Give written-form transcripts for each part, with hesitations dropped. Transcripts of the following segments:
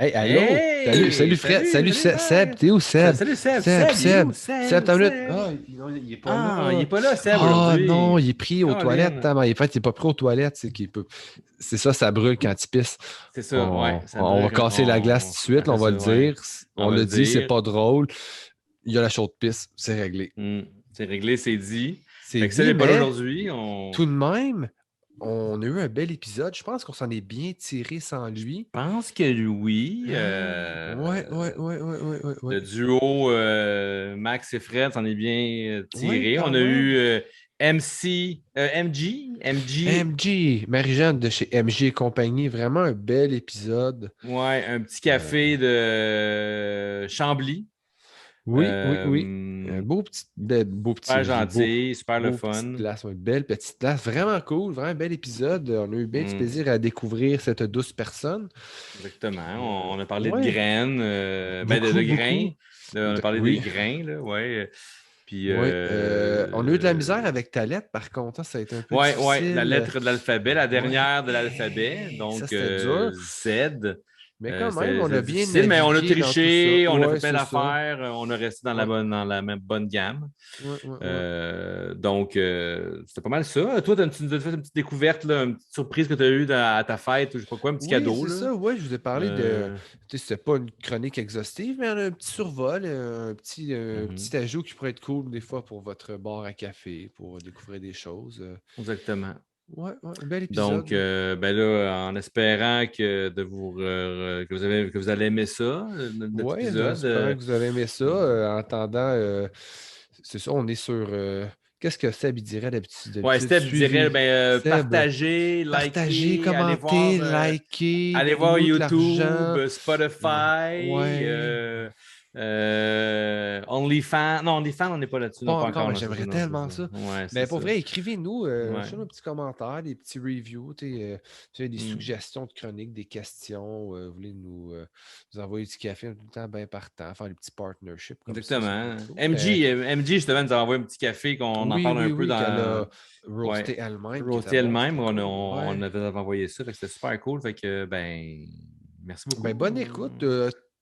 Hey, allô? Salut, Hey! salut Fred, salut Salut Seb, Marc! t'es où Seb? Salut Seb! Seb, Seb, il est Seb, où? Seb, Seb! t'as une minute. Seb! Ah, il est pas Ah, il là. est pas là, Seb, Ah non, aujourd'hui. il est pris aux toilettes. Colin. Hein, mais en fait, il est pas pris aux toilettes, c'est qu'il peut. C'est ça, ça brûle quand il pisse. C'est ça, ouais, ça On va brûle. casser la glace tout de suite, là, on Attends va le ça, ouais. dire. On On va le l'a dit, c'est dire. pas drôle. Il y a la chaude pisse, c'est réglé. C'est réglé, c'est dit. C'est Fait que Seb dit, n'est pas là mais aujourd'hui. tout de même, on a eu un bel épisode. Je pense qu'on s'en est bien tiré sans Je lui. pense que oui. Ouais, ouais, ouais, ouais, ouais, ouais, ouais. Le duo Max et Fred s'en est bien Ouais, tiré. quand On a même. eu MG. MJ, Marie-Jeanne de chez MJ et compagnie, vraiment un bel épisode. Ouais, un petit Euh, café de Chambly. oui, oui, oui. Un beau petit, beau petit, Super je dis gentil, super le beau petite fun. place, une belle petite place, vraiment cool, vraiment un bel épisode. On a eu bien du Mm, plaisir à découvrir cette douce personne. exactement. On a parlé de Ouais, graines, de beaucoup, grains. beaucoup. On a parlé des Oui, grains, là, ouais. Puis, oui. On a eu de la misère avec ta lettre, par contre, hein, ça a été un peu ouais, la difficile. lettre de l'alphabet, la Ouais, dernière de l'alphabet, ça donc c'était dur. Z. Mais quand même, on C'était a bien difficile, mais on a navigué dans tout ça. triché, on a fait Ouais, plein c'est ça. d'affaires, on a resté dans Ouais, dans la même bonne gamme. ouais, ouais, ouais. C'était pas mal ça. Toi, tu nous as fait une petite découverte, là, une petite surprise que tu as eue à ta fête, ou je sais pas quoi, un petit Oui, cadeau, c'est là. ça. Oui, je vous ai parlé de. Euh, Tu sais, c'était pas une chronique exhaustive, mais on a un petit survol, un mhm, petit ajout qui pourrait être cool des fois pour votre bar à café, pour découvrir des choses. exactement. Ouais, ouais, un bel Donc, épisode. ben là, en espérant que vous allez aimer ça, notre Ouais, en épisode. espérant que vous avez aimé ça. En attendant, c'est ça, on est sur. Qu'est-ce que Seb il dirait d'habitude? Ouais, D'habitude, Steph dirait suivez ben, Seb. partagez, Partagez, likez, commentez, likez, allez voir donnez-nous de YouTube, l'argent. Spotify, Ouais. OnlyFans. Non, OnlyFans, on n'est pas là-dessus. Pas Non, pas encore, encore. mais Non, c'est ça. j'aimerais Non, c'est tellement ça. ça. Ouais, c'est Mais pour ça. vrai, écrivez-nous, Ouais. lâchez-nous un petit commentaire, des petits reviews, si vous avez des Mm. suggestions de chroniques, des questions, vous voulez nous envoyer du café, on est tout le temps bien partant, faire des petits partnerships comme ça peut être Exactement. cool. Mais MG, justement, nous a envoyé un petit café qu'on en oui, parle un oui, peu oui, qu'elle dans. a Ouais. roasté elle-même, qui était Roasté bon, elle-même, c'était cool. on Ouais. avait envoyé ça, fait que c'était super cool. Fait que, ben, merci Ben, beaucoup. bonne écoute,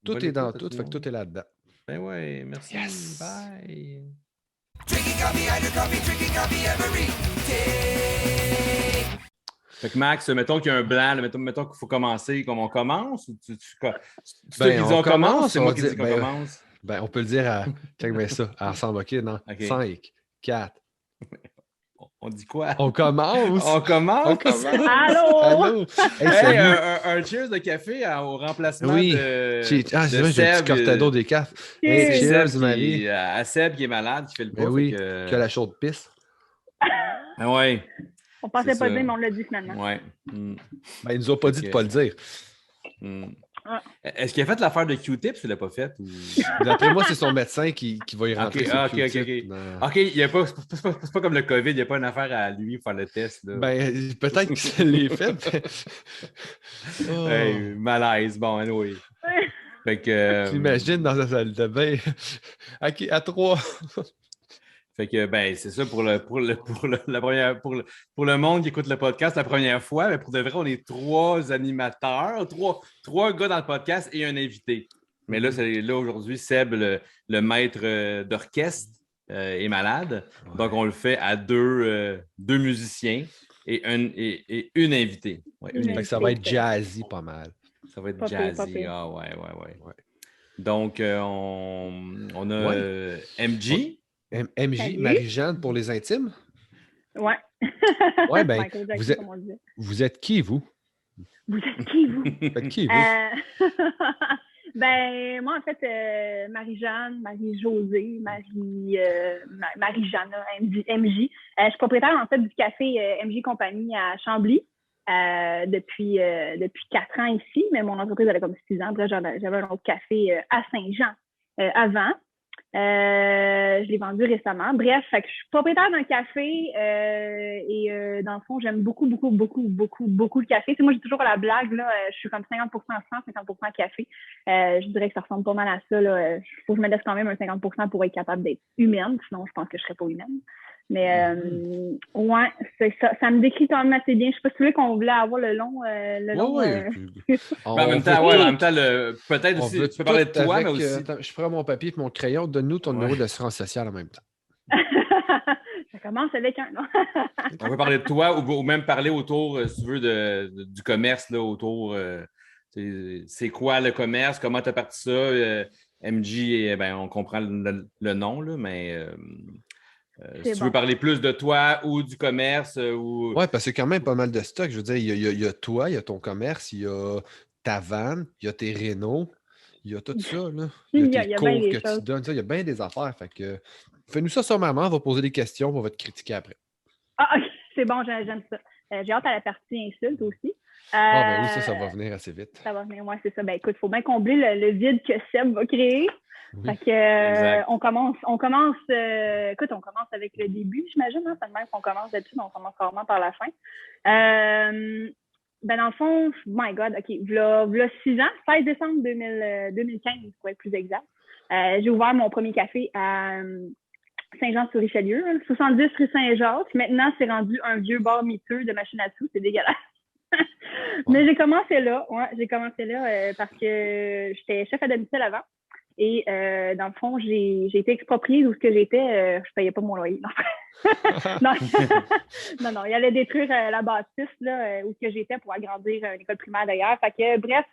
tout Bonne est dans écoute à tout, tout le fait que monde. tout est là-dedans. Ben ouais, merci. Yes! Bye. Drinking coffee, hydro coffee, drinking coffee every day. Fait que Max, mettons qu'il y a un blanc, là, mettons qu'il faut commencer, comme on commence, ou c'est toi Ben, qui dis on on commence, ou commence, c'est on moi va qui dire, dis qu'on ben, commence? ben, on peut le dire à, check bien ça, ensemble, ok, non? OK. 5, 4. On dit quoi? On commence! On On commence? commence! Allô? Allô? Hey, Hey, salut! un cheers de café au remplacement Oui! Ah, de j'ai un petit Seb. cortado des cartes. Hey, C'est Cheers! Seb cheers, Marie! à Seb qui est malade, qui fait le Ben pas. Fait oui, que que. la chaude pisse. Ah ouais, On c'est pensait pas le dire, ça. mais on l'a dit finalement. Ouais. Mm. Ben, ils nous ont pas Fait dit de que. pas le dire. Mm. Ah, Est-ce qu'il a fait l'affaire de Q-Tips ou il l'a pas fait? D'après moi, c'est son médecin qui va y OK, rentrer sur ah, OK, OK, Q-tip. OK. Non. OK, c'est pas comme le COVID, il n'y a pas une affaire à lui pour faire le test. Là. Ben, peut-être que ça l'est fait. Mais... Hey, Oh, malaise, bon, anyway. Fait que, j'imagine dans sa salle de bain. OK, à 3. ben, c'est ça pour le monde qui écoute le podcast la première fois. Mais pour de vrai, on est trois animateurs, trois gars dans le podcast et un invité. Mais là, là aujourd'hui, Seb, le maître d'orchestre, est malade. Donc, on le fait à deux musiciens et une invitée. Ouais, une Fait que ça invitée. va être jazzy pas mal. Ça va être pas pire, pas jazzy. pire. Ah, ouais, ouais, ouais. Ouais. Donc, on a Ouais. MJ. MJ, Salut. Marie-Jeanne pour les intimes? Ouais. Ouais, ben, Michael vous Jackson, êtes, comme on disait. vous êtes qui, vous? Vous êtes qui, vous? Vous êtes qui, vous? Ben, moi, en fait, Marie-Jeanne, Marie-Josée, Marie-Jeanne, MJ. Je suis propriétaire, en fait, du café MJ Compagnie à Chambly depuis 4 ans ici, mais mon entreprise, elle a comme 6 ans. Après, j'avais un autre café à Saint-Jean avant. Je l'ai vendu récemment. Bref, fait que je suis propriétaire d'un café et dans le fond, j'aime beaucoup, beaucoup, beaucoup, beaucoup, beaucoup le café. Tu sais, moi, j'ai toujours la blague, là, je suis comme 50% sang, 50% café. Je dirais que ça ressemble pas mal à ça. Il faut que je me laisse quand même un 50% pour être capable d'être humaine, sinon je pense que je serais pas humaine. Mais ouais, ça me décrit quand même assez bien. Je sais pas si tu voulais qu'on voulait avoir le long. En même temps, peut-être on aussi, veut tu peux parler de tout toi, avec, mais aussi. attends, je prends mon papier et mon crayon. Donne-nous ton numéro d'assurance sociale en même temps. Ça commence avec un, non? On peut parler de toi ou même parler autour, si tu veux, du commerce, là, autour. C'est quoi le commerce? Comment tu as parti ça? MJ, on comprend le nom, là, mais si tu veux parler plus de toi ou du commerce ou. Ouais, parce que quand même pas mal de stock. Je veux dire, il y a toi, il y a ton commerce, il y a ta vanne, il y a tes rénaux, il y a tout ça, là. Il y a tes bien cours des que choses. tu donnes, ça, il y a bien des affaires. Fait que fais-nous ça sommairement, on va poser des questions, on va te critiquer après. Ah, ok, c'est bon, j'aime ça. J'ai hâte à la partie insulte aussi. Ben oui, ça va venir assez vite. Ça va venir, ouais, c'est ça. Ben écoute, il faut bien combler le vide que Seb va créer. Oui. Fait que on commence avec le début, j'imagine, hein? C'est le même qu'on commence d'habitude, on commence rarement par la fin. Ben dans le fond, my God, OK, v'là 6 ans, 16 décembre 2015, pour être plus exact. J'ai ouvert mon premier café à Saint-Jean-sur-Richelieu, 70 rue Saint-Jacques. Maintenant, c'est rendu un vieux bar miteux de machine à sous, c'est dégueulasse. Mais j'ai commencé là, parce que j'étais chef à domicile avant. Et dans le fond, j'ai été expropriée d'où ce que j'étais. Je payais pas mon loyer. Non, non, il allait détruire la bâtisse là, où ce que j'étais pour agrandir une école primaire d'ailleurs. Fait que bref,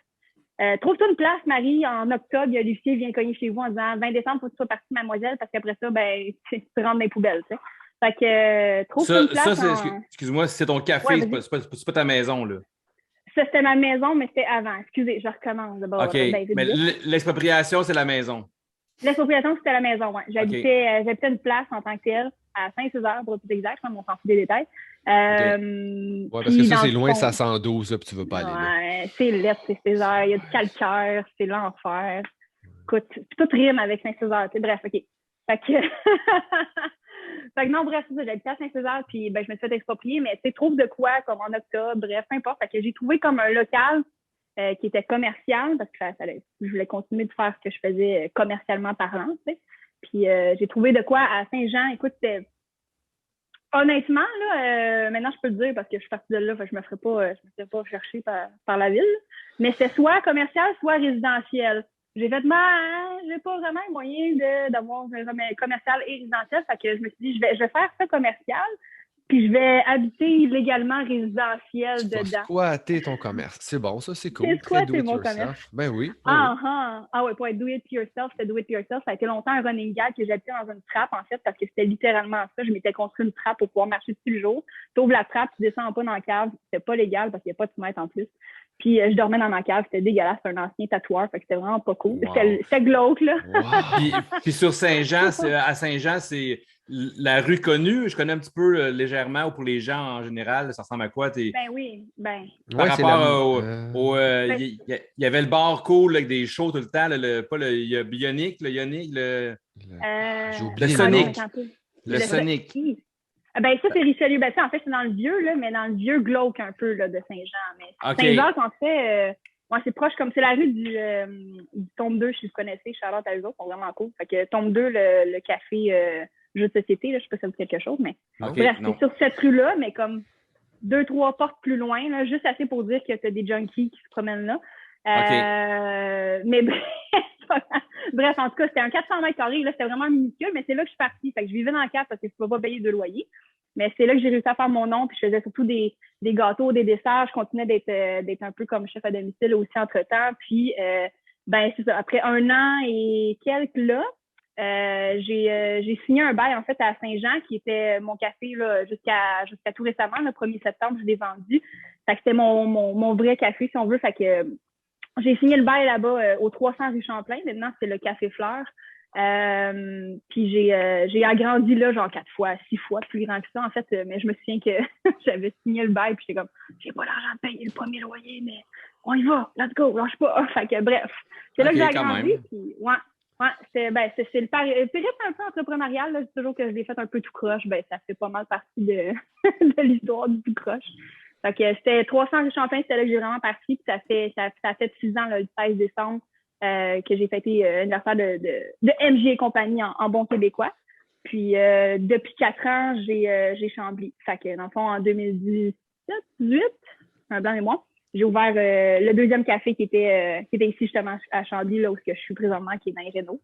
trouve-toi une place, Marie, en octobre, il y a l'huissier vient cogner chez vous en disant 20 décembre, faut que tu sois partie, mademoiselle, parce qu'après ça, ben, tu rentres dans les poubelles, tu sais. Fait que trouve-toi une place. Excuse-moi, c'est ton café, ouais, c'est pas ta maison, là. Ça, c'était ma maison, mais c'était avant. Excusez, je recommence. OK, mais l'expropriation, c'est la maison. L'expropriation, c'était la maison, oui. J'habitais une place en tant que telle, à Saint-Césaire, pour être plus exact. Je m'en fout des détails. Ouais, parce que ça, c'est loin, ça 112, là, puis tu veux pas aller là. Ouais, c'est laid, c'est Césaire. Il y a du calcaire, c'est l'enfer. Écoute, tout rime avec Saint-Césaire. Bref, OK. Fait que... Fait que non, bref, c'est ça, j'habitais à Saint-Césaire, puis ben, je me suis fait exproprier, mais tu trouves de quoi, comme en octobre, bref, peu importe. Fait que j'ai trouvé comme un local qui était commercial, parce que je voulais continuer de faire ce que je faisais commercialement parlant, tu sais. Puis j'ai trouvé de quoi à Saint-Jean. Écoute, honnêtement, là, maintenant je peux le dire parce que je suis partie de là, fait que je me ferais pas chercher par la ville. Mais c'est soit commercial, soit résidentiel. J'ai fait, j'ai pas vraiment moyen d'avoir un commercial et résidentiel. Fait que je me suis dit, je vais faire ça commercial, puis je vais habiter légalement résidentiel dedans. Squatter ton commerce. C'est bon, ça, c'est cool. C'est squatter mon commerce. Ben oui. Ah ouais, pour être do it yourself, c'était do it yourself. Ça a été longtemps un running gag que j'habitais dans une trappe, en fait, parce que c'était littéralement ça. Je m'étais construit une trappe pour pouvoir marcher dessus le jour. Tu ouvres la trappe, tu descends pas dans la cave. C'était pas légal parce qu'il n'y a pas de fenêtre en plus. Puis je dormais dans ma cave, c'était dégueulasse, c'était un ancien tatoueur, fait que c'était vraiment pas cool. Wow. C'était glauque, là. Wow. puis sur Saint-Jean, à Saint-Jean, c'est la rue connue. Je connais un petit peu légèrement, ou pour les gens en général, ça ressemble à quoi? Ben oui, ben. Par rapport il y avait le bar cool avec des shows tout le temps, il y a Bionic, le Sonic. Le Sonic. Ben, ça, c'est Richelieu. Ben, en fait, c'est dans le vieux, là, mais dans le vieux glauque un peu là, de Saint-Jean. Mais Saint-Jacques, en fait, c'est proche comme c'est la rue du Tombe 2, si vous connaissez, Charlotte à eux autres, sont vraiment cool. Fait que Tombe 2, le café jeu de société, là, je sais pas si ça vous dit quelque chose, mais bref, c'est sur cette rue-là, mais comme 2-3 portes plus loin, là, juste assez pour dire que tu as des junkies qui se promènent là. Mais bref, en tout cas, c'était un 400 mètres carrés. Là, c'était vraiment minuscule, mais c'est là que je suis partie. Fait que je vivais dans le cadre parce que je ne pouvais pas payer de loyer. Mais c'est là que j'ai réussi à faire mon nom. Puis je faisais surtout des gâteaux, des desserts. Je continuais d'être un peu comme chef à domicile aussi entre-temps. Puis, c'est ça. Après 1 an et quelques là, j'ai signé un bail en fait à Saint-Jean qui était mon café là, jusqu'à tout récemment. Le 1er septembre, je l'ai vendu. Fait que c'était mon vrai café, si on veut. Fait que j'ai signé le bail là-bas au 300 rue Champlain. Maintenant, c'est le Café Fleur. Puis j'ai agrandi là genre 4 fois, 6 fois plus grand que ça en fait. Mais je me souviens que j'avais signé le bail puis j'étais comme j'ai pas l'argent de payer le premier loyer, mais on y va, let's go, lâche pas. Fait que bref, c'est là que j'ai agrandi. Puis c'est le périple un peu entrepreneurial. Là, c'est toujours que je l'ai fait un peu tout croche. Ben ça fait pas mal partie de l'histoire du tout croche. Fait que c'était 300 rue Champlain, c'était là que j'ai vraiment parti. Puis ça fait 6 ans, là, le 16 décembre, que j'ai fêté l'anniversaire de MJ et compagnie en bon québécois. Puis depuis 4 ans, j'ai Chambly. Fait que dans le fond, en 2017-18, un blanc et moi, j'ai ouvert le deuxième café qui était ici justement à Chambly, là où je suis présentement, qui est dans les Rénaux.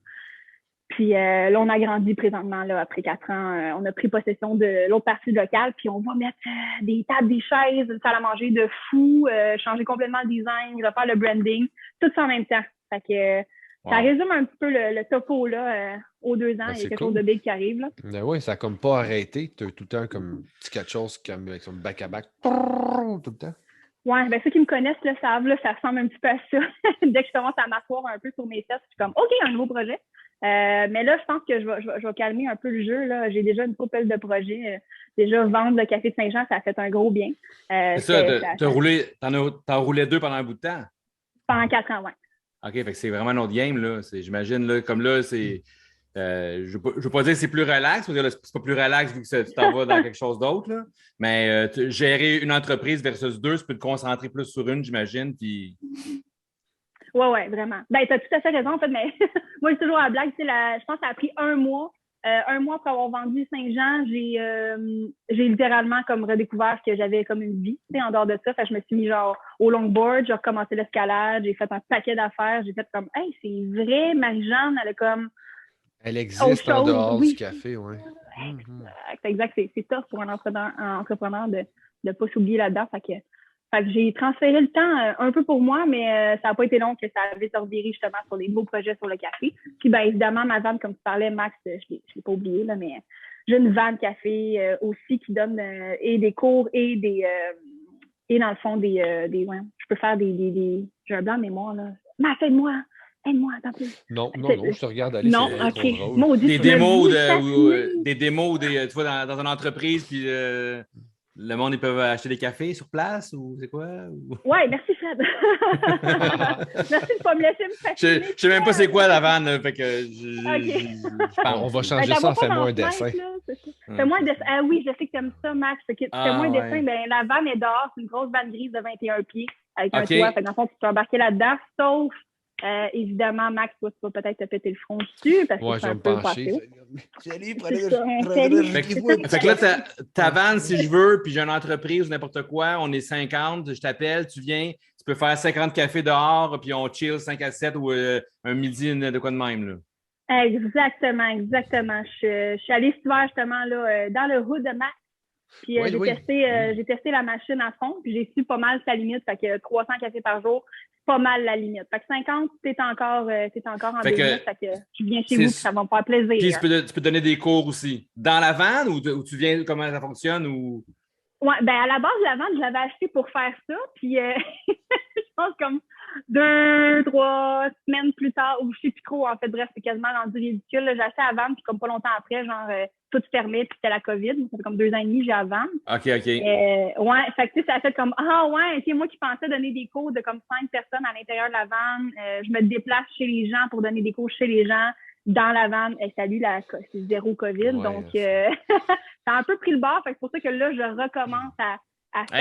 Puis là, on a grandi présentement, là, après 4 ans. On a pris possession de l'autre partie locale, puis on va mettre des tables, des chaises, une salle à manger de fou, changer complètement le design, refaire le branding, tout ça en même temps. Fait que ça résume un petit peu le topo là, aux 2 ans. Ben, Il y a c'est quelque cool. chose de big qui arrive. Là. Ben oui, ça n'a comme pas arrêté. Tu as tout le temps comme petit quelque chose comme avec son back-à-back. Tout le temps. Ouais, ben ceux qui me connaissent le savent, là, ça ressemble un petit peu à ça. Dès que je commence à m'asseoir un peu sur mes fesses, je suis comme OK, un nouveau projet. Mais là, je pense que je vais calmer un peu le jeu. Là. J'ai déjà une couple de projets. Déjà, vendre le café de Saint-Jean, ça a fait un gros bien. C'est ça, t'en roulais 2 pendant un bout de temps? Pendant 4 ans, oui. OK, fait que c'est vraiment un autre game, là. J'imagine, là, comme là, c'est... je ne veux pas dire que c'est plus relax, parce que là, c'est pas plus relax vu que tu t'en vas dans quelque chose d'autre, là. Mais gérer une entreprise versus 2, tu peux te concentrer plus sur une, j'imagine, puis... Oui, vraiment. Ben, tu as tout à fait raison, en fait, mais moi, j'ai toujours la blague, tu sais, je pense que ça a pris 1 mois. 1 mois après avoir vendu Saint-Jean, j'ai littéralement comme redécouvert que j'avais comme une vie, tu sais, en dehors de ça. Fait que je me suis mis genre au longboard, j'ai recommencé l'escalade, j'ai fait un paquet d'affaires, j'ai fait comme, hey, c'est vrai, Marie-Jeanne, elle a comme... Elle existe en dehors du café, oui. Exact. C'est tough pour un entrepreneur de ne pas s'oublier là-dedans. Fait que j'ai transféré le temps un peu pour moi, mais ça n'a pas été long que ça avait reviré justement sur les nouveaux projets sur le café. Puis bien évidemment, ma vanne, comme tu parlais, Max, je ne l'ai pas oublié, là, mais j'ai une vanne café aussi qui donne et des cours et et dans le fond je peux faire des j'ai un blanc de mémoire là. Max, aide-moi, attends plus. Non, je te regarde aller. Non, c'est OK. trop drôle. Maudit, Des démos, tu vois, dans une entreprise, puis le monde, ils peuvent acheter des cafés sur place, ou c'est quoi? Oui, merci Fred. Merci de ne pas me laisser me fasciner. Je sais même pas c'est quoi la vanne, fait que On va changer ça en fais-moi un dessin. Fais-moi un dessin. Ah oui, je sais que tu aimes ça, Max. Fais-moi un dessin. Ben, la vanne est dehors, c'est une grosse vanne grise de 21 pieds avec un toit. Fait que dans le fond, tu peux embarquer là-dedans, sauf évidemment, Max, toi, tu vas peut-être te péter le front dessus parce que c'est un peu passé. Salut, Fait que là, ta vanne, si je veux, puis j'ai une entreprise ou n'importe quoi, on est 50, je t'appelle, tu viens, tu peux faire 50 cafés dehors, puis on chill 5 à 7 ou un midi, de quoi de même, là. Exactement. Je suis allée cet hiver, justement, là, dans le hood de Max. Puis j'ai testé la machine à fond, puis j'ai su pas mal sa limite. Fait que 300 cafés par jour, c'est pas mal la limite. Fait que 50, t'es encore en business. Fait que tu viens chez vous, puis ça va me faire plaisir. Puis tu peux donner des cours aussi. Dans la vanne, ou tu viens, comment ça fonctionne? Ou... Ouais, ben à la base, la vanne, je l'avais achetée pour faire ça. Puis je pense comme 2-3 semaines plus tard, ou je sais plus trop, en fait, bref, c'est quasiment rendu ridicule. J'ai acheté à vendre, puis comme pas longtemps après, genre, tout fermé, puis c'était la COVID. Ça fait comme 2 ans et demi, j'ai à vendre. OK. Ouais, fait que tu sais, ça a fait comme, OK, moi qui pensais donner des cours de comme 5 personnes à l'intérieur de la vanne, je me déplace chez les gens pour donner des cours chez les gens, dans la vanne. Salut, c'est 0 COVID. Ouais, donc, ça a un peu pris le bord. Fait que c'est pour ça que là, je recommence à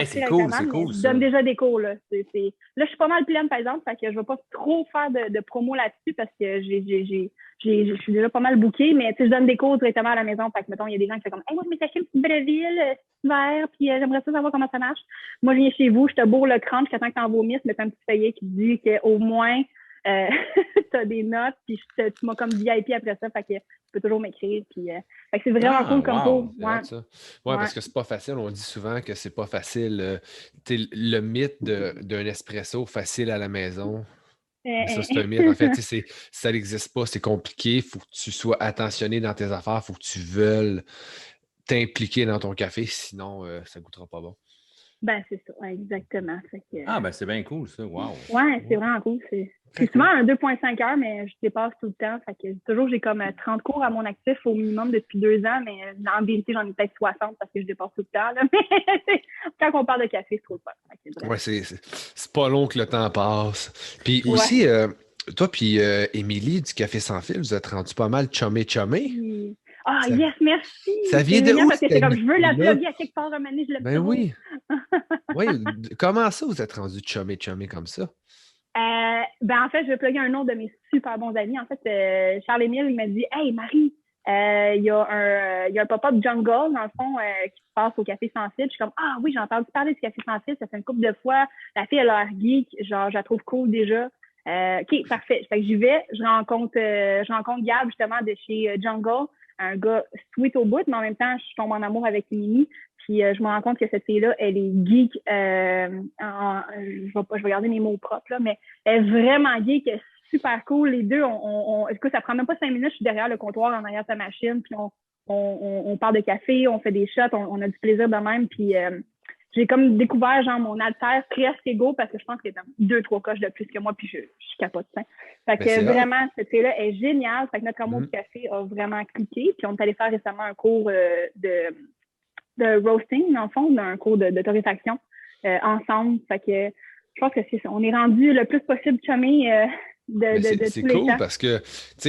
c'est cool, c'est cool. Je donne déjà des cours, là. Là, je suis pas mal pleine, par exemple, fait que je vais pas trop faire de promo là-dessus parce que je suis déjà pas mal bookée, mais tu sais, je donne des cours directement à la maison. Fait que, mettons, il y a des gens qui font comme, hey, moi, je m'ai acheté une petite Breville, vert, puis j'aimerais ça savoir comment ça marche. Moi, je viens chez vous, je te bourre le crâne, je t'attends que t'en vomisses, mais t'as un petit feuillet qui dit qu'au moins, t'as des notes, puis tu m'as comme VIP après ça, fait que tu peux toujours m'écrire, puis fait que c'est vraiment cool comme cours. Ouais, parce que c'est pas facile, on dit souvent que c'est pas facile, le mythe d'un espresso facile à la maison. Ça, c'est un mythe. En fait, ça n'existe pas, c'est compliqué, il faut que tu sois attentionné dans tes affaires, il faut que tu veuilles t'impliquer dans ton café, sinon ça goûtera pas bon. Ben, c'est ça, exactement. Fait que, ben c'est bien cool, ça. Wow. Ouais, c'est vraiment cool. C'est souvent un 2,5 heures, mais je dépasse tout le temps. Fait que toujours, j'ai comme 30 cours à mon actif au minimum depuis 2 ans, mais en vérité, j'en ai peut-être 60 parce que je dépasse tout le temps. Là. Mais quand on parle de café, c'est trop le fun. Ouais, c'est pas long que le temps passe. Puis aussi, toi puis Émilie du Café Sans Fil, vous êtes rendu pas mal chumé. Yes, merci! Ça vient de où? Parce que c'est comme, je veux la plugger à quelque part, Romané, je le Ben oui. Comment ça, vous êtes rendu chumé comme ça? En fait, je vais plugger un autre de mes super bons amis. En fait, Charles-Émile, il m'a dit « Hey, Marie, Il y a un pop-up jungle, dans le fond, qui se passe au Café Sans Filtre. Je suis comme, ah oui, j'ai entendu parler du Café Sans Filtre, ça fait une couple de fois. La fille, elle a l'air geek, genre, je la trouve cool déjà. OK, parfait. Fait que j'y vais, je rencontre Gab, justement, de chez Jungle, un gars sweet au bout, mais en même temps, je tombe en amour avec Mimi. Puis je me rends compte que cette fille-là, elle est geek. Je vais garder mes mots propres, là, mais elle est vraiment geek, elle est super cool. Les deux, écoute, ça prend même pas 5 minutes, je suis derrière le comptoir en arrière de sa machine, puis on parle de café, on fait des shots, on a du plaisir de même. Puis j'ai comme découvert genre mon alter presque égaux parce que je pense qu'elle est 2-3 coches de plus que moi, puis je capote ça. Fait que vraiment, cette fille-là est géniale. Fait que notre amour du café a vraiment cliqué. Puis on est allé faire récemment un cours de roasting, dans le fond, un cours de torréfaction ensemble. Fait que je pense que c'est ça. On est rendu le plus possible chumé c'est cool parce que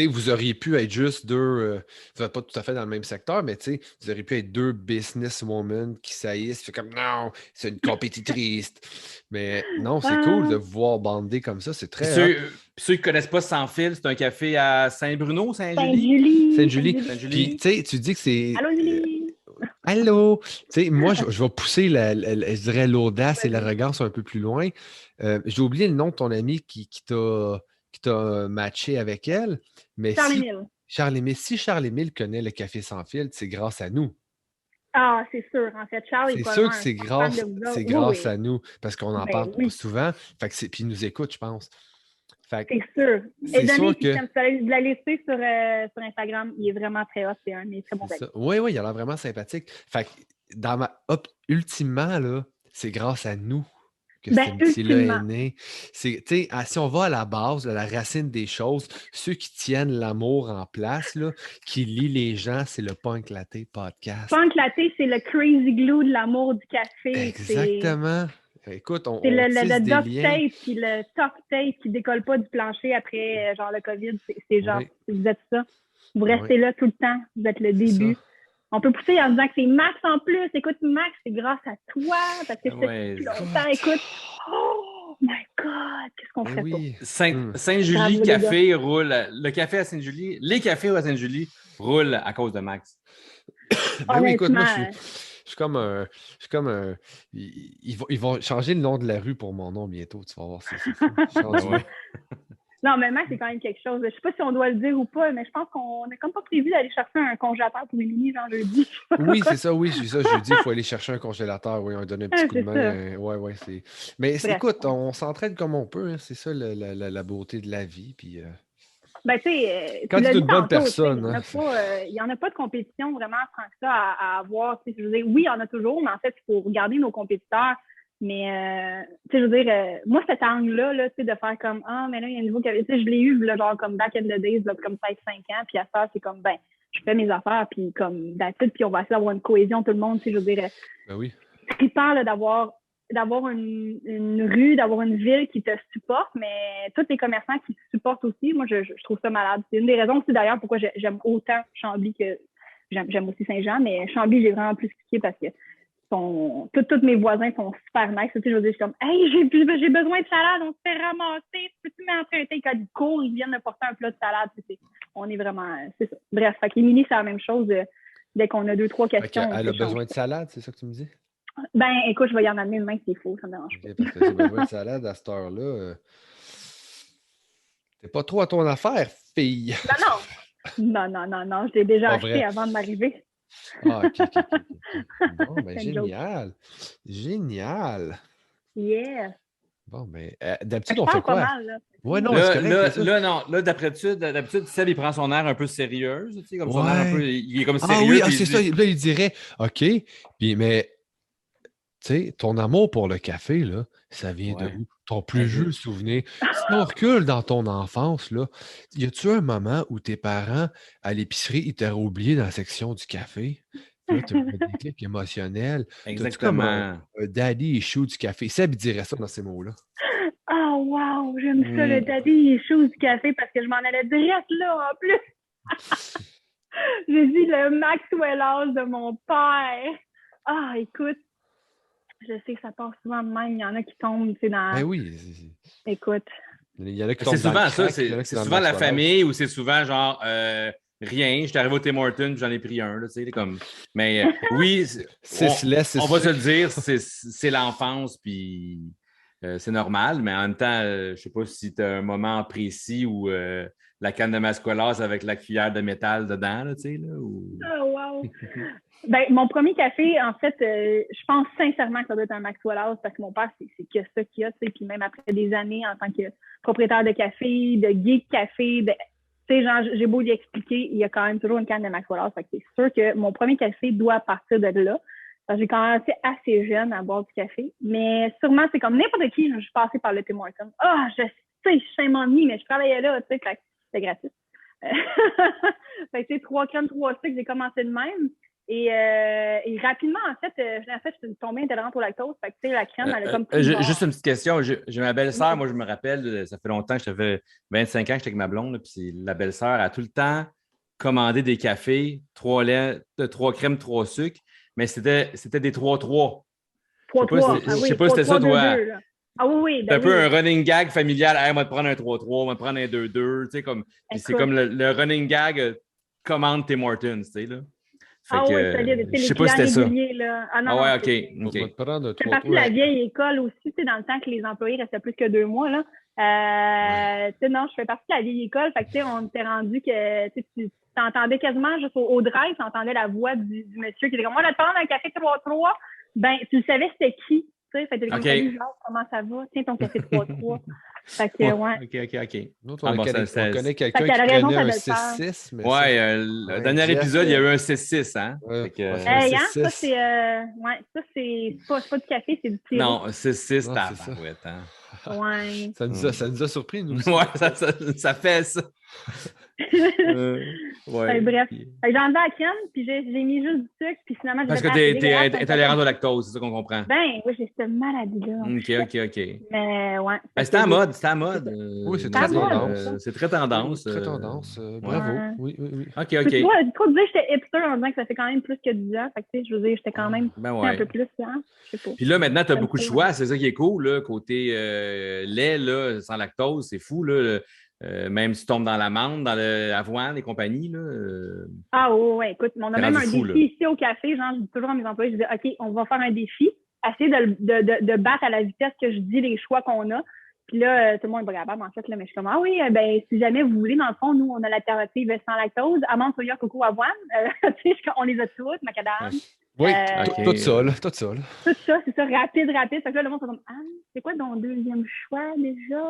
vous auriez pu être juste deux, vous n'êtes pas tout à fait dans le même secteur, mais vous auriez pu être deux businesswomen qui saillissent, fait comme non, c'est une compétitrice. Mais non, c'est cool de vous voir bander comme ça, c'est très. Ceux qui ne connaissent pas Sans Fil, c'est un café à Saint-Bruno, Saint-Julie. Puis tu dis que c'est. Allô, Julie! Allô! Moi, je vais pousser, je dirais, l'audace et l'arrogance un peu plus loin. J'ai oublié le nom de ton ami qui t'a matché avec elle. Mais Charles-Émile. Si Charles-Émile connaît le Café Sans Filtre, c'est grâce à nous. Ah, c'est sûr. En fait, Charles c'est sûr que c'est grâce à nous, parce qu'on en parle souvent. Fait que puis il nous écoute, je pense. C'est sûr. C'est sûr que... Je l'ai laissé sur Instagram. Il est vraiment très hot. C'est un très bon gars. Oui, il a l'air vraiment sympathique. Fait que ultimement, là, c'est grâce à nous que cet métier-là est né. Si on va à la base, à la racine des choses, ceux qui tiennent l'amour en place, là, qui lient les gens, c'est le Punk Latte Podcast. Punk Latte, c'est le crazy glue de l'amour du café. Exactement. Écoute, c'est le duct tape puis le top tape qui décolle pas du plancher après genre le COVID. C'est genre, vous êtes ça. Vous restez là tout le temps. Vous êtes le début. On peut pousser en disant que c'est Max en plus. Écoute, Max, c'est grâce à toi parce que c'est plus longtemps. Écoute, oh my God, qu'est-ce qu'on ferait pas? Saint-Julie Café roule. Le café à Saint-Julie, les cafés à Saint-Julie roulent à cause de Max. Oui, écoute, moi, je suis comme un. Ils vont changer le nom de la rue pour mon nom bientôt. Tu vas voir, c'est fou. Non, mais Max, c'est quand même quelque chose. Je ne sais pas si on doit le dire ou pas, mais je pense qu'on n'a comme pas prévu d'aller chercher un congélateur pour Mélanie, genre jeudi. Oui, c'est ça, oui, j'ai ça. Jeudi, il faut aller chercher un congélateur. Oui, on donne un petit coup de main. Oui, c'est. Mais écoute, on s'entraide comme on peut. Hein. C'est ça la beauté de la vie. Puis, ben, tu sais, quand tu es une bonne personne. Il n'y en a pas de compétition vraiment franc que ça à avoir. Je veux dire, oui, il y en a toujours, mais en fait, il faut regarder nos compétiteurs. Mais, tu sais, je veux dire, moi, cet angle-là, tu sais, de faire comme, mais là, il y a un nouveau café. Tu sais, je l'ai eu, là, genre, comme back in the days, là, comme 5 ans, puis à ça, c'est comme, je fais mes affaires, puis comme, d'habitude, puis on va essayer d'avoir une cohésion, tout le monde, tu sais, je veux dire. Ben oui. C'est trippant, là, d'avoir une rue, d'avoir une ville qui te supporte, mais tous les commerçants qui te supportent aussi, moi, je trouve ça malade. C'est une des raisons aussi, d'ailleurs, pourquoi j'aime autant Chambly que j'aime aussi Saint-Jean, mais Chambly, j'ai vraiment plus cliqué parce que tous mes voisins sont super nice. Tu sais, je veux dire, je suis comme, hey, j'ai besoin de salade, on se fait ramasser. Peux-tu m'emprunter quand du cours, ils viennent me porter un plat de salade. Tu sais, on est vraiment, c'est ça. Bref, fait que Émilie, c'est la même chose. Dès qu'on a 2-3 questions. Elle a besoin de salade, c'est ça que tu me dis? Ben, écoute, je vais y en amener demain s'il faut, ça me dérange pas. Parce que j'ai besoin de salade à cette heure-là. T'es pas trop à ton affaire, fille. Non, je l'ai déjà acheté avant de m'arriver. Ah, OK. Bon, ben génial. Génial. Yeah. Bon, ben, d'habitude, on fait quoi? Pas mal, là. Ouais, non, là, d'habitude, Seb, il prend son air un peu sérieux. Tu sais, comme son air un peu, il est comme sérieux. Ah oui, c'est ça. Là, il dirait, OK, puis, mais, tu sais, ton amour pour le café, là, ça vient de où? Ton plus vieux souvenir. Si on recule dans ton enfance, là, y a-tu un moment où tes parents, à l'épicerie, ils t'auraient oublié dans la section du café? Là, tu as un déclic émotionnel. Exactement. Un daddy issue du café. Seb, il dirait ça dans ces mots-là. Oh, wow! J'aime ça, le daddy issue du café, parce que je m'en allais direct là, en plus. J'ai dit le Maxwellage de mon père. Ah, écoute, je sais que ça passe souvent de même. Il y en a qui tombent, tu sais, dans... Ben oui. Écoute. Il y en a qui tombent c'est souvent ça. C'est souvent la famille ou c'est souvent genre rien. J'étais arrivé au Tim Hortons, j'en ai pris un. Là, comme... Mais oui, on va se le dire, c'est l'enfance, puis c'est normal. Mais en même temps, je ne sais pas si tu as un moment précis où la canne de mascolas avec la cuillère de métal dedans. Là, ou... Oh, wow! Ben, mon premier café, en fait, je pense sincèrement que ça doit être un Maxwell's parce que mon père, c'est que ça qu'il y a, puis même après des années en tant que propriétaire de café, de geek café, genre, j'ai beau lui expliquer, il y a quand même toujours une canne de Maxwell's. Fait que c'est sûr que mon premier café doit partir de là. J'ai commencé assez jeune à boire du café, mais sûrement, c'est comme n'importe qui, je suis passée par le Tim Hortons. Ah, je sais, je suis m'ennuie, mais je travaillais là, tu sais, c'était gratuit. Fait que, 3 crèmes, 3 sucres, j'ai commencé de même. Et rapidement, en fait, je suis tombée intolérante au lactose. Fait que, la crème, elle a comme juste une petite question. J'ai ma belle-sœur, moi, je me rappelle, ça fait longtemps que j'avais 25 ans que j'étais avec ma blonde, puis la belle-sœur a tout le temps commandé des cafés, 3 crèmes, 3 sucres, mais c'était des 3-3. 3-3. Je sais pas si c'était ça, toi. Ah oui, c'est un peu un running gag familial. Hey, on va te prendre un 3-3, on va te prendre un 2-2. Tu sais, c'est comme le running gag commande Tim Hortons, tu sais, là. Je sais pas si c'était ça. Là. Ah non, ouais, OK. C'est partie de la vieille école aussi, dans le temps que les employés restaient plus que 2 mois. Là. Non, je fais partie de la vieille école. Fait que, on t'est rendu que tu t'entendais quasiment juste au drive, tu entendais la voix du monsieur qui était comme moi, là, te prendre un café 3-3. Ben, tu savais c'était qui. Fait que t'es comme salut, genre, comment ça va? Tiens ton café 3-3. Fait que, ouais. OK. Nous, on connaît quelqu'un qui prenait un 6-6. Le dernier épisode, il y a eu un 6-6, hein? Ça, c'est pas du café, c'est du thé. Non, 6-6, tabarouette, hein? Ouais. Ça nous a surpris, nous. Ouais, ça fait ça. Bref. J'en ai à la crème, puis j'ai mis juste du sucre, puis finalement, parce que t'es intolérante au lactose, c'est ça qu'on comprend. Ben, oui, j'ai cette maladie-là. OK. Mais ouais. C'était à mode. Oui, c'est très tendance. C'est très tendance. Très tendance. Bravo. Oui. OK. J'ai trop dit que j'étais hipster en disant que ça fait quand même plus que 10 ans. Fait que, je veux dire, j'étais quand même un peu plus, hein. Je sais pas. Puis là, maintenant, tu as beaucoup de choix. C'est ça qui est cool, là. Côté lait, là, sans lactose, c'est fou, là. Même si tu tombes dans l'amande, dans l'avoine et compagnie. Là, Ah ouais, écoute, on a même un défi ici au café. Genre, je dis toujours à mes employés, je dis OK, on va faire un défi, essayer de battre à la vitesse que je dis les choix qu'on a. Puis là, tout le monde est capable, en fait, là, mais je suis comme ah oui, ben si jamais vous voulez, dans le fond, nous, on a l'alternative sans lactose, amande, soya, coco, avoine. On les a toutes, macadam. Oui, tout ça. Tout ça, c'est ça, rapide. Fait que là, le monde est comme c'est quoi ton deuxième choix déjà?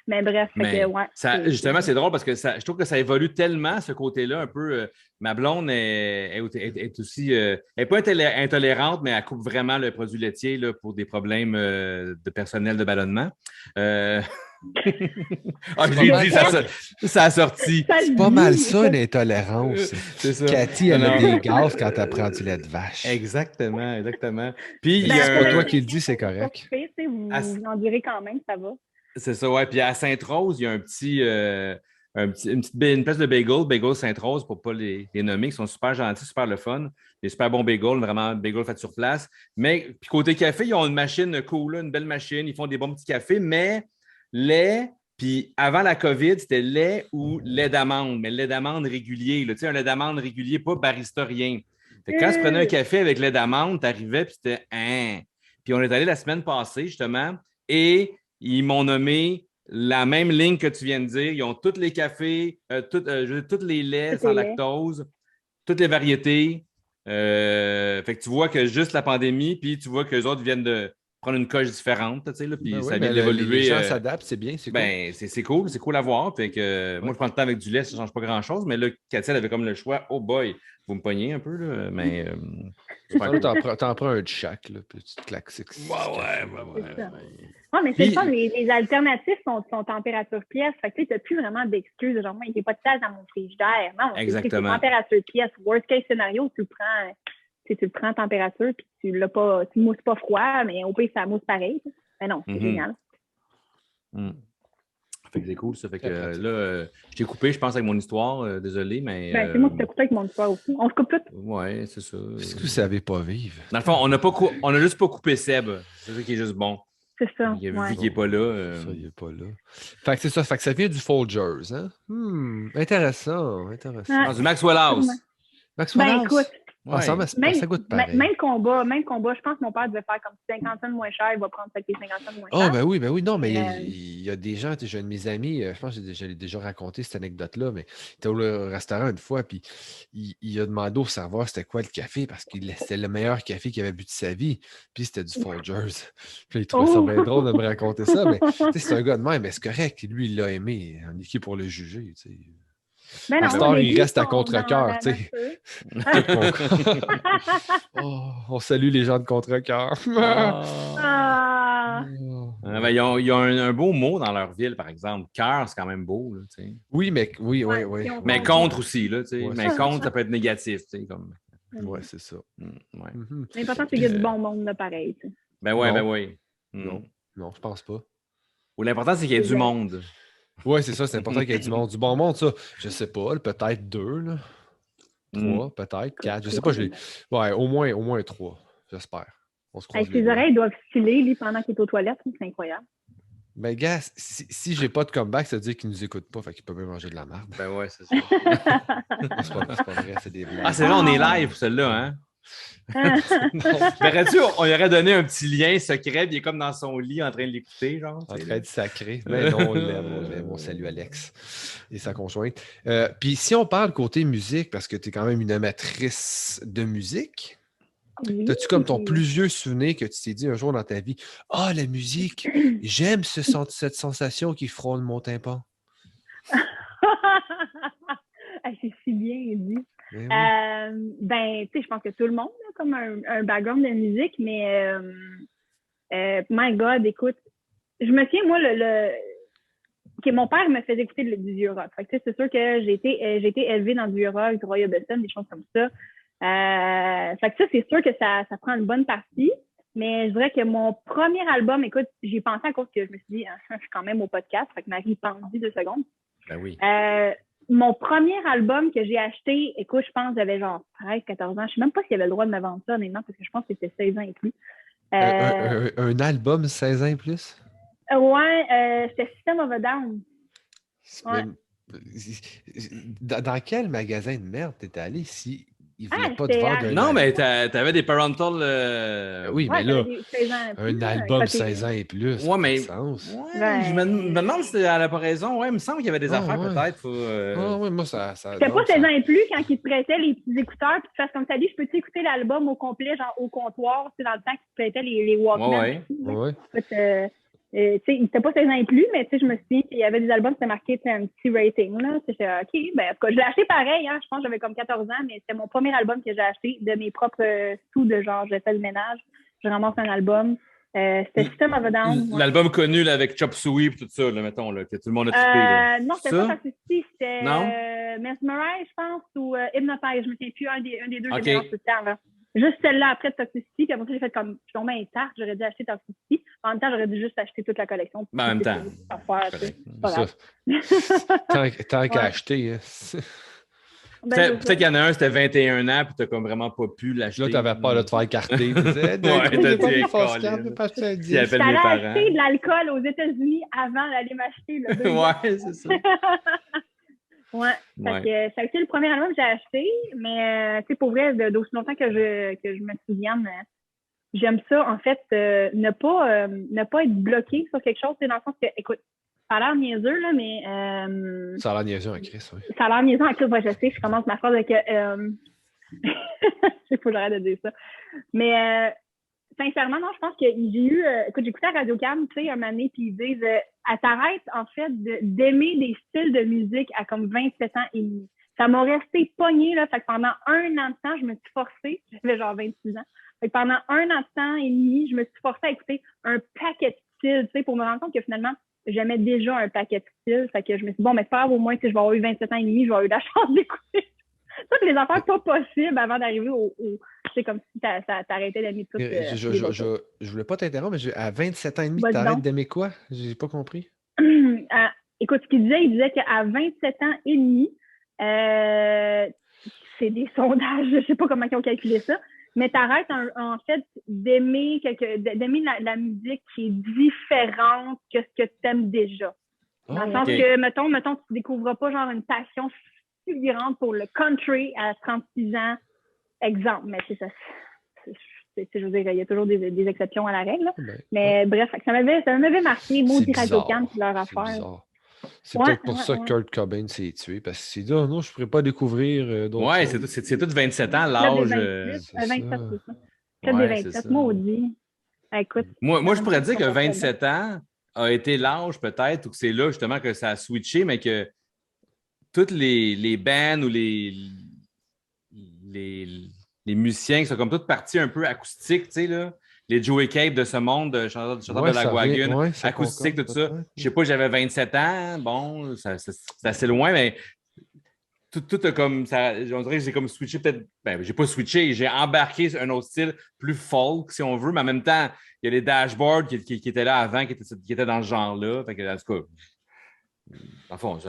Mais bref, justement, c'est drôle parce que je trouve que ça évolue tellement, ce côté-là, un peu. Ma blonde est aussi. Elle n'est pas intolérante, mais elle coupe vraiment le produit laitier là, pour des problèmes de personnel de ballonnement. Ça a sorti. C'est pas mal ça, une intolérance. C'est ça. Cathy, elle a des gaz quand elle prend du lait de vache. Exactement. Puis, c'est pas toi qui le dis, c'est correct. Vous endurez quand même, ça va. C'est ça, ouais. Puis à Sainte-Rose, il y a une place de bagel Sainte-Rose, pour ne pas les nommer, qui sont super gentils, super le fun. Des super bons bagels, vraiment bagels faits sur place. Mais puis côté café, ils ont une machine cool, là, une belle machine. Ils font des bons petits cafés, mais lait, puis avant la COVID, c'était lait ou lait d'amande, mais lait d'amande régulier. Là, tu sais, un lait d'amande régulier, pas barista, rien. Fait que quand tu prenais un café avec lait d'amande, tu arrivais, puis c'était Puis on est allé la semaine passée, justement, et ils m'ont nommé la même ligne que tu viens de dire. Ils ont tous les cafés, tous les laits sans lactose, toutes les variétés. Fait que tu vois que juste la pandémie, puis tu vois que les autres viennent de prendre une coche différente, tu sais, là, puis ça vient d'évoluer. Les gens s'adaptent, c'est bien, c'est cool. C'est cool à voir. Fait que, moi, je prends le temps avec du lait, ça ne change pas grand-chose, mais là, Cathy, elle avait comme le choix, oh boy, vous me pognez un peu, là, mais... T'en prends un de chaque, là, puis tu te claques. Ouais, mais c'est ça, les alternatives sont température pièce. Fait que tu n'as plus vraiment d'excuses. Genre, moi, il n'y a pas de place dans mon frigidaire. Non, exactement. C'est température pièce. Worst case scénario, tu le prends en température, puis tu mousses pas froid, mais au pire, ça mousse pareil. Mais non, c'est génial. Fait que c'est cool, ça. Fait que là, j'ai coupé, je pense, avec mon histoire. Désolé, mais... c'est moi qui t'ai coupé avec mon histoire aussi. On se coupe tout. Ouais, c'est ça. Est-ce que vous savez pas vivre? Dans le fond, on a juste pas coupé Seb. C'est ça qui est juste bon. C'est ça. Vu Ouais. qu'il n'est pas là. Ça, il n'est pas là. Fait que c'est ça. Fait que ça vient du Folgers, hein? Intéressant. Ah, Du Maxwell House. Maxwell Ben House? écoute, Ah, ça goûte pareil. même combat. Je pense que mon père devait faire comme 50 cents moins cher, il va prendre ça avec les 50 cents moins cher. Ah, ben oui. Non, mais il y a des gens, j'ai un de mes amis, je pense que j'allais déjà raconté cette anecdote-là, mais il était au restaurant une fois, puis il a demandé au serveur c'était quoi le café, parce que c'était le meilleur café qu'il avait bu de sa vie, puis c'était du Folgers. Puis il trouvait ça bien drôle de me raconter ça, mais c'est un gars de même, mais c'est correct, lui, il l'a aimé, on est qui pour le juger, tu sais. Ben À non, cette heure, les il goûts reste à sont contre-cœur, dans tu sais. nature. Oh, on salue les gens de contre-cœur. Ah. Ben, ils ont un beau mot dans leur ville, par exemple. Cœur, c'est quand même beau. Là, tu sais. Oui, mais oui. Mais contre aussi. Là, tu sais. Ouais, mais c'est contre, ça. ça peut être négatif. Tu sais, comme... Ouais, c'est ça. Ouais. L'important, c'est qu'il y a du bon monde, là, pareil. Tu sais. Ben oui, Non. ben oui. Non, je pense pas. Ou l'important, c'est qu'il y ait du monde. Oui, c'est ça, c'est important qu'il y ait du monde. Du bon monde, ça, je sais pas, peut-être 2, là. 3, peut-être 4, je sais pas. Ouais, au moins 3, j'espère. On se croise Ses les oreilles doivent filer, lui, pendant qu'il est aux toilettes. C'est incroyable. Ben, gars, si j'ai pas de comeback, ça veut dire qu'il nous écoute pas, fait qu'il peut même manger de la merde. Ben ouais, c'est ça. C'est pas vrai, c'est des blagues. Ah, c'est vrai, on est live, celle-là, hein? Verrais-tu, on lui aurait donné un petit lien secret, puis il est comme dans son lit en train de l'écouter, genre. En train de sacrer. Mais non, on l'aime. On salue Alex et sa conjointe. Puis si on parle côté musique, parce que tu es quand même une amatrice de musique, Oui. as-tu comme ton plus vieux souvenir que tu t'es dit un jour dans ta vie, « Ah, la musique, j'aime cette sensation qui frôle mon tympan. » C'est si bien dit. Ben oui. Ben, tu sais, je pense que tout le monde a comme un background de musique, mais my God, écoute, je me souviens, moi, que mon père me faisait écouter du vieux rock. Fait que, tu sais, c'est sûr que j'ai été élevée dans du vieux rock, du Roy Orbison, des choses comme ça. Fait que ça, c'est sûr que ça prend une bonne partie. Mais je dirais que mon premier album, écoute, j'y pensé à cause que je me suis dit, je suis quand même au podcast, fait que Marie pense 2 secondes. Ben oui. Mon premier album que j'ai acheté, écoute, je pense que j'avais genre 13, 14 ans. Je sais même pas s'il y avait le droit de me vendre ça, honnêtement, parce que je pense que c'était 16 ans et plus. Un album 16 ans et plus? Ouais, c'était System of a Down. Ouais. Dans quel magasin de merde t'étais allé si il voulait pas te c'était vendre un Non, album? mais t'avais des parental. Oui, Ouais, mais là, j'avais 16 ans et plus, un album 16 ans et plus, ça Ouais, n'a mais- pas de sens. Ouais, Ben- je me demande si elle n'a pas raison. Ouais, il me semble qu'il y avait des Ah, affaires, ouais. peut-être. Ah oui, moi, ça C'était non, pas 16 ça- ans et plus quand ils te prêtaient les petits écouteurs puis tu fasses comme ça dit, je peux-tu écouter l'album au complet, genre au comptoir, tu sais, dans le temps qu'ils te prêtaient les Walkman. Ouais. Ouais. Écoute, tu sais, il était pas 16 ans et plus, mais tu sais, je me suis dit qu'il y avait des albums qui étaient marqués, tu sais, un petit rating, là. Tu sais, j'étais, OK, ben, en tout cas, je l'ai acheté pareil, hein. Je pense que j'avais comme 14 ans, mais c'était mon premier album que j'ai acheté de mes propres sous de genre, j'ai fait le ménage, je ramasse un album. C'était System of a Down. Ouais. L'album connu là, avec Chop Suey et tout ça, là, mettons, là, que tout le monde a trippé. Là. Non, c'était Ça? pas Toxicity, c'était Non? Mesmerize, je pense, ou Hypnotize. Je me souviens plus, un des deux, Ok. j'ai mélange tout le temps, là. Juste celle-là après Toxicity, puis après ça, j'ai fait comme, je suis tombée tard, j'aurais dû acheter Toxicity. En même temps, j'aurais dû juste acheter toute la collection. Ben, en même temps. Pas Ça, grave. tant qu'à Ouais. acheter. Hein. Ben, Peut-être qu'il y en a un, c'était 21 ans, puis t'as comme vraiment pas pu l'acheter. Là, tu avais peur de te faire écarter. Tu disais, Ouais, t'as dit, pas Colin. force carte, j'ai pas acheté un S'il disque. appelle mes J'allais parents. acheter de l'alcool aux États-Unis avant d'aller m'acheter le deuxième. Ouais, c'est ça. Ouais. Ouais. Fait que ça a été le premier album que j'ai acheté, mais tu sais, pour vrai, d'aussi longtemps que je me souvienne, j'aime ça, en fait, ne pas être bloqué sur quelque chose, c'est dans le sens que, écoute, ça a l'air niaiseux, là, mais Ça a l'air niaiseux en Chris, oui. ça a l'air niaiseux en Chris, je sais, je commence ma phrase avec il faut que j'arrête de dire ça. Mais sincèrement, non, je pense que j'ai eu, écoute, j'écoutais à Radio-Can, tu sais, un moment donné, puis ils disent, elle t'arrête, en fait, d'aimer des styles de musique à comme 27 ans et demi. Ça m'a resté pogné, là, fait que pendant 1 an de temps, je me suis forcée, j'avais genre 26 ans, fait que pendant 1 an de temps et demi, je me suis forcée à écouter un paquet de styles, tu sais, pour me rendre compte que finalement, j'aimais déjà un paquet de styles, fait que je me suis dit, bon, mais c'est pas grave, au moins, si je vais avoir eu 27 ans et demi, je vais avoir eu la chance d'écouter toutes les affaires pas possibles avant d'arriver au c'est comme si t'arrêtais d'aimer tout. Je voulais pas t'interrompre, mais à 27 ans et demi, Vas-y t'arrêtes donc. d'aimer quoi? J'ai pas compris. Écoute, ce qu'il disait qu'à 27 ans et demi, c'est des sondages, je sais pas comment ils ont calculé ça, mais t'arrêtes en fait d'aimer la musique qui est différente que ce que t'aimes déjà. Dans le sens que, mettons, tu découvriras pas genre une passion si grande pour le country à 36 ans, exemple, mais c'est ça. Je veux dire, il y a toujours des exceptions à la règle. Mais bref, ça m'avait marqué. Maudit Radio-Can, c'est leur affaire. C'est peut-être pour ça que Kurt Cobain s'est tué, parce qu'il s'est dit, oh non, je ne pourrais pas découvrir d'autres choses. C'est tout 27 ans, l'âge. 27, c'est ça. Club des 27, maudit. Écoute. Moi, je pourrais dire que 27 ans a été l'âge, peut-être, ou que c'est là, justement, que ça a switché, mais que toutes les bands ou les musiciens qui sont comme toutes parties un peu acoustiques, tu sais, là. Les Joey Cape de ce monde, chanteurs de la Guagun, acoustique, tout ça. Je sais pas, j'avais 27 ans, bon, c'est assez loin, mais tout a comme ça. On dirait que j'ai comme switché peut-être. Ben, j'ai pas switché, j'ai embarqué un autre style plus folk, si on veut, mais en même temps, il y a les dashboards qui étaient là avant, qui étaient dans ce genre-là. Fait que, en tout cas, en fond,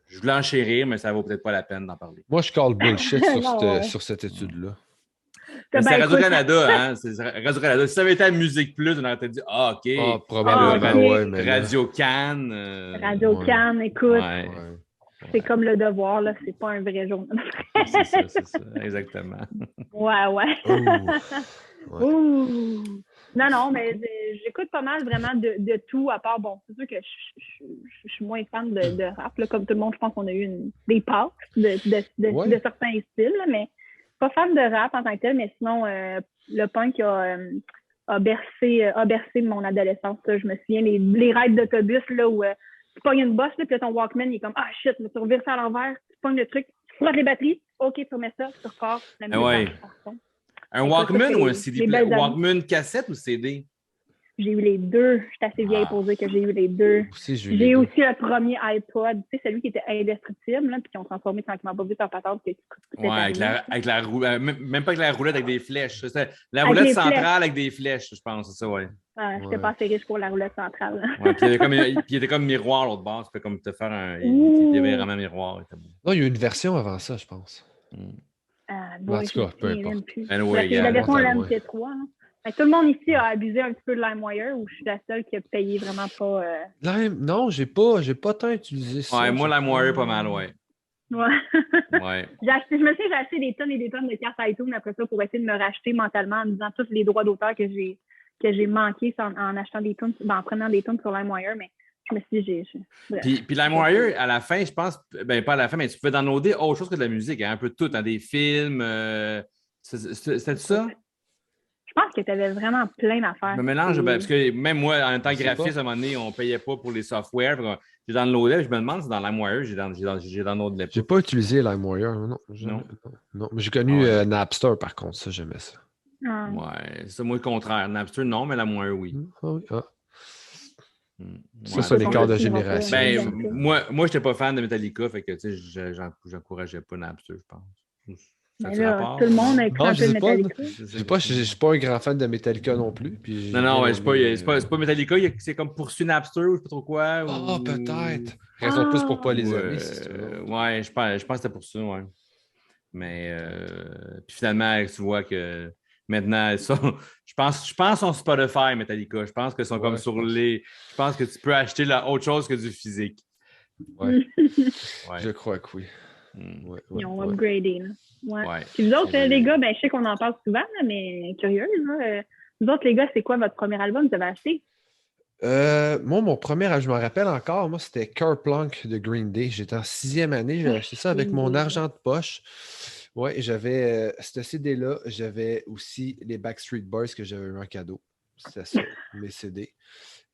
je voulais enchérir, mais ça vaut peut-être pas la peine d'en parler. Moi, je call bullshit sur cette étude-là. C'est Radio-Canada, hein? C'est Radio-Canada. Si ça avait été à Musique Plus, on aurait peut-être dit OK. Ah, probablement, mais Radio-Can. Radio-Can, écoute. C'est comme Le Devoir, là. C'est pas un vrai journal. C'est ça. Exactement. Ouais. Ouh. Non, mais j'écoute pas mal vraiment de tout, à part, bon, c'est sûr que je suis moins fan de rap, là. Comme tout le monde, je pense qu'on a eu des passes de certains styles, là, mais pas fan de rap en tant que tel, mais sinon, le punk a bercé mon adolescence. Là. Je me souviens, les rides d'autobus, là, où tu pognes une bosse, là, puis là, ton Walkman, il est comme « Ah, shit, là, tu revires ça à l'envers, tu pognes le truc, tu frottes les batteries, OK, tu remets ça, tu repars. » Un Walkman ou un CD? Walkman cassette ou CD? J'ai eu les deux. Je suis assez vieille pour dire que j'ai eu les deux. J'ai aussi le premier iPod, tu sais, celui qui était indestructible, là, puis qui ont transformé tranquillement pas vite en patente. Avec la roulette, même pas avec la roulette, avec des flèches. La roulette centrale avec des flèches, je pense, c'est ça, ouais. J'étais pas assez riche pour la roulette centrale. Puis il était comme miroir l'autre bord, ça fait comme te faire un. Il y avait vraiment un miroir. Non, il y a eu une version avant ça, je pense. En tout cas, peu importe. La version MP3, hein. Tout le monde ici a abusé un petit peu de LimeWire ou je suis la seule qui a payé vraiment pas. Non, j'ai pas tant utilisé ça. Ouais, moi, LimeWire, pas mal, ouais. Je me suis acheté des tonnes et des tonnes de cartes iTunes après ça pour essayer de me racheter mentalement en me disant tous les droits d'auteur que j'ai manqués en achetant des tunes, en prenant des tunes sur LimeWire, mais je me suis dit, Puis LimeWire, à la fin, je pense, ben pas à la fin, mais tu pouvais downloader autre chose que de la musique, hein, un peu de tout, hein, des films. C'était ça? Je pense que tu avais vraiment plein d'affaires. Je me mélange, parce que même moi, en tant que graphiste, à un moment donné, on ne payait pas pour les softwares. J'ai downloadé, je me demande si dans LimeWire, j'ai downloadé l'époque. J'ai pas utilisé LimeWire, non. Mais j'ai connu Napster, par contre, ça, j'aimais ça. Ouais, c'est moi le contraire. Napster, non, mais LimeWire, oui. Ça, c'est l'écart de génération. Ben, moi, je n'étais pas fan de Metallica, fait que, tu sais, j'encourageais pas Napster, je pense. Mais là, tout le monde a écouté un peu de Metallica. Je ne suis pas un grand fan de Metallica non plus. Puis non, c'est pas Metallica, c'est comme poursuit Napster ou je ne sais pas trop quoi. Peut-être. Raison plus pour pas les aimer. Ouais, je pense que c'était pour ça, ouais. Mais puis finalement, tu vois que maintenant, je pense sur Spotify, Metallica. Je pense que sont comme sur les. Je pense que tu peux acheter autre chose que du physique. Ouais. Je crois que oui. Ils ont upgradé. Puis vous autres, les gars, je sais qu'on en parle souvent, là, mais curieuse. Vous autres, les gars, c'est quoi votre premier album que vous avez acheté? Moi, mon premier, je me rappelle encore, moi, c'était Kerplunk de Green Day. J'étais en 6e année, j'ai acheté ça avec mon argent de poche. Ouais, j'avais ce CD-là. J'avais aussi les Backstreet Boys que j'avais eu en cadeau. C'était ça, mes CD.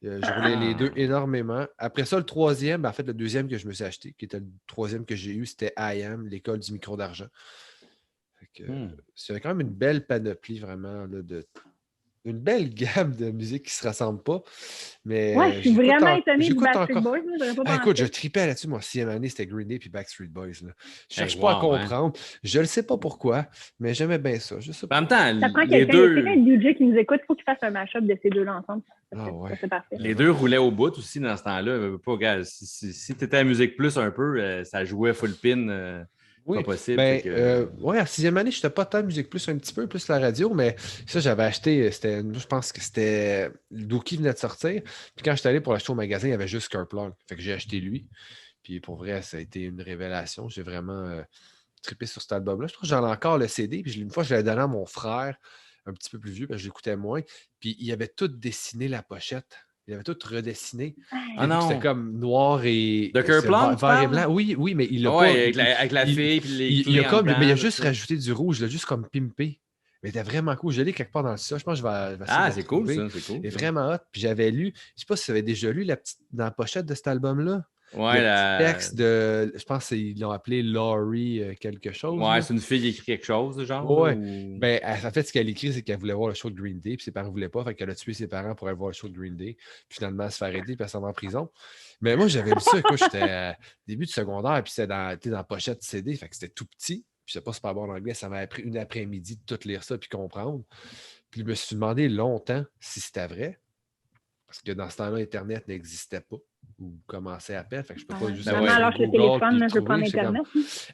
Je roulais les deux énormément. Après ça, le troisième, en fait, le deuxième que je me suis acheté, qui était le troisième que j'ai eu, c'était I Am, l'école du micro d'argent. C'est quand même une belle panoplie, vraiment, là, une belle gamme de musique qui ne se rassemble pas. Mais je suis vraiment étonnée du Backstreet Boys. Écoute, je tripais là-dessus. Moi, 6e année, c'était Green Day puis Backstreet Boys. Là. Je cherche pas à comprendre. Je ne sais pas pourquoi, mais j'aimais bien ça. Je sais pas. En même temps, ça prend quelqu'un de DJ qui nous écoute. Il faut qu'il fasse un mash-up de ces deux-là ensemble. C'est parfait. Les deux roulaient au bout aussi dans ce temps-là. Si tu étais à Musique Plus un peu, ça jouait full pin. Oui, pas possible. ouais, en 6e année, je n'étais pas tant de musique plus, un petit peu plus la radio, mais ça, j'avais acheté, je pense que c'était, Dookie venait de sortir, puis quand j'étais allé pour l'acheter au magasin, il y avait juste Kerplunk, fait que j'ai acheté lui, puis pour vrai, ça a été une révélation, j'ai vraiment trippé sur cet album-là, je trouve que j'en ai encore le CD, puis une fois, je l'avais donné à mon frère, un petit peu plus vieux, parce que je l'écoutais moins, puis il avait tout dessiné la pochette. Il avait tout redessiné. Ah non! C'était comme noir et... De Kerplunk, vert et blanc. Oui, oui, mais il l'a pas... avec la fille puis les clés en blanc, mais il a juste rajouté du rouge. Il a juste comme pimpé. Mais c'était vraiment cool. Je l'ai quelque part dans le site. Je pense que je vais essayer de le c'est cool, retrouver. ça. C'est cool. Il est vraiment hot. Puis j'avais lu... Je sais pas si tu avais déjà lu dans la pochette de cet album-là. Ouais, le petit texte de... Je pense qu'ils l'ont appelé Laurie quelque chose. Ouais, c'est une fille qui écrit quelque chose, genre. Ouais. Ou... Ben, en fait, ce qu'elle écrit, c'est qu'elle voulait voir le show de Green Day, puis ses parents ne voulaient pas, fait qu'elle a tué ses parents pour aller voir le show de Green Day, puis finalement, elle se fait arrêter, puis elle s'en va en prison. Mais moi, j'avais lu ça, écoute, j'étais début de secondaire, puis c'était dans la pochette CD, fait que c'était tout petit, puis c'est pas super bon en anglais, ça m'a pris une après-midi de tout lire ça, puis comprendre. Puis je me suis demandé longtemps si c'était vrai, parce que dans ce temps-là, Internet n'existait pas, ou commençait à peine, fait que je peux pas juste... Alors que le téléphone, je veux pas Internet.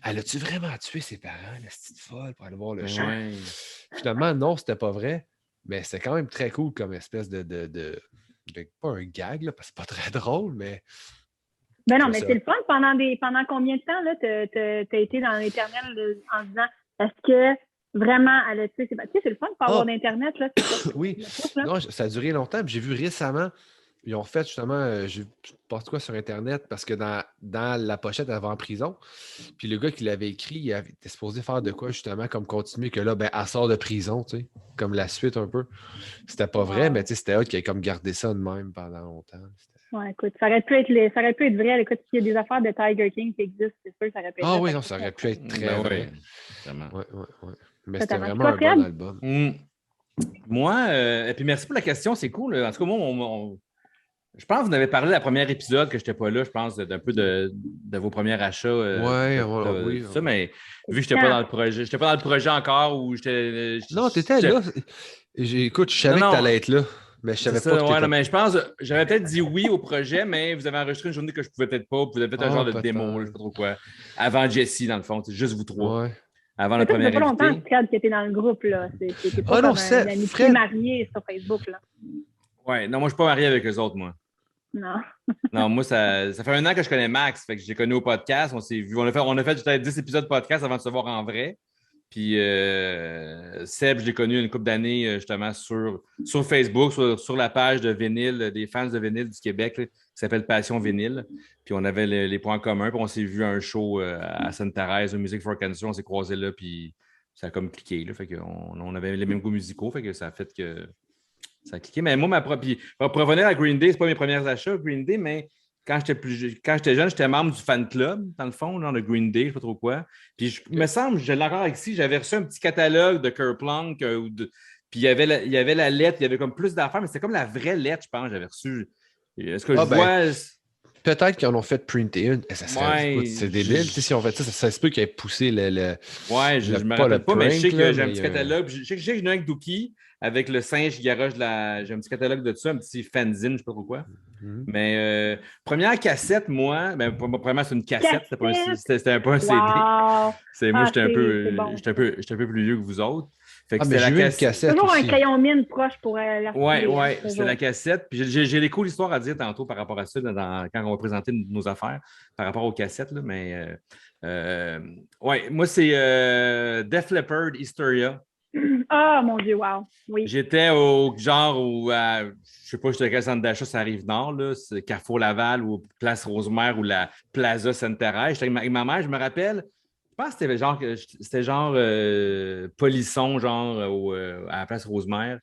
Elle a-tu vraiment tué ses parents, la petite folle, pour aller voir le show? Ouais. Finalement, non, c'était pas vrai, mais c'était quand même très cool comme espèce de pas un gag, là, parce que c'est pas très drôle, mais... Ben non, mais c'est le fun. Pendant combien de temps, là, t'as été dans l'Éternel en disant, est-ce que vraiment, elle a tué ses parents? Tu sais, c'est le fun de pas avoir d'Internet, là. Oui. Non, ça a duré longtemps, puis j'ai vu récemment... Ils ont fait justement, je porte quoi sur Internet, parce que dans la pochette, elle va en prison. Puis le gars qui l'avait écrit, il était supposé faire de quoi, justement, comme continuer, que là, ben, elle sort de prison, tu sais, comme la suite un peu. C'était pas vrai, mais tu sais, c'était hot qu'il ait comme gardé ça de même pendant longtemps. Ouais, écoute, ça aurait pu être vrai. Écoute, s'il y a des affaires de Tiger King qui existent, c'est sûr que ça aurait pu être vrai. Ah oui, non, ça aurait pu être très vrai. Ouais. Mais c'était vraiment un bon album. Moi, et puis merci pour la question, c'est cool. En tout cas, moi, je pense que vous en avez parlé la première épisode que je n'étais pas là, je pense, d'un peu de vos premiers achats. Oui. Ça, mais vu que je n'étais pas dans le projet, je n'étais pas dans le projet encore où j'étais. Non, tu étais là. Écoute, je savais que tu allais être là. Mais je savais pas que mais je pense, j'avais peut-être dit oui au projet, mais vous avez enregistré une journée que je pouvais peut-être pas. Vous avez fait un genre de démo, je sais pas trop quoi. Avant Jessie, dans le fond, c'est juste vous trois. Ouais. Avant la première invité. Ça fait pas longtemps, Fred, que tu es dans le groupe, là. C'est pas comme un ami marié sur Facebook, là. Ouais, non, moi, je suis pas marié avec eux autres, moi. Non. Non, moi, ça fait 1 an que je connais Max. Fait que j'ai connu au podcast. On s'est vu. On a fait peut-être 10 épisodes de podcast avant de se voir en vrai. Puis Seb, je l'ai connu une couple d'années justement sur Facebook, sur la page de vinyle, des fans de vinyle du Québec, là, qui s'appelle Passion Vinyle. Puis on avait les points communs. Puis on s'est vu à un show à Sainte-Thérèse, au Music for Cancer. On s'est croisés là. Puis ça a comme cliqué. Là, fait qu'on avait les mêmes goûts musicaux. Fait que ça a fait que. Ça a cliqué. Mais moi, pour revenir à Green Day, c'est pas mes premiers achats, Green Day, mais quand j'étais jeune, j'étais membre du fan club, dans le fond, genre de Green Day, je ne sais pas trop quoi. Puis il me semble, je l'ai encore ici, j'avais reçu un petit catalogue de Kerplunk, puis il y avait la lettre, il y avait comme plus d'affaires, mais c'était comme la vraie lettre, je pense, j'avais reçu. Est-ce que je vois... Peut-être qu'ils en ont fait printer une. C'est débile. Si on fait ça se peut qu'ils aient poussé le ouais, je me rappelle pas, mais je sais que j'ai un petit catalogue. Je sais que j'ai avec Dookie, avec le singe qui garoche j'ai un petit catalogue de ça, un petit fanzine, je ne sais pas trop quoi. Mais première cassette, moi, premièrement, c'est une cassette, c'était un peu un CD. Moi, j'étais un peu plus vieux que vous autres. Fait que c'était la cassette. Toujours un crayon mine proche pour la ouais, c'est la cassette. Puis j'ai des cool histoires à dire tantôt par rapport à ça, quand on va présenter nos affaires, par rapport aux cassettes. Là, mais ouais, moi, c'est Def Leppard, Hysteria. Ah, mon Dieu, wow. Oui. J'étais au genre où, je sais pas, j'étais à quel centre d'achat, ça arrive nord, là, c'est Carrefour Laval ou Place Rosemère ou la Plaza Sainte-Thérèse. J'étais avec ma mère, je me rappelle. Je pense que c'était genre Polisson, genre à la Place Rosemère.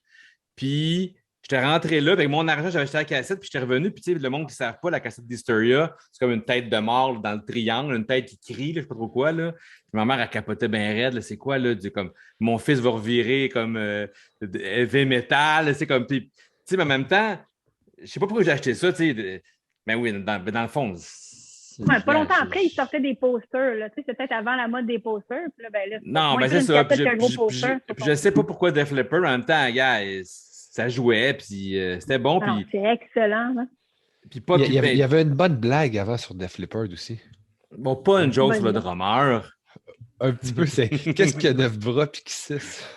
Puis, j'étais rentré là, avec mon argent, j'avais acheté la cassette, puis j'étais revenu. Puis, tu sais, le monde qui ne savent pas, la cassette d'Hysteria, c'est comme une tête de mort dans le triangle, une tête qui crie, là, je ne sais pas trop quoi. Là. Puis, ma mère, elle capotait bien raide. Là, c'est quoi, là? Comme, mon fils va revirer comme heavy metal. C'est comme, tu sais, mais en même temps, je ne sais pas pourquoi j'ai acheté ça, tu sais. Mais oui, dans le fond, ouais, pas longtemps après, ils sortaient des posters. Là. Tu sais, c'est peut-être avant la mode des posters. Puis là, non, mais c'est ça. Je ne sais pas pourquoi Def Leppard, en même temps, gars, ça jouait, puis c'était bon. Puis... C'est excellent. Hein? Puis il y avait une bonne blague avant sur Def Leppard aussi. Bon, pas une joke sur le drummer. Un petit peu, c'est qu'est-ce qui a 9 bras puis qui 6?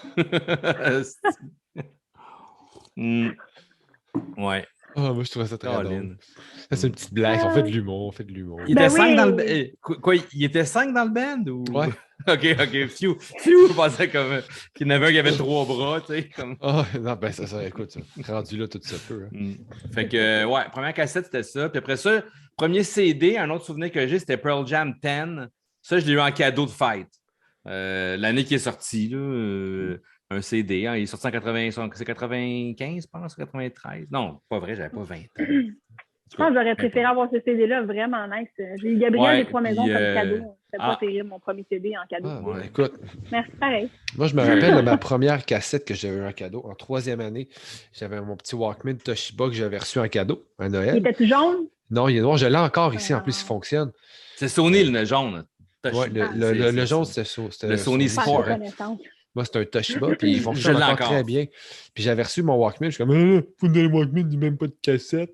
Ouais. Ah, moi, je trouvais ça très drôle. Caroline. Ça, c'est une petite blague. On fait de l'humour, on fait de l'humour. Il Ben était 5 oui. dans le band. Quoi, il était 5 dans le band ou? Ouais. OK. Phew. Je pensais comme qu'il y en avait un qui avait 3 bras, tu sais. Comme... Ah, non, ben ça, écoute, ça. Rendu là, tout ça peut. Hein. Fait que, ouais, première cassette, c'était ça. Puis après ça, premier CD, un autre souvenir que j'ai, c'était Pearl Jam 10. Ça, je l'ai eu en cadeau de fête. L'année qui est sortie, là, un CD. Hein, il est sorti en 95, je pense, 93. Non, pas vrai, j'avais pas 20 ans. Je pense que j'aurais préféré avoir ce CD-là, vraiment nice. J'ai eu Gabriel des Trois Maisons comme cadeau. C'était pas terrible, mon premier CD en cadeau. Ah, ouais, écoute. Merci, pareil. Moi, je me rappelle de ma première cassette que j'avais eu en cadeau. En 3e année, j'avais mon petit Walkman Toshiba que j'avais reçu en cadeau à Noël. Il était-tu jaune? Non, il est noir. Je l'ai encore ici. En plus, il fonctionne. C'est Sony, le jaune. Ouais, le jaune, c'était le Sony Sport. Moi, c'est un Toshiba, puis il fonctionne encore très bien. Puis j'avais reçu mon Walkman. Je suis comme, vous donnez le Walkman, il n'y a même pas de cassette.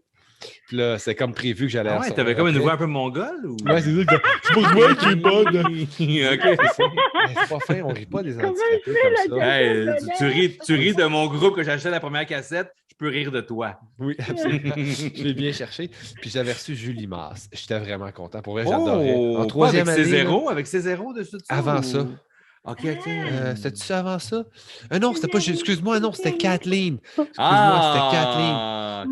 Puis là, c'est comme prévu que j'allais Ah ouais, t'avais comme une voix un peu mongole? Ou... Ouais, c'est ça. C'est pour toi qui est bonne. OK. C'est pas fin, on rit pas des handicapés comme ça. Hey, tu ris de mon groupe que j'ai acheté la première cassette, je peux rire de toi. Oui, absolument. Je l'ai bien cherché. Puis j'avais reçu Julie Mars. J'étais vraiment content. Pour vrai, j'adorais. En 3e année. Avec ses zéros dessus de ça? Avant ça. OK. C'était-tu ça avant ça? Non, c'était pas... Excuse-moi, non, c'était Kathleen. Excuse-moi, c'était Kathleen.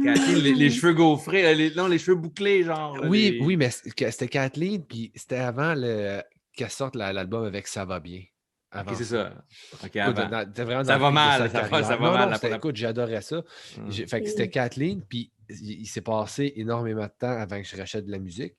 Kathleen, les cheveux gaufrés, les cheveux bouclés, genre. Oui, mais c'était Kathleen, puis c'était avant qu'elle sorte l'album avec Ça va bien. OK, c'est ça. OK, écoute, avant. Ça va mal, ça va mal. Écoute, j'adorais ça. Fait que c'était Kathleen, puis il s'est passé énormément de temps avant que je rachète de la musique.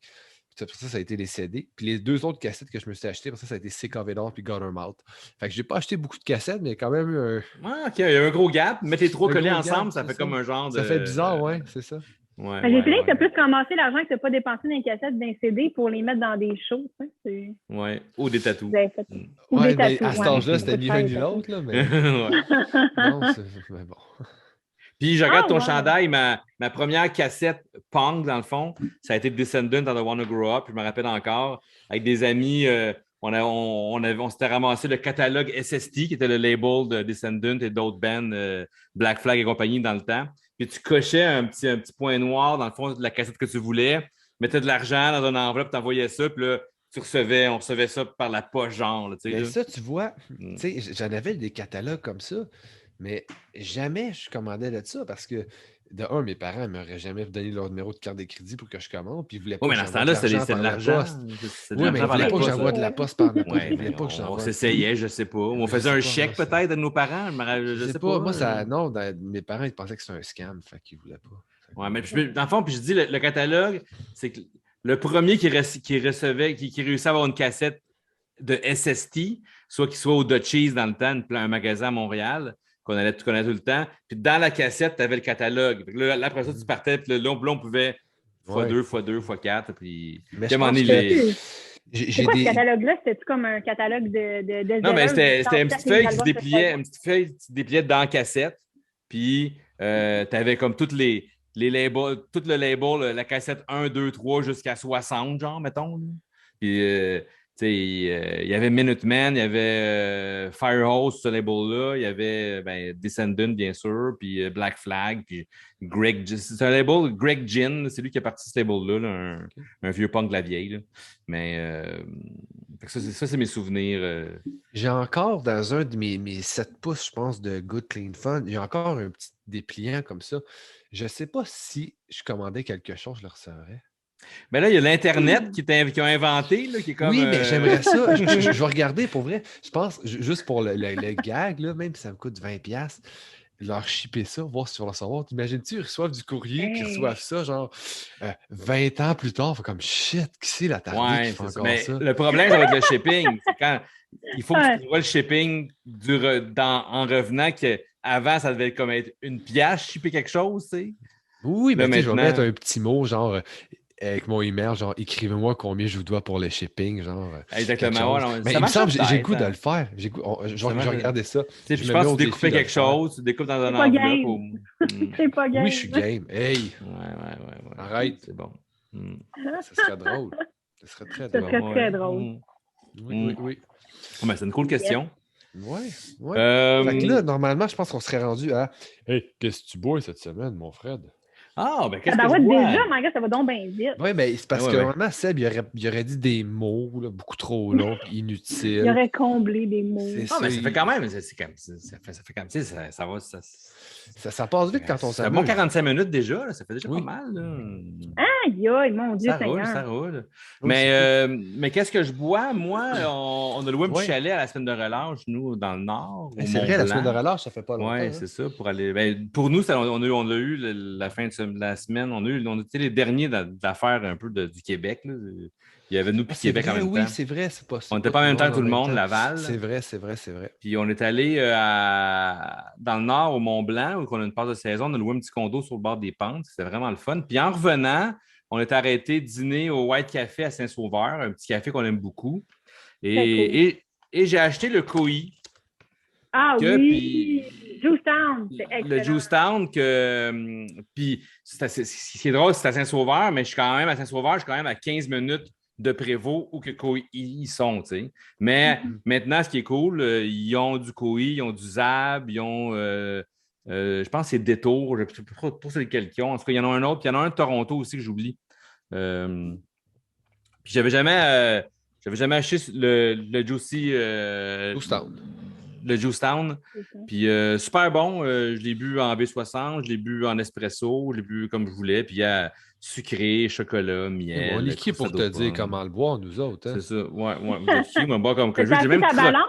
Puis après ça a été les CD. Puis les 2 autres cassettes que je me suis acheté, après ça a été Sick of It All puis Guttermouth. Fait que j'ai pas acheté beaucoup de cassettes, mais quand même OK, il y a un gros gap. Mettre les 3 collés ensemble, ça fait comme un genre de... Ça fait bizarre, ouais, c'est ça. Ouais, j'ai fini que tu as plus ramassé l'argent que tu n'as pas dépensé dans les cassettes d'un CD pour les mettre dans des shows. Ouais, ou des tatous. Ouais, mais à cet âge-là, c'était ni l'un ni l'autre, là, mais... Non, mais bon... Puis je regarde ton chandail, ma première cassette punk, dans le fond, ça a été Descendant dans The Wanna Grow Up. Je me rappelle encore, avec des amis, on s'était ramassé le catalogue SST, qui était le label de Descendant et d'autres bands, Black Flag et compagnie dans le temps. Puis tu cochais un petit point noir dans le fond de la cassette que tu voulais, mettais de l'argent dans une enveloppe, t'envoyais ça, puis là, on recevait ça par la poche, genre. Là, mais ça, tu vois, j'en avais des catalogues comme ça. Mais jamais je commandais de ça parce que, de un, mes parents ne m'auraient jamais donné leur numéro de carte de crédit pour que je commande. Puis ils voulaient pas. Oui, mais dans ce temps-là, c'était de l'argent. Oui, mais ils ne voulaient pas que j'envoie de la poste par la poste. On s'essayait, je ne sais pas. On faisait un chèque peut-être de nos parents. Je sais pas. Moi, non, mes parents, ils pensaient que c'était un scam. Fait qu'ils ne voulaient pas. Oui, mais dans le fond, puis je dis, le catalogue, c'est que le premier qui réussit à avoir une cassette de SST, soit qu'il soit au Dutchies dans le temps, un magasin à Montréal, qu'on allait tout connaître tout le temps. Puis dans la cassette, tu avais le catalogue. Là, après ça, tu partais, puis là, on pouvait x2, x2, x4. Puis j'ai quoi ce catalogue-là? C'était-tu comme un catalogue de non, mais c'était une petite feuille qui se dépliait dans la cassette. Puis tu avais comme toutes les labels, tout le label, la cassette 1, 2, 3 jusqu'à 60, genre, mettons. Là. Puis il y avait Minutemen, il y avait Firehose, ce label-là, il y avait Descendant, bien sûr, puis Black Flag, puis Greg. C'est un label, Greg Ginn, c'est lui qui a parti de ce label-là, là, un vieux punk de la vieille. Là. Mais ça, c'est mes souvenirs. J'ai encore, dans un de mes 7 pouces, je pense, de Good Clean Fun, j'ai encore un petit dépliant comme ça. Je ne sais pas si je commandais quelque chose, je le recevrais. Mais là, il y a l'Internet qui ont inventé, là, qui est comme... Oui, mais j'aimerais ça. Je vais regarder, pour vrai. Je pense, juste pour le gag, là, même si ça me coûte 20$, leur shipper ça, voir si tu vas le recevoir. T'imagines-tu, ils reçoivent du courrier, qu'ils reçoivent ça, genre 20 ans plus tard, faut comme shit, qui c'est la tardée qui fait encore ça? Le problème avec le shipping, c'est quand il faut que tu vois le shipping en revenant, qu'avant, ça devait comme être une pièce, shipper quelque chose, tu sais. Oui, mais je vais mettre un petit mot, genre... avec mon email, genre, écrivez-moi combien je vous dois pour le shipping, genre. Exactement. Mais il me semble que j'ai le goût de le faire. Je vais regarder ça. Je pense que tu découpais quelque chose, tu découpes dans un enveloppe. C'est pas game. Oui, je suis game. Hey! Ouais. Arrête. C'est bon. Ça serait drôle. Ça serait très drôle. Ça serait très drôle. Oui. Ben, c'est une cool question. Ouais. Fait que là, normalement, je pense qu'on serait rendu à Hey, qu'est-ce que tu bois cette semaine, mon Fred? Ben qu'est-ce que Ça je va bois? déjà, mon gars, ça va donc bien vite. Oui, mais c'est parce Ouais, que ouais. normalement, Seb, il aurait dit des mots là, beaucoup trop longs et inutiles. Il aurait comblé des mots. C'est Ah, mais ça, ça fait quand même, ça fait quand même, tu sais, ça va, ça passe vite quand on ça s'amuse. bon 45 minutes déjà, là, ça fait déjà Oui. pas mal. Là. Aïe, mon Dieu Ça roule, Seigneur. ça roule. Oui, Mais qu'est-ce que je bois? Moi, on a loué un petit Ouais. chalet à la semaine de relâche, nous, dans le Nord. au C'est vrai, la semaine de Mont-Blanc. relâche, ça fait pas longtemps. Oui, hein. c'est ça. Pour aller. Ben, pour nous, on a eu la fin de la semaine. On a été les derniers d'affaires un peu du Québec. Là. Il y avait nous puis C'est Québec vrai, en même oui, temps. c'est vrai. C'est pas, On n'était pas en même temps que tout le monde, Laval. C'est vrai. Puis on est allé dans le Nord, au Mont-Blanc, où on a une passe de saison. On a loué un petit condo sur le bord des pentes. C'était vraiment le fun. Puis en revenant, on est arrêté dîner au White Café à Saint-Sauveur, un petit café qu'on aime beaucoup. Et j'ai acheté le Koi. Ah Que, oui! Juicetown, c'est excellent. Le Juicetown, puis c'est drôle, c'est à Saint-Sauveur, mais je suis quand même à Saint-Sauveur, je suis quand même à 15 minutes de Prévost où que ils sont, tu sais. Mais maintenant, ce qui est cool, ils ont du Koi, ils ont du Zab, ils ont, je pense que c'est Détour, je ne sais pas c'est lequel qu'ils ont. En tout cas, il y en a un autre, puis il y en a un de Toronto aussi que j'oublie. Puis j'avais jamais acheté le Juicy... Juicetown. Le Juicetown. Puis super bon. Je l'ai bu en B60, je l'ai bu en espresso, je l'ai bu comme je voulais. Puis il y a sucré, chocolat, miel. On est qui pour te dire comment le boire, nous autres? Hein? C'est ça. Ouais. Vous êtes qui? Moi, boire comme que je veux. T'as acheté ta balance?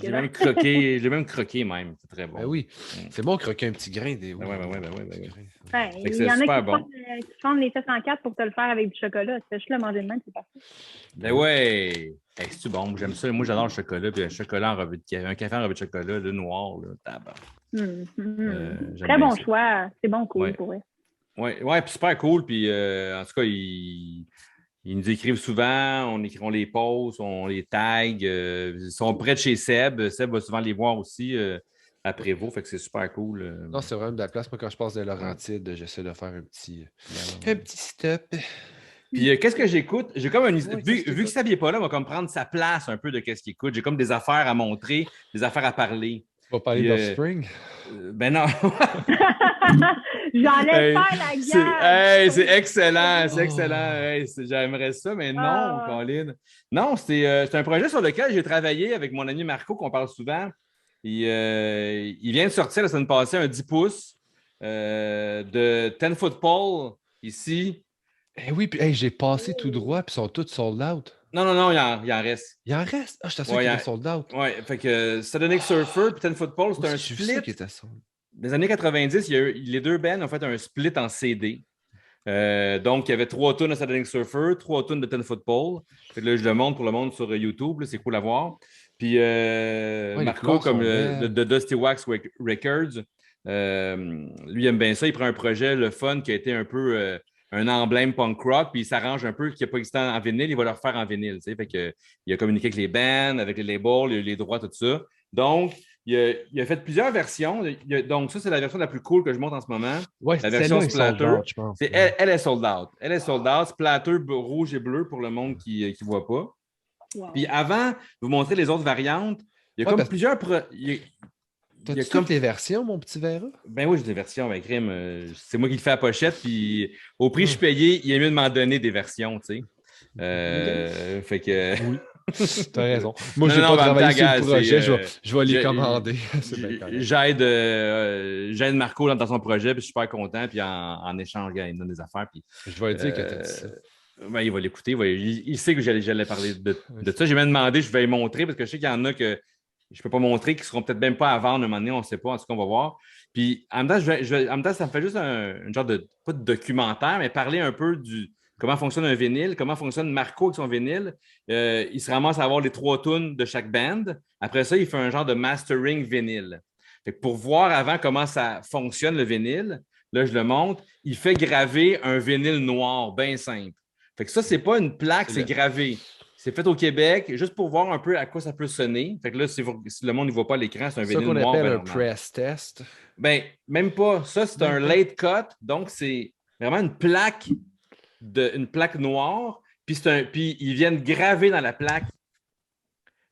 J'ai même croqué. J'ai même croqué même. C'est très bon. Ben oui. C'est bon de croquer un petit grain. Oui. Il y en a qui fondent les fesses en quatre pour te le faire avec du chocolat. Tu fais juste le manger de même, c'est parfait. Ben ouais. C'est-tu bon? J'aime ça. Moi, j'adore le chocolat. Puis un chocolat en revue de café. Un café en revue de chocolat, le noir, là, tabac. Très bon choix. C'est bon, cool pour eux. Oui, puis super cool. Puis en tout cas, ils nous écrivent souvent, on les poste, on les tag. Ils sont près de chez Seb. Seb va souvent les voir aussi à Prévost. Fait que c'est super cool. Non, c'est vraiment de la place. Moi, quand je passe de Laurentides, j'essaie de faire un petit stop. Puis qu'est-ce que j'écoute? J'ai comme vu que Seb n'est pas là, on va comme prendre sa place un peu de qu'est-ce qu'il écoute. J'ai comme des affaires à montrer, des affaires à parler. Tu vas parler d'Offspring? Ben non. J'enlève faire la gueule. C'est excellent, c'est excellent. J'aimerais ça, mais non, Colin. Non, c'est un projet sur lequel j'ai travaillé avec mon ami Marco, qu'on parle souvent. Il vient de sortir la semaine passée un 10 pouces de 10 Football ici. Eh oui, puis j'ai passé tout droit, puis ils sont tous sold out. Non, il en reste. Il en reste? Ah, je t'assure qu'il est sold out. Oui, fait que Sonic Surfer puis 10 Football, c'est un split. Des années 90, les deux bands ont fait un split en CD. Donc, il y avait 3 tunes de Sonic Surfer, 3 tunes de 10 Football. Fait que là, je le montre pour le monde sur YouTube, là, c'est cool à voir. Puis Marco, comme de Dusty Wax Records, lui, il aime bien ça. Il prend un projet, le fun, qui a été un peu un emblème punk rock, puis il s'arrange un peu, qui n'a pas existé en vinyle, il va le refaire en vinyle. Tu sais. Fait que, il a communiqué avec les bands, avec les labels, les droits, tout ça. Donc, il a fait plusieurs versions. Donc, ça, c'est la version la plus cool que je montre en ce moment. Ouais, la version Splatter. Je pense. Elle est sold out. Elle est sold out. Splatter rouge et bleu pour le monde qui ne voit pas. Wow. Puis avant de vous montrer les autres variantes, il y a comme plusieurs... T'as-tu toutes les versions, mon petit Vera? Ben oui, j'ai des versions avec Crime. C'est moi qui le fais à la pochette, puis au prix que je suis payé, il est mieux de m'en donner des versions, tu sais. Fait que... Oui. T'as raison. Moi, j'ai pas travaillé sur le projet, je vais les commander. J'aide Marco dans son projet, puis je suis super content, puis en échange, il me donne des affaires. Puis, je vais lui dire que t'as dit ça. Ben, il va l'écouter, il sait que j'allais parler de ça. J'ai même demandé, je vais lui montrer, parce que je sais qu'il y en a que je ne peux pas montrer, qui ne seront peut-être même pas à vendre un moment donné, on ne sait pas, en tout cas, on va voir. Puis en même temps, ça me fait juste un genre de, pas de documentaire, mais parler un peu du comment fonctionne un vinyle, comment fonctionne Marco avec son vinyle. Il se ramasse à avoir les 3 tunes de chaque band. Après ça, il fait un genre de mastering vinyle. Fait que pour voir avant comment ça fonctionne le vinyle, là, je le montre, il fait graver un vinyle noir, bien simple. Fait que ça, c'est pas une plaque, c'est gravé. C'est fait au Québec, juste pour voir un peu à quoi ça peut sonner. Fait que là, si le monde ne voit pas l'écran, c'est un vinyle noir. C'est ça qu'on appelle un press test. Ben, même pas. Ça, c'est un late cut. Donc, c'est vraiment une plaque noire. Puis ils viennent graver dans la plaque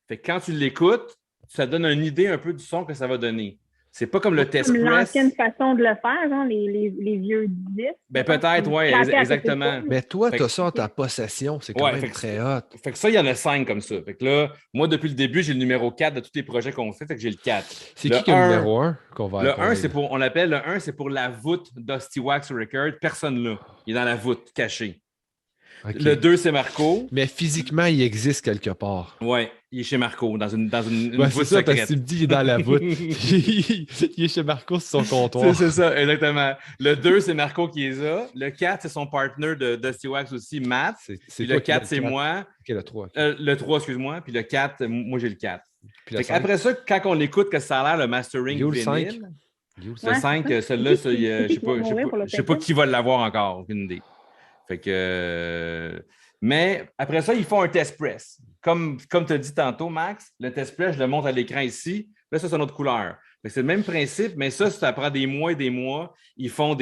Fait que quand tu l'écoutes, ça donne une idée un peu du son que ça va donner. C'est pas comme le test Comme press. l'ancienne façon de le faire, genre les vieux disques. Ben peut-être, oui, exactement. Mais toi, Fait tu que- as ça en ta possession. C'est quand Ouais, même fait que- très hot. Fait que ça, il y en a 5 comme ça. Fait que là, moi, depuis le début, j'ai le numéro 4 de tous les projets qu'on fait. Fait que j'ai le 4. C'est Le qui le 1, numéro 1 qu'on va Le 1, c'est pour, on l'appelle le 1, c'est pour la voûte d'Hosty Wax Record. Personne là. Il est dans la voûte, caché. OK. Le 2, c'est Marco. Mais physiquement, il existe quelque part. Ouais, il est chez Marco, dans une Ouais, voûte c'est ça, parce secrète. que tu me dis il est dans la voûte. il est chez Marco sur son comptoir. C'est ça, exactement. Le 2, c'est Marco qui est là. Le 4, c'est son partner de Dusty Wax aussi, Matt. C'est Puis toi le qui as 4, c'est moi. OK, le 3. Le 3, excuse-moi. Puis le 4, moi, j'ai le 4. Puis le Fait après ça, quand on écoute que ça a l'air le mastering Yo, le 5. vinyle, Le le 5, celui-là, je sais pas qui va l'avoir encore, aucune idée. Fait que... Mais après ça, ils font un test press. Comme tu as dit tantôt, Max, le test press, je le montre à l'écran ici. Là, ça, c'est une autre couleur. C'est le même principe, mais ça prend des mois et des mois. Ils font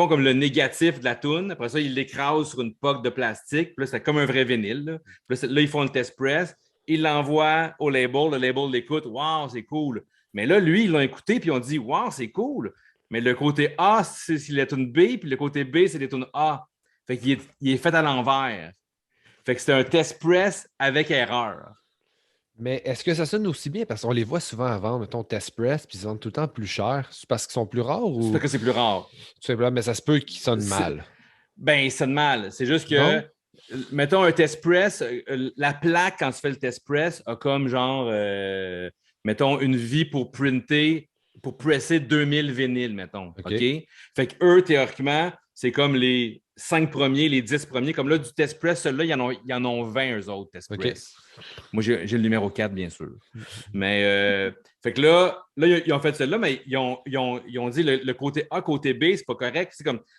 comme le négatif de la toune. Après ça, ils l'écrasent sur une poque de plastique. Puis là, c'est comme un vrai vinyle. Là, ils font le test press. Ils l'envoient au label. Le label l'écoute. « Wow, c'est cool! » Mais là, lui, ils l'ont écouté puis ils ont dit « Wow, c'est cool! » Mais le côté A, c'est les tunes B, puis le côté B, c'est les tunes A. Fait qu'il est fait à l'envers. Fait que c'est un test press avec erreur. Mais est-ce que ça sonne aussi bien? Parce qu'on les voit souvent à vendre, mettons, test press, puis ils vendent tout le temps plus cher. C'est parce qu'ils sont plus rares ou. C'est parce que c'est plus rare. Tout simplement, mais ça se peut qu'ils sonnent mal. Ben, ils sonnent mal. C'est juste que, mettons, un test press, la plaque, quand tu fais le test press, a comme genre, mettons, une vie pour printer, pour presser 2000 vinyles, mettons. OK? Fait que eux, théoriquement, c'est comme les 5 premiers, les 10 premiers. Comme là, du test press, ceux-là, ils en ont 20, eux autres, test press. Moi, j'ai le numéro 4, bien sûr. Mais, fait que là, ils ont fait celle-là, mais ils ont dit le côté A, côté B, c'est pas correct.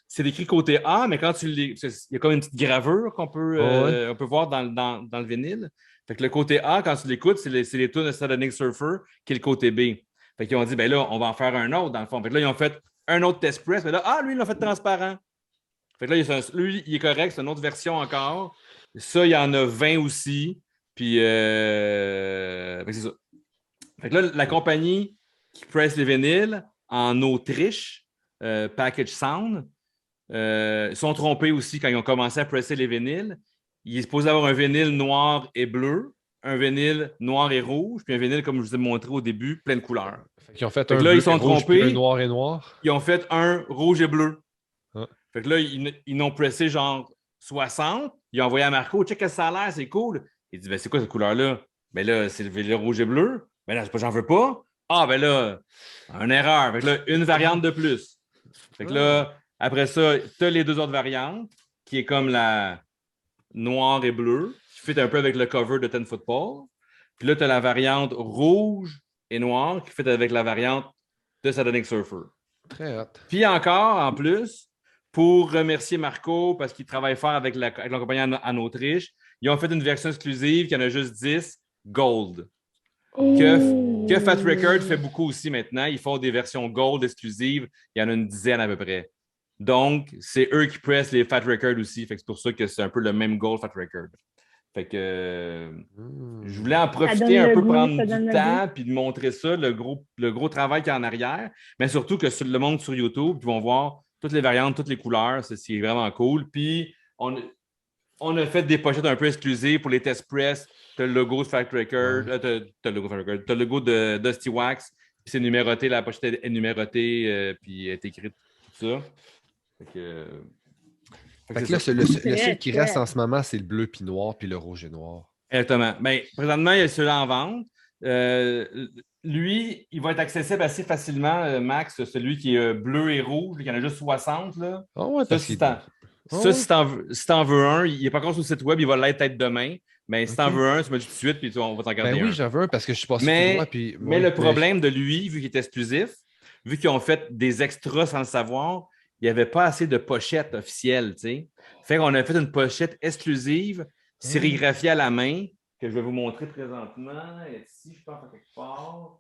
C'est écrit côté A, mais quand il y a comme une petite gravure qu'on peut, on peut voir dans le vinyle. Fait que le côté A, quand tu l'écoutes, c'est les tunes de Sonic Surfer qui est le côté B. Fait qu'ils ont dit, ben là, on va en faire un autre, dans le fond. Fait que là, ils ont fait un autre test press, mais là, lui, ils l'ont fait transparent. Fait que là, lui, il est correct, c'est une autre version encore. Ça, il y en a 20 aussi. Puis, c'est ça. Fait que là, la compagnie qui presse les vinyles en Autriche, Package Sound, sont trompés aussi quand ils ont commencé à presser les vinyles. Il est supposé avoir un vinyle noir et bleu, un vinyle noir et rouge, puis un vinyle, comme je vous ai montré au début, plein de couleurs. Ils ont fait un là, bleu ils sont rouge, trompés. Un noir et noir. Ils ont fait un rouge et bleu. Ah. Fait que là, ils n'ont pressé genre 60. Ils ont envoyé à Marco, check que ça a l'air, c'est cool. Il dit, ben c'est quoi cette couleur-là? Ben là, c'est le vinyle rouge et bleu. Ben là, j'en veux pas. Ah, ben là, une erreur. Fait que là, une variante de plus. Fait que là, après ça, tu as les deux autres variantes, qui est comme la noire et bleue, qui fait un peu avec le cover de Ten Football. Puis là, tu as la variante rouge et noire, qui fait avec la variante de Sonic Surfer. Très hot. Puis encore, en plus, pour remercier Marco, parce qu'il travaille fort avec la compagnie en Autriche, ils ont fait une version exclusive qui en a juste 10, Gold. Que Fat Record fait beaucoup aussi maintenant. Ils font des versions Gold exclusives. Il y en a une dizaine à peu près. Donc, c'est eux qui pressent les Fat Record aussi. Fait que c'est pour ça que c'est un peu le même Gold Fat Record. Fait que je voulais en profiter un peu, prendre du temps puis de montrer ça, le gros travail qu'il y a en arrière. Mais surtout que le monde sur YouTube, ils vont voir toutes les variantes, toutes les couleurs. C'est vraiment cool. Puis, on a fait des pochettes un peu exclusives pour les test press. Tu as le logo de Fat Record, tu as le logo de Dusty Wax, puis c'est numéroté, la pochette est numérotée, puis est écrite, tout ça. Fait que là, le seul qui reste en ce moment, c'est le bleu puis noir, puis le rouge et noir. Exactement. Bien, présentement, il y a celui-là en vente. Lui, il va être accessible assez facilement, Max, celui qui est bleu et rouge. Il y en a juste 60. Là. Oh ouais, si t'en veux un, il n'est pas encore sur le site web, il va l'être peut-être demain. Mais si t'en veux un, tu me dis tout de suite, puis on va t'en garder un. Oui, j'en veux un parce que je suis passé tout droit. Puis, mais le problème de lui, vu qu'il est exclusif, vu qu'ils ont fait des extras sans le savoir, il n'y avait pas assez de pochettes officielles, tu sais. Fait qu'on a fait une pochette exclusive, sérigraphiée à la main, que je vais vous montrer présentement. Ici, je pense à quelque part.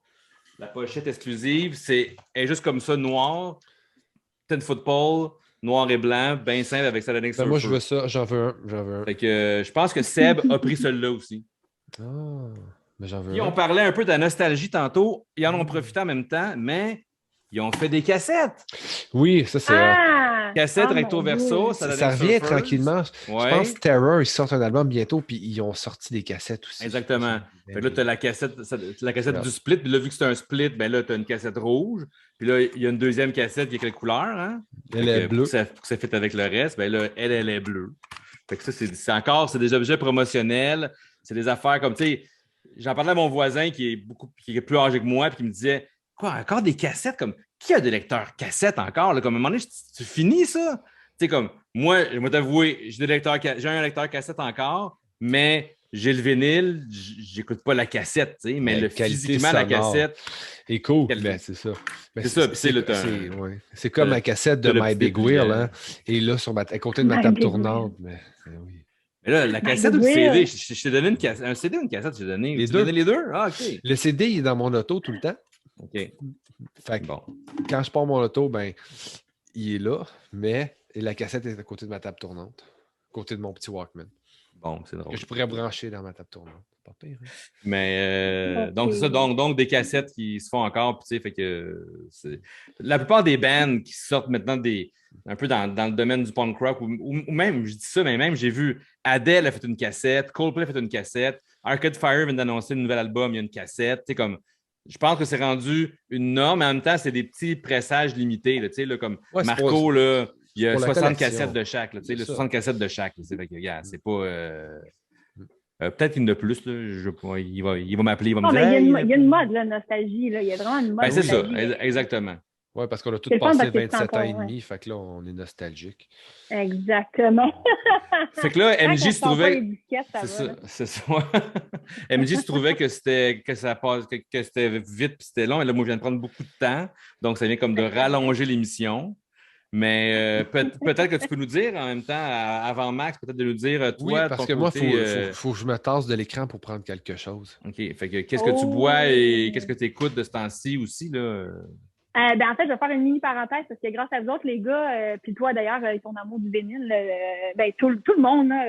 La pochette exclusive, est juste comme ça, noir. Ten Football, noir et blanc, bien simple avec Sonic Surfer. Moi, je veux ça, j'en veux un. Fait que je pense que Seb a pris celui-là aussi. Ah. Mais j'en veux Puis un. on parlait un peu de la nostalgie tantôt. Ils en ont profité en même temps, mais ils ont fait des cassettes. Oui, ça, c'est Cassettes mon recto Dieu. verso, ça ça donnait revient Surfers. tranquillement. Je Ouais. pense que Terror, ils sortent un album bientôt, puis ils ont sorti des cassettes aussi. Exactement. Fait que là, tu as la cassette Yeah. du split, puis là, vu que c'est un split, ben là, tu as une cassette rouge. Puis là, il y a une deuxième cassette qui est quelle couleur, hein? Elle Fait est que bleue. pour que ça fitte avec le reste, ben là, elle est bleue. Fait que ça, c'est des objets promotionnels. C'est des affaires comme, tu sais, j'en parlais à mon voisin qui est plus âgé que moi, puis qui me disait, quoi, encore des cassettes? Comme, qui a des lecteurs cassettes encore? Là? Comme, à un moment donné, tu finis ça? Tu sais, comme, moi, je vais t'avouer, j'ai un lecteur cassette encore, mais j'ai le vinyle, j'écoute pas la cassette, tu sais, mais La physiquement, la sonore cassette. est cool. Ben, c'est ça. Ben, C'est ça, puis c'est ouais. C'est comme la cassette de t'as le My petit Big Wheel, dépliant. hein, et là, à côté de ma My table Big tournante. Mais oui. Mais là, la cassette ou le Will. CD? Je t'ai donné un CD ou une cassette? Je t'ai donné. Les Tu deux. m'as donné les deux? Ah, OK. Le CD, il est dans mon auto tout le temps. OK. Fait que Bon. quand je pars mon auto, ben, il est là, mais la cassette est à côté de ma table tournante, à côté de mon petit Walkman, Bon, c'est drôle. que je pourrais brancher dans ma table tournante. Pas pire, hein? Mais Ok. donc, c'est ça. Donc, des cassettes qui se font encore. Puis, tu sais, fait que la plupart des bands qui sortent maintenant un peu dans le domaine du punk rock, ou même, je dis ça, mais même, j'ai vu Adele a fait une cassette, Coldplay a fait une cassette, Arcade Fire vient d'annoncer un nouvel album, il y a une cassette. Tu sais, comme, je pense que c'est rendu une norme, mais en même temps, c'est des petits pressages limités. Là, tu sais, là, comme Ouais, c'est Marco, là, il y a pour la 60 collection. cassettes de chaque. Là, tu sais, C'est le ça. 60 cassettes de chaque. Là, fait que, regarde, c'est pas. Peut-être une de plus. Là, il va m'appeler, il va me Non, dire. mais Hey, il y a une mode, là, nostalgie. Là. Il y a vraiment une mode. ben, c'est ça, nostalgie. exactement. Oui, parce qu'on a tous C'est le fun passé parce que c'est 27 ans et encore, demi, fait que là, on est nostalgique. Exactement. Fait que là, Tant MJ qu'on se sort pas trouvait. les disquettes, ça C'est va, là. ça, c'est ça. MJ se trouvait que ça passe, que c'était vite puis c'était long. Et là, moi, je viens de prendre beaucoup de temps. Donc, ça vient comme de rallonger l'émission. Mais peut-être que tu peux nous dire en même temps, avant Max, peut-être de nous dire, Oui, toi, parce ton que moi, côté, faut que je me tasse de l'écran pour prendre quelque chose. OK. Fait que qu'est-ce que tu bois et qu'est-ce que tu écoutes de ce temps-ci aussi, là? Ben, en fait, je vais faire une mini parenthèse parce que grâce à vous autres, les gars, puis toi d'ailleurs, ton amour du vinyle, ben, tout le monde, là,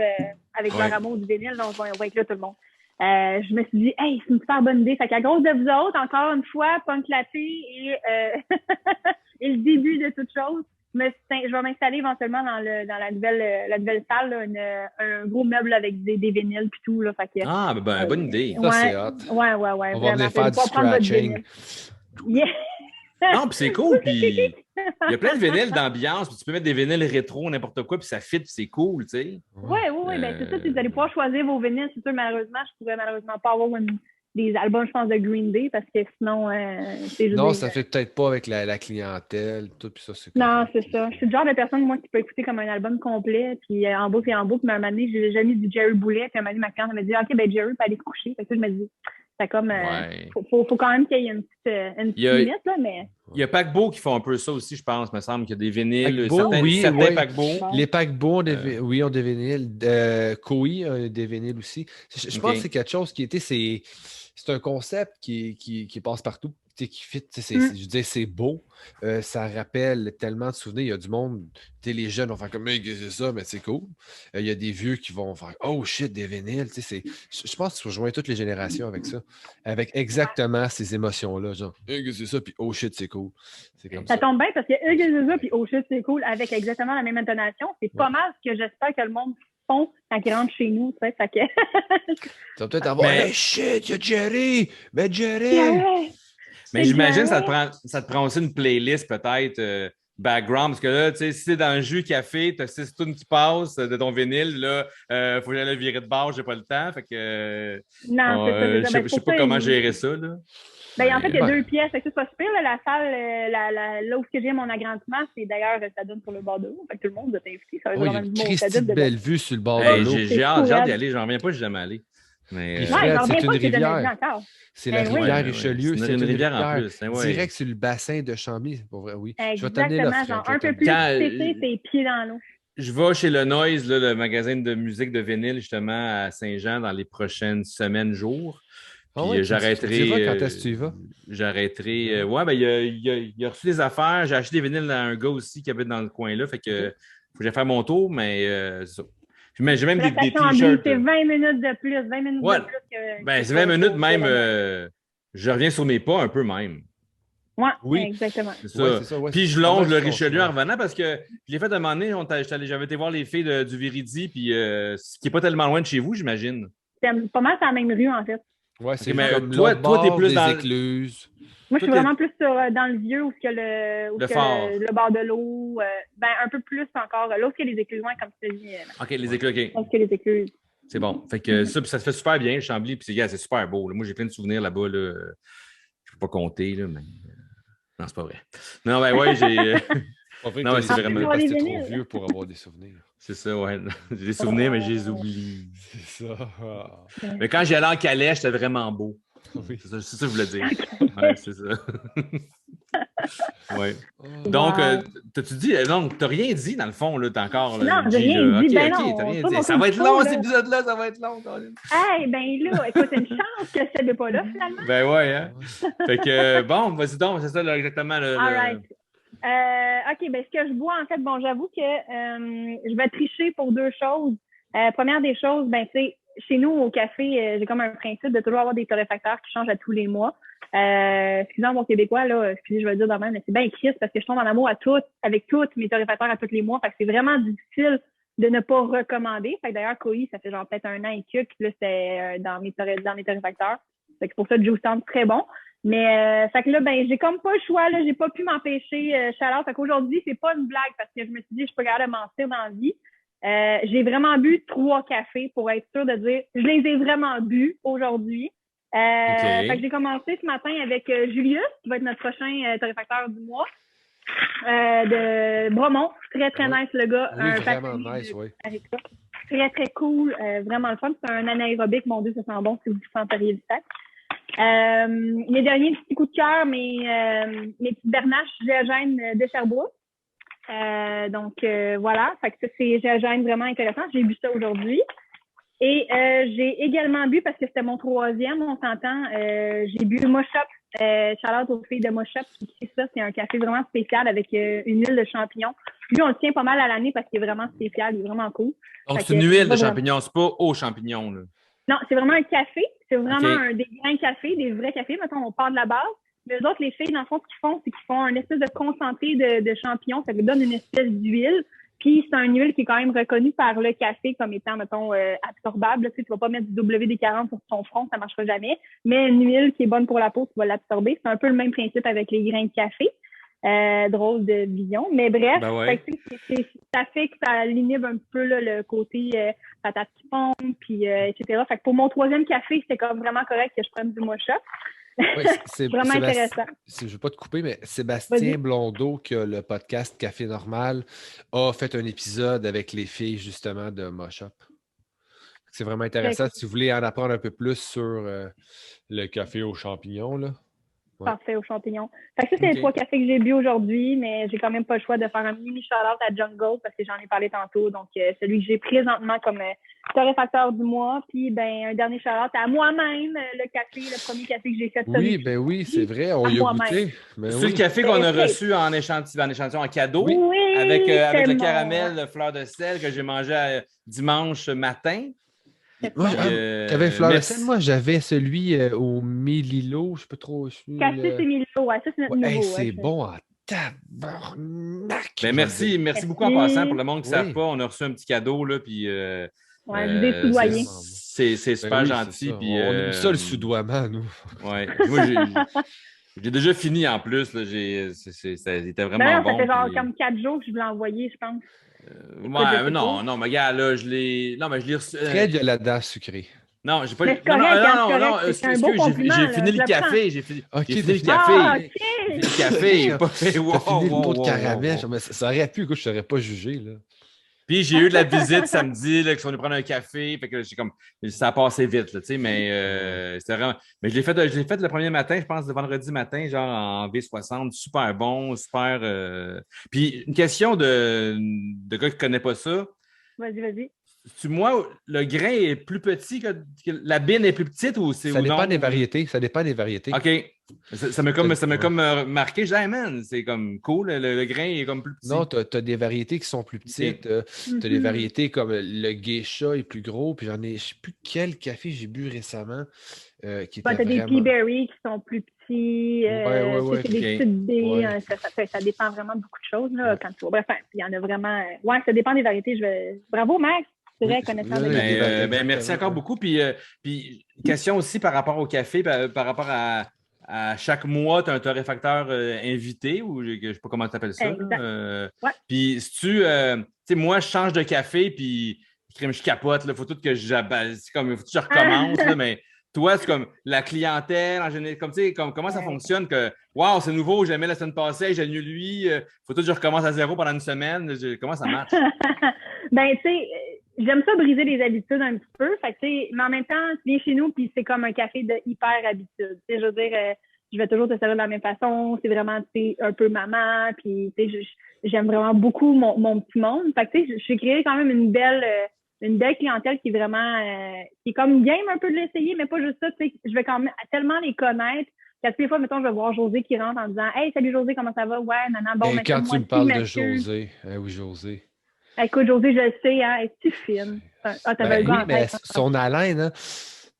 avec Ouais. leur amour du vinyle, là, on va inclure tout le monde. Je me suis dit, hey, c'est une super bonne idée. Fait qu'à cause de vous autres, encore une fois, Punk Latte et, et le début de toute chose, je vais m'installer éventuellement dans la nouvelle salle, là, un gros meuble avec des vinyles puis tout, là. Fait que, Ah, ben, bonne idée. Ça, c'est hot. Ouais, On va vraiment. venir faire du Vous allez pouvoir prendre votre scratching. vinyle. Yeah. Non, puis c'est cool. Puis il y a plein de vinyles d'ambiance. Puis tu peux mettre des vinyles rétro, n'importe quoi, puis ça fit, puis c'est cool, tu sais. Oui, ben c'est ça. Vous allez pouvoir choisir vos vinyles. C'est sûr, malheureusement, je pourrais malheureusement pas avoir des albums, je pense, de Green Day parce que sinon, c'est juste. Non, ça fait peut-être pas avec la clientèle, tout, puis ça, c'est cool. Non, c'est ça. Je suis le genre de personne, moi, qui peut écouter comme un album complet, puis en boucle, mais à un moment donné, j'ai déjà mis du Jerry Boulet, puis à un moment donné, ma cliente m'a dit, OK, ben Jerry peut aller se coucher. Fait que je me dis, c'est comme, Ouais. faut quand même qu'il y ait une petite limite, là, mais. Il y a Paquebot qui font un peu ça aussi, je pense, me semble, qu'il y a des vinyles. Paquebot, certains oui. Paquebot. Les paquebots, oui, ont des vinyles. Koi a des vinyles aussi. Je pense que c'est quelque chose qui était. C'est un concept qui passe partout, qui fit. Je veux dire, c'est beau. Ça rappelle tellement de souvenirs. Il y a du monde. Les jeunes vont faire comme c'est ça, mais c'est cool. Il y a des vieux qui vont faire oh shit, des vinyles. Je pense que tu rejoins toutes les générations avec ça. Avec exactement ces émotions-là. Genre, c'est ça, puis oh shit, c'est cool. C'est comme ça. Ça tombe bien parce que c'est ça, puis oh shit, c'est cool, avec exactement la même intonation. C'est pas mal ce que j'espère que le monde font quand ils rentrent chez nous, tu sais. Fait que... Tu vas peut-être avoir hey shit, il y a Jerry! Ben Jerry! Yeah. Mais j'imagine que ça te prend aussi une playlist peut-être background, parce que là, tu sais, si c'est dans le jus café, tu as 6 tunes qui passent de ton vinyle, là, faut que j'aille virer de bord, j'ai pas le temps. Fait que non, c'est ça. Je sais pas comment gérer ça, là. Ben, en fait, il y a 2 pièces. C'est pas super. Là, la salle, là où j'ai mon agrandissement, c'est d'ailleurs, ça donne sur le bord de l'eau. Fait que tout le monde doit t'inviter. Ça il y a une Christie de belle vue sur le bord de l'eau. J'ai hâte d'y aller. J'en reviens pas, je suis jamais allé. Mais, c'est une rivière. C'est la rivière Richelieu. C'est une rivière en plus. Direct sur le bassin de Chambly. C'est pour vrai, oui. Exactement. Je vais t'amener là. Genre un peu plus pété tes pieds dans l'eau. Je vais chez le Noise, là, le magasin de musique de vinyle, justement, à Saint-Jean dans les prochaines semaines, jours. Puis ouais, j'arrêterai. Tu vas quand est-ce que tu y vas? J'arrêterai. Ouais, ben il a reçu des affaires. J'ai acheté des vinyles à un gars aussi qui habite dans le coin-là. Fait que faut que j'aille faire mon tour, mais c'est ça. Mais j'ai même des Chambly, t-shirts. c'est 20 minutes de plus, 20 minutes Ouais. de plus que... Ben, c'est 20 minutes même, je reviens sur mes pas un peu même. Ouais, Oui. exactement. C'est ça. Ouais, c'est ça, ouais, Puis c'est je longe le pas mal Richelieu ça. en revenant parce que je l'ai fait un moment donné, j'avais été voir les filles du Viridi, puis ce qui n'est pas tellement loin de chez vous, j'imagine. C'est pas mal sur la même rue, en fait. Ouais, c'est Ok, mais comme toi, l'autre t'es bord plus des dans écluses. Moi, je suis Toi, vraiment plus dans le vieux où que Le fort. le bord de l'eau. Ben, un peu plus encore. Là où il y a les écluses, comme tu te dis. OK, les éclats, OK. Où il y a les écluses. C'est bon. Fait que ça, puis ça se fait super bien, le Chambly, puis c'est super beau. Là. Moi, j'ai plein de souvenirs là-bas. Là. Je peux pas compter, là, mais. Non, c'est pas vrai. Non, ben ouais, j'ai. Pas vrai Non, que mais t'as c'est des vraiment- souvenirs parce que t'es Des trop vinyles. vieux pour avoir des souvenirs. C'est ça, ouais. J'ai des souvenirs, mais je les oublie. C'est ça. Ah. Mais quand j'y allais en Calais, j'étais vraiment beau. Oui. C'est ça que je voulais dire. Ouais, c'est ça. Ouais. Oh. Donc, Wow. t'as-tu dit, donc, t'as rien dit dans le fond, là, t'as encore. Non, G, j'ai rien là. dit, Ok, ben ok, non, t'as rien pas dit. mon Ça tour va de être long, show, cet là. épisode-là, ça va être long, Colin. Hey, ben là, écoute, une chance que Seb n'est pas là, finalement. Ben ouais, hein. Fait que, bon, vas-y donc, c'est ça, là, exactement. All right. OK, ben ce que je bois, en fait, bon, j'avoue que je vais tricher pour deux choses. Première des choses, ben, tu sais, chez nous, au café, j'ai comme un principe de toujours avoir des torréfacteurs qui changent à tous les mois. Excusez-moi, mon Québécois, là, excusez, je vais le dire de même, mais c'est bien triste parce que je tombe en amour avec tous mes torréfacteurs à tous les mois. Fait que c'est vraiment difficile de ne pas recommander. Fait que d'ailleurs, Koi, ça fait genre peut-être 1 an et quelques, puis là, c'était dans mes torréfacteurs. Fait que pour ça, Juice Town, très bon. Mais fait que là, ben, j'ai comme pas le choix, là, j'ai pas pu m'empêcher chaleur. Fait qu'aujourd'hui, c'est pas une blague parce que je me suis dit, je suis pas capable de mentir dans la vie. J'ai vraiment bu 3 cafés pour être sûre de dire, je les ai vraiment bu aujourd'hui. Fait que j'ai commencé ce matin avec Julius, qui va être notre prochain torréfacteur du mois, de Bromont. Très, très nice, le gars. Oui, Un vraiment passionné nice, de oui. Costa Rica. Très, très cool. Vraiment le fun. C'est un anaérobique. Mon Dieu, ça sent bon si vous senteriez le sac. Mes derniers petits coups de cœur, mes petites bernaches géogènes de Sherbrooke. Donc, voilà. Fait que ça, c'est géogène vraiment intéressant. J'ai bu ça aujourd'hui. Et j'ai également bu, parce que c'était mon 3e, on s'entend, j'ai bu Moshop. Shout-out aux filles de Moshop. C'est un café vraiment spécial avec une huile de champignons. Lui, on le tient pas mal à l'année parce qu'il est vraiment spécial, il est vraiment cool. Donc, Fait c'est une que, huile de pas champignons, c'est pas aux champignons, là. Non, c'est vraiment un café. C'est vraiment Ok. des grains de café, des vrais cafés. Mettons, on part de la base. Mais eux autres, les filles, dans le fond, ce qu'ils font, c'est qu'ils font un espèce de concentré de champignons. Ça lui donne une espèce d'huile. Puis, c'est une huile qui est quand même reconnue par le café comme étant, mettons, absorbable. Tu sais, tu vas pas mettre du WD-40 sur ton front, ça marchera jamais. Mais une huile qui est bonne pour la peau, tu vas l'absorber. C'est un peu le même principe avec les grains de café. Drôle de vision. Mais bref, Ben ouais. fait que ça fait que ça inhibe un peu là, le côté patate qui fond, puis etc. Fait que pour mon 3e café, c'était comme vraiment correct que je prenne du Mocha. Oui, c'est Vraiment intéressant. Je ne veux pas te couper, mais Sébastien Vas-y. Blondeau, qui a le podcast Café Normal, a fait un épisode avec les filles justement de Moshop. C'est vraiment intéressant si vous voulez en apprendre un peu plus sur le café aux champignons. Là. Ouais. Parfait aux champignons. Fait que ça, c'est les 3 cafés que j'ai bu aujourd'hui, mais j'ai quand même pas le choix de faire un mini shout-out à Jungle parce que j'en ai parlé tantôt. Donc, celui que j'ai présentement comme torréfacteur du mois. Puis, ben, un dernier shout-out à moi-même, le café, le premier café que j'ai fait. Oui, ben oui, c'est vrai, on y a goûté. Ben C'est oui. le café qu'on a Ben, reçu en échantillon en cadeau Oui, avec le tellement. caramel, le fleur de sel que j'ai mangé dimanche matin. Moi, t'avais fleur de merci. sel, moi j'avais celui au Mélilo, je ne sais pas trop. Cassis et Milo, ouais, ça, c'est notre nouveau. Hey, c'est ouais, bon en tabarnak! Ben, merci beaucoup en Merci. passant. Pour le monde qui ne savent Oui. pas, on a reçu un petit cadeau. Là, puis, Ouais, je vous ai soudoyé. c'est super Ben oui, gentil. c'est ça. Puis, On aime ça le soudoiement, nous. Ouais. Moi, j'ai déjà fini en plus. Là, ça était vraiment Ben non, bon. ça fait genre puis- comme 4 jours que je voulais envoyer, je pense. Ouais, non, mais gars, là, je l'ai reçu. Très de la dent sucrée. Non, j'ai pas. Mais c'est correct, hein, c'est correct, c'est excuse, un beau compliment, j'ai là, fini je le le café. J'ai fini Ok, le t'as fini. café. Ah, J'ai OK! fini le café. T'as fini le pot de Wow. caramel. Mais ça aurait pu, écoute, je ne t'aurais pas jugé. Là. Puis j'ai eu de la visite samedi, là, qu'ils sont venus prendre un café. Fait que j'ai comme. Ça a passé vite, là, tu sais, mais c'était vraiment. Mais je l'ai fait le premier matin, je pense, le vendredi matin, genre en V60. Super bon, super. Puis une question de gars qui ne connaît pas ça. Vas-y. moi, le grain est plus petit que la bine est plus petite ou c'est Ça dépend non? des variétés. Ça dépend des variétés. OK. Ça m'a comme marqué. Je dis, hey, man, c'est comme cool. Le grain est comme plus petit. Non, tu as des variétés qui sont plus petites. Tu as des variétés comme le geisha est plus gros. Puis je ne sais plus quel café j'ai bu récemment qui était Tu as des vraiment... Peaberry qui sont plus petits. Ouais, c'est des petites baies. Ouais. Ça dépend vraiment de beaucoup de choses. Là, quand tu... Bref, il y en a vraiment... Ouais, ça dépend des variétés. Bravo, Max. C'est vrai, connaissant de merci encore beaucoup. Puis question aussi par rapport au café, par rapport à chaque mois, tu as un torréfacteur invité, ou je ne sais pas comment tu appelles ça. Ouais. Puis si tu sais, moi, je change de café, puis je capote, il faut tout que c'est comme, faut que je recommence, là, mais toi, c'est comme la clientèle en général, comme, tu sais, comment ça fonctionne que, wow, c'est nouveau, j'aimais la semaine passée, j'annule lui, faut tout que je recommence à zéro pendant une semaine. Comment ça marche? Ben, tu sais, j'aime ça briser les habitudes un petit peu. Fait que, tu sais, mais en même temps, tu viens chez nous, puis c'est comme un café de hyper habitude. Tu sais, je veux dire, je vais toujours te servir de la même façon. C'est vraiment, tu sais, un peu maman. Puis, tu sais, j'aime vraiment beaucoup mon petit monde. Fait que, tu sais, j'ai créé quand même une belle clientèle qui est vraiment, qui est comme game un peu de l'essayer, mais pas juste ça. Tu sais, je vais quand même tellement les connaître. Toutes les fois, mettons, je vais voir José qui rentre en disant, hey, salut José, comment ça va? Ouais, maman, bon, mais quand tu me parles de José, oui, José. Écoute, José, je le sais, hein, est-tu fine? Ah, t'avais le gars en tête. Son haleine, hein?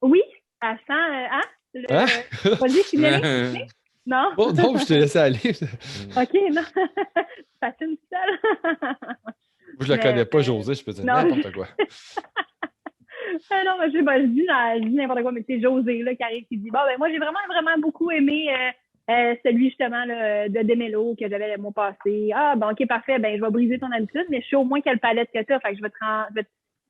Oui, elle sent, hein? Vas-y, je suis mêlée? Non? Oh non, je te laissais aller. OK, non. Fascine seule. Je la connais pas, José, je peux dire n'importe quoi. Non, mais je dis n'importe quoi, mais c'est José là, qui arrive, qui dit, bon, ben moi, j'ai vraiment, vraiment beaucoup aimé celui, justement, là, de Demello que j'avais le mois passé. Ah, ben, OK, parfait, ben, je vais briser ton habitude, mais je sais au moins quelle palette que t'as. Fait que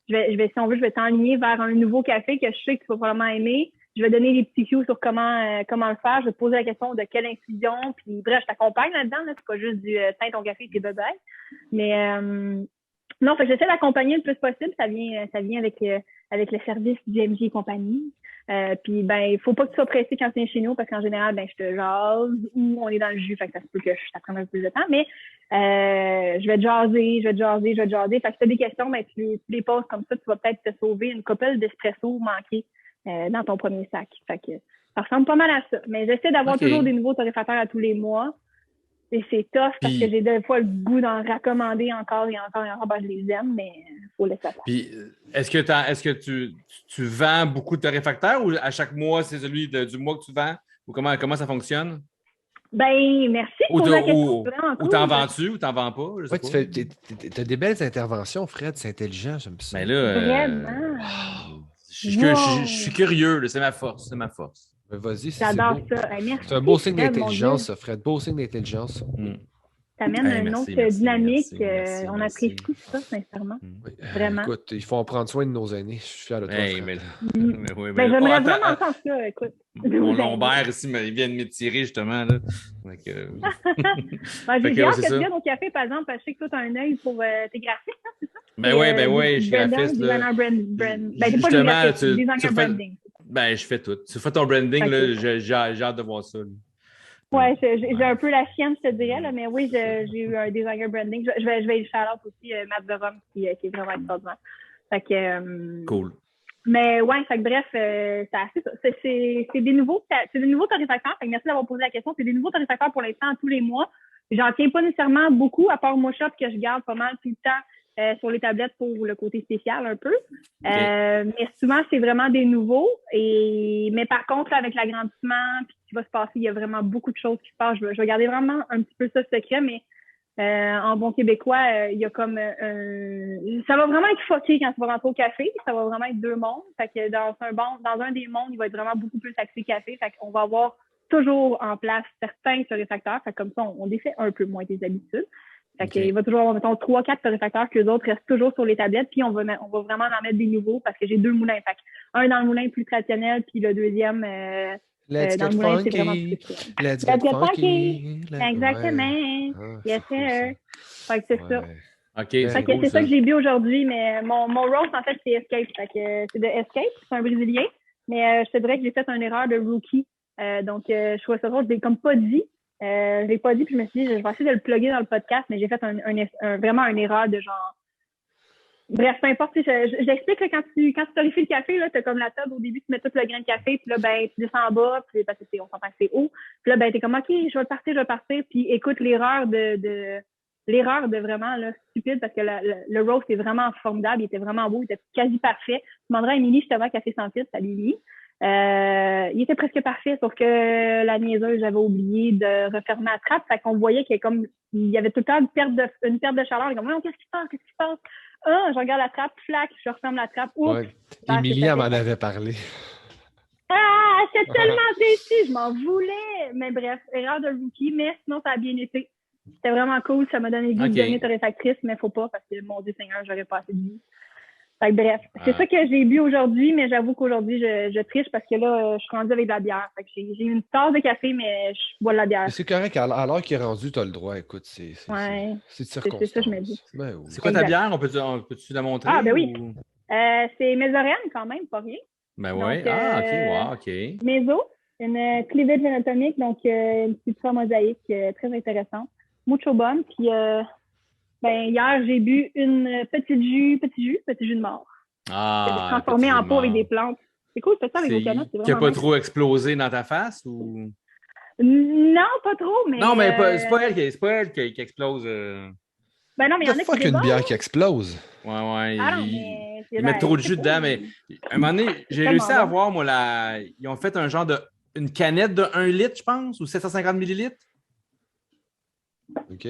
si on veut, je vais t'enligner vers un nouveau café que je sais que tu vas probablement aimer. Je vais donner des petits cues sur comment le faire. Je vais te poser la question de quelle infusion. Puis, bref, je t'accompagne là-dedans. Là. C'est pas juste du teint ton café et tes bye-bye. Mais, non, fait que j'essaie d'accompagner le plus possible. Ça vient avec le service du MJ et compagnie. Puis, ben, il faut pas que tu sois pressé quand tu viens chez nous parce qu'en général, ben, je te jase ou on est dans le jus. Fait que ça se peut que ça prenne un peu plus de temps. Mais, je vais te jaser. Fait que si tu as des questions, ben, tu les poses comme ça. Tu vas peut-être te sauver une couple d'espresso manqués dans ton premier sac. Fait que ça ressemble pas mal à ça. Mais j'essaie d'avoir toujours des nouveaux torréfacteurs à tous les mois. Et c'est tough parce que j'ai des fois le goût d'en recommander encore et encore et encore. Ben, je les aime, mais il faut laisser faire. Puis, est-ce que tu vends beaucoup de torréfacteurs ou à chaque mois, c'est celui du mois que tu vends? Ou comment ça fonctionne? Ben, merci pour la question. Ou t'en vends-tu ou t'en vends pas? Je sais pas. Tu as des belles interventions, Fred. C'est intelligent, j'aime ça. Mais là, vraiment. Je suis curieux. Là, c'est ma force. Vas-y, j'adore ça. Merci, c'est un beau signe d'intelligence, ça, Fred. Beau signe d'intelligence. Ça amène une autre dynamique. On apprécie ça, sincèrement. Vraiment. Écoute, il faut en prendre soin de nos aînés. Je suis fier de toi. Mais j'aimerais vraiment entendre ça. Écoute. Mon lombaire ici, il vient de m'étirer justement. Là. Donc, j'ai hâte que tu viennes au café, par exemple, parce que je sais que toi, tu as un œil pour tes graphiques, hein, c'est ça? Ben oui, je suis graphiste. Justement, designer branding. Ben, je fais tout. Tu fais ton branding, là, j'ai hâte de voir ça. Oui, j'ai un peu la chienne, je te dirais, là, mais oui, j'ai eu un designer branding. Je vais le shout-out aussi, Matt de Rome, qui est vraiment extraordinaire. Fait que, cool. Mais ouais, fait que bref, c'est des nouveaux torréfacteurs. Fait que merci d'avoir posé la question. C'est des nouveaux torréfacteurs pour l'instant tous les mois. J'en tiens pas nécessairement beaucoup, à part Moshop que je garde pas mal tout le temps sur les tablettes pour le côté spécial un peu. Mais souvent, c'est vraiment des nouveaux. Mais par contre, là, avec l'agrandissement, puis ce qui va se passer, il y a vraiment beaucoup de choses qui se passent. Je vais garder vraiment un petit peu ça secret, mais en bon québécois, il y a comme ça va vraiment être fucké quand tu vas rentrer au café. Ça va vraiment être deux mondes. Fait que dans un des mondes, il va être vraiment beaucoup plus axé café. Fait qu'on va avoir toujours en place certains torréfacteurs. Fait que comme ça, on défait un peu moins des habitudes. Fait qu'il va toujours avoir, mettons, 3-4 torréfacteurs que les autres restent toujours sur les tablettes, puis on va vraiment en mettre des nouveaux parce que j'ai deux moulins. Fait un dans le moulin plus traditionnel, puis le deuxième Let's dans get le moulin, funky. c'est vraiment plus Let's get funky. Exactement. Yes, sir. Fait que c'est ça. OK, fait que c'est ça que j'ai bu aujourd'hui, mais mon roast, en fait, c'est Escape. Fait que c'est de Escape, c'est un Brésilien, mais je te dirais que j'ai fait une erreur de rookie. Donc, je trouvais ça drôle, je l'ai comme pas dit. Je l'ai pas dit, puis je me suis dit, je vais essayer de le plugger dans le podcast, mais j'ai fait vraiment une erreur de genre Bref, peu importe, j'explique là, quand tu torréfies le café, là, t'as comme la table au début, tu mets tout le grain de café, puis là, ben, tu descends en bas, puis parce que on s'entend que c'est haut. Puis là, ben, t'es comme OK, je vais le partir, puis écoute, l'erreur de vraiment là, stupide, parce que le roast est vraiment formidable, il était vraiment beau, il était quasi parfait. Tu demanderas à Émilie justement café sans filtre, salut Émilie. Il était presque parfait, sauf que la niaiseuse, j'avais oublié de refermer la trappe, fait qu'on voyait qu'il y avait tout le temps une perte de chaleur. Comme, qu'est-ce qui se passe? Ah, je regarde la trappe, flac, je referme la trappe. Oups! Ouais. Émilie, elle m'en avait parlé. Ah, j'étais tellement déçue, je m'en voulais. Mais bref, erreur de rookie, mais sinon, ça a bien été. C'était vraiment cool, ça m'a donné le goût de devenir torréfactrice, mais faut pas, parce que, mon Dieu Seigneur, j'aurais pas assez de vie. Fait que bref, c'est ça que j'ai bu aujourd'hui, mais j'avoue qu'aujourd'hui, je triche parce que là, je suis rendue avec de la bière. Fait que j'ai une tasse de café, mais je bois de la bière. C'est correct, à l'heure qu'il est rendu, tu as le droit. Écoute, c'est de circonstance. C'est ça, je me dis. Ben oui. C'est quoi ta bière? On peut-tu la montrer? Ah, ben oui. C'est Mésorène, quand même, pas rien. Ben oui. OK. Méso, une cleavage anatomique, donc une petite forme mosaïque très intéressante. Mucho bonne. Puis, hier, j'ai bu une petit jus de mort. Ah, transformé en pot avec des plantes. C'est cool, c'est ça avec vos canettes. Qui n'a pas trop explosé dans ta face ou? Non, pas trop, mais. Non, mais c'est pas elle qui explose. Ben non, mais il y en a qui une bière qui explose. Ouais. Ah, ils mettent trop de jus dedans, mais à un moment donné, j'ai réussi à avoir, moi, ils ont fait une canette de 1 litre, je pense, ou 750 millilitres. OK.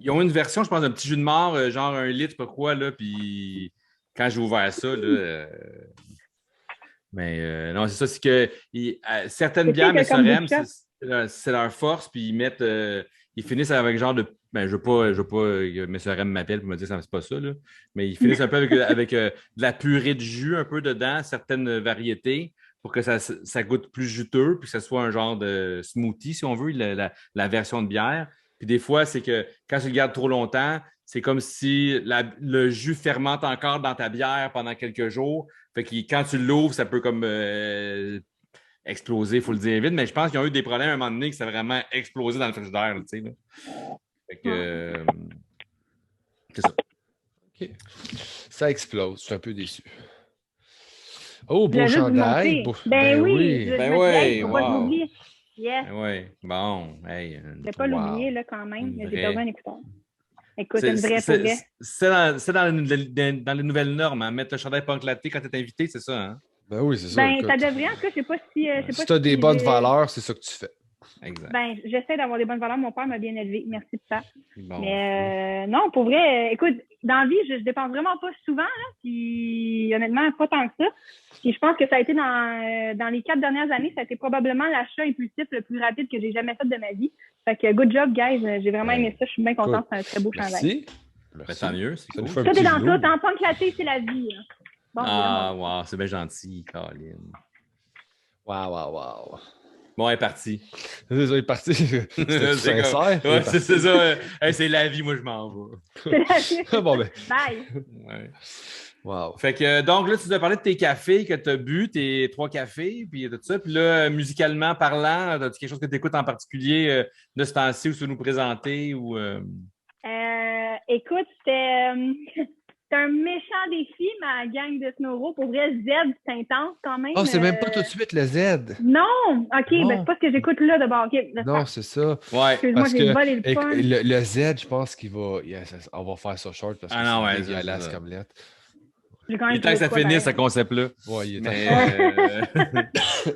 Ils ont une version, je pense, d'un petit jus de mort, genre 1 litre, pas quoi, là, puis quand j'ai ouvert ça, là... Mais non, c'est ça, c'est que certaines bières, mais c'est leur force, puis ils finissent avec genre de... Ben, je veux pas que M. RM m'appelle pour me dire que c'est pas ça, là, mais ils finissent un peu avec de la purée de jus un peu dedans, certaines variétés, pour que ça goûte plus juteux, puis que ce soit un genre de smoothie, si on veut, la version de bière. Puis des fois, c'est que quand tu le gardes trop longtemps, c'est comme si le jus fermente encore dans ta bière pendant quelques jours. Fait que quand tu l'ouvres, ça peut comme exploser, il faut le dire vite. Mais je pense qu'ils ont eu des problèmes à un moment donné que ça a vraiment explosé dans le frigidaire. Tu sais, là. Fait que c'est ça. OK. Ça explose. Je suis un peu déçu. Oh, beau chandail. Ben oui. Wow. Yes. Ben oui. Bon. Hey, je ne vais pas l'oublier là, quand même. J'ai perdu un écouteur. Écoute, une vraie pour vrai. C'est dans les nouvelles normes, hein, mettre le chandail punk latte quand tu es invité, c'est ça, hein? Ben oui, c'est ça. Ben, ça devrait, en tout cas, je sais pas si... si tu as des bonnes valeurs, c'est ça que tu fais. Exact. Ben, j'essaie d'avoir des bonnes valeurs. Mon père m'a bien élevé. Merci de ça. Bon. Mais non, pour vrai, écoute, dans la vie, je dépense vraiment pas souvent, là, puis honnêtement, pas tant que ça. Puis je pense que ça a été dans les 4 dernières années, ça a été probablement l'achat impulsif le plus rapide que j'ai jamais fait de ma vie. Fait que good job, guys. J'ai vraiment aimé ça. Je suis bien contente. C'est un très beau chandail. Merci. Tant mieux. C'est cool. Tout est dans tout. En punk latte, c'est la vie. Hein. Bon, wow, c'est bien gentil, Caroline. Wow. Bon, elle est partie. C'est ça, elle est partie. C'est sincère. Ouais, c'est ça. C'est la vie, moi, je m'en vais. C'est la vie. Bon, ben. Bye. Ouais. Wow. Fait que, donc là, tu nous as parlé de tes cafés que tu as bu, tes 3 cafés, puis tout ça. Puis là, musicalement parlant, as-tu quelque chose que tu écoutes en particulier de ce temps-ci ou tu veux nous présenter? Ou, écoute, c'est un méchant défi, ma gang de Snowro. Pour vrai, Z, c'est intense quand même. Oh, c'est même pas tout de suite le Z. Non! OK, non. Ben c'est pas ce que j'écoute là d'abord. Okay, non, c'est ça. Ouais. Excuse-moi, j'ai volé le fun. Le Z, je pense qu'il va... on va faire ça short parce que c'est dégueulasse comme lettre. Il est temps que ça finisse, ce concept-là. Ouais, il est temps.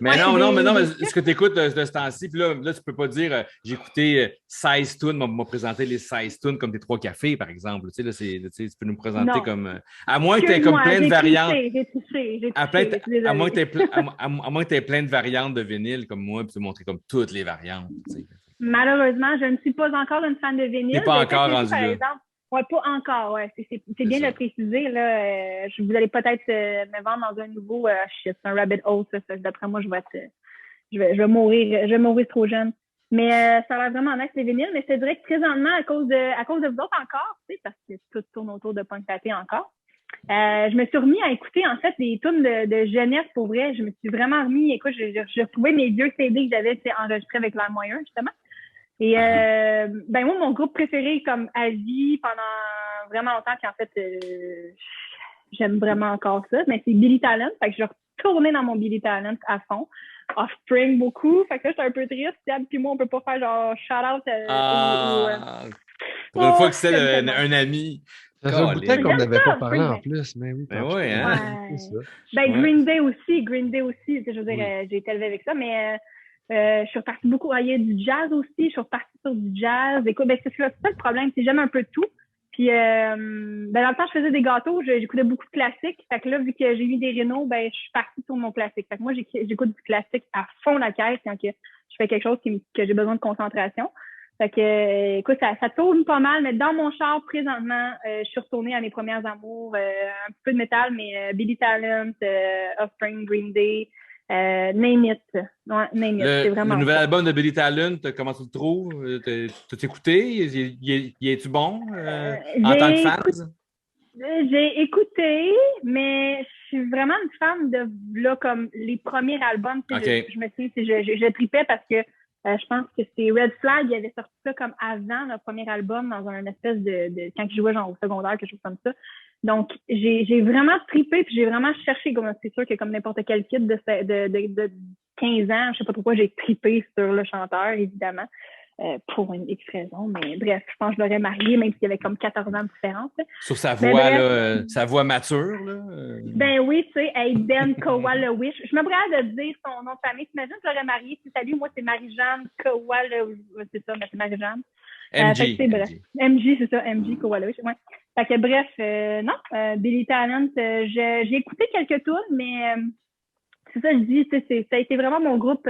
Mais non, mais ce que tu écoutes de ce temps-ci, puis là, tu peux pas dire j'ai écouté 16 tunes, m'a présenté les 16 tunes comme tes 3 cafés, par exemple. Tu sais, tu peux nous présenter comme. À moins que tu aies comme plein de variantes. J'ai touché. À moins que tu aies plein de variantes de vinyle comme moi, puis tu montrer comme toutes les variantes. Tu sais. Malheureusement, je ne suis pas encore une fan de vinyle. Tu n'es pas encore rendu là. Oui, pas encore, ouais. C'est bien de le préciser, là. Vous allez peut-être me vendre dans un nouveau c'est un rabbit hole, ça. D'après moi, je vais mourir trop jeune. Mais ça a l'air vraiment nice, les vinyles, mais c'est vrai que présentement, à cause de vous autres encore, tu sais, parce que tout tourne autour de punk latte encore. Je me suis remis à écouter, en fait, des tunes de jeunesse pour vrai. Je me suis vraiment remis, écoute, j'ai retrouvé mes vieux CD que j'avais enregistrés avec LimeWire, justement. Et moi, mon groupe préféré comme à vie pendant vraiment longtemps, puis en fait, j'aime vraiment encore ça. Mais c'est Billy Talent. Fait que je vais retourner dans mon Billy Talent à fond. Offspring beaucoup. Fait que là, j'étais un peu triste. Puis moi, on peut pas faire genre shout-out pour une fois que c'est un ami. Ça fait un bout de temps qu'on n'avait pas parlé en plus, mais oui. Ben oui, hein? Ben, Green Day aussi. Je veux dire, j'ai été élevée avec ça, mais je suis repartie beaucoup. Il y a du jazz aussi. Je suis repartie sur du jazz. Écoute, ben, c'est ça le problème. C'est j'aime un peu tout. Puis, ben, dans le temps, je faisais des gâteaux. J'écoutais beaucoup de classiques. Fait que là, vu que j'ai eu des rénaux, ben, je suis partie sur mon classique. Fait que moi, j'écoute du classique à fond la caisse quand je fais quelque chose que j'ai besoin de concentration. Fait que, écoute, ça tourne pas mal, mais dans mon char, présentement, je suis retournée à mes premières amours, un peu de métal, mais Billy Talent, Offspring, Green Day, Name It. Ouais, Name It, c'est vraiment le nouvel album de Billy Talent, comment tu le trouves? T'as écouté? Il est-tu bon en tant que fan? J'ai écouté, mais je suis vraiment une fan de, là, comme les premiers albums. Okay. Je me souviens, je tripais parce que je pense que c'est Red Flag, il avait sorti ça comme avant le premier album dans un espèce de quand il jouait genre au secondaire, quelque chose comme ça. Donc, j'ai vraiment trippé puis j'ai vraiment cherché, comme c'est sûr que comme n'importe quel kid de 15 ans, je sais pas pourquoi j'ai trippé sur le chanteur, évidemment, pour une X raison. Mais bref, je pense que je l'aurais marié, même s'il y avait comme 14 ans de différence. Sur sa voix, là, sa voix mature, là. Ben oui, tu sais, Aiden Kowalowish. Je me brûle de dire son nom de famille. T'imagines, je l'aurais marié. Salut, moi, c'est Marie-Jeanne Kowalowish. C'est ça, mais c'est Marie-Jeanne. MJ, c'est ça, MJ Kowalowish. Ouais. Fait que bref, non, Billy Talent, j'ai écouté quelques tours, mais c'est ça, je dis, tu sais, ça a été vraiment mon groupe.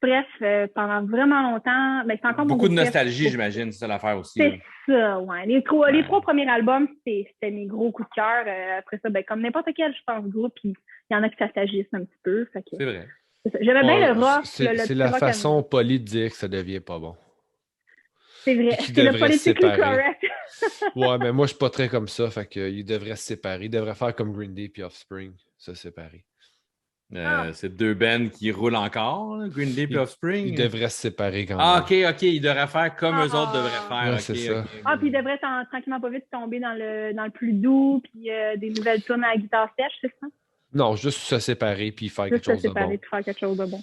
Bref, pendant vraiment longtemps, ben, c'est encore beaucoup de nostalgie, j'imagine, c'est ça l'affaire aussi. C'est ça, ouais. Les trois premiers albums, c'était mes gros coups de cœur. Après ça, ben, comme n'importe quel, je pense, groupe, il y en a qui s'agissent un petit peu. Fait que, c'est vrai. J'aimais bien le rock. C'est la façon polie de dire que ça devient pas bon. C'est vrai, c'est le politically correct. Ouais, mais moi, je suis pas très comme ça, fait qu'il devrait se séparer. Il devrait faire comme Green Day puis Offspring, se séparer. C'est deux bands qui roulent encore, là, Green Day et Offspring. Ils devraient se séparer quand même. OK. Ils devraient faire comme eux autres devraient faire. Ouais, c'est ça. Puis ils devraient tranquillement pas vite tomber dans le plus doux, puis des nouvelles tunes à la guitare sèche, c'est ça? Non, juste se séparer puis faire quelque chose de bon. Puis faire quelque chose de bon.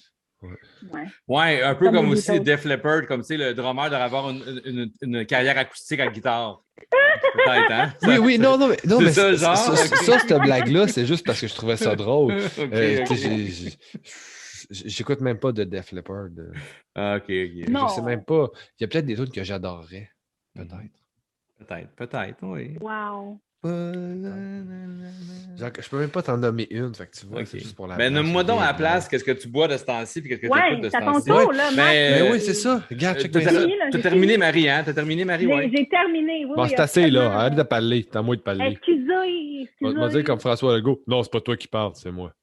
Ouais, un peu comme aussi Def Leppard, comme tu sais, le drummer devrait avoir une carrière acoustique à la guitare. Peut-être, hein? Oui, non, mais ça, genre, cette blague-là, c'est juste parce que je trouvais ça drôle. J'écoute même pas de Def Leppard. OK. Non. Je sais même pas. Il y a peut-être des autres que j'adorerais. Peut-être, oui. Wow. Je peux même pas t'en nommer une, fait que tu vois, c'est juste pour la Ben, nomme-moi donc à la place qu'est-ce que tu bois de ce temps-ci puis qu'est-ce que tu écoutes de ce temps-ci. Tour, là, mais oui, c'est ça. Regarde, t'as terminé, Marie, hein? T'as terminé, Marie, ouais. J'ai terminé, oui. Bon, c'est assez, là. Arrête de parler. C'est à moi de parler. Excusez. On va dire comme François Legault. Non, c'est pas toi qui parles, c'est moi.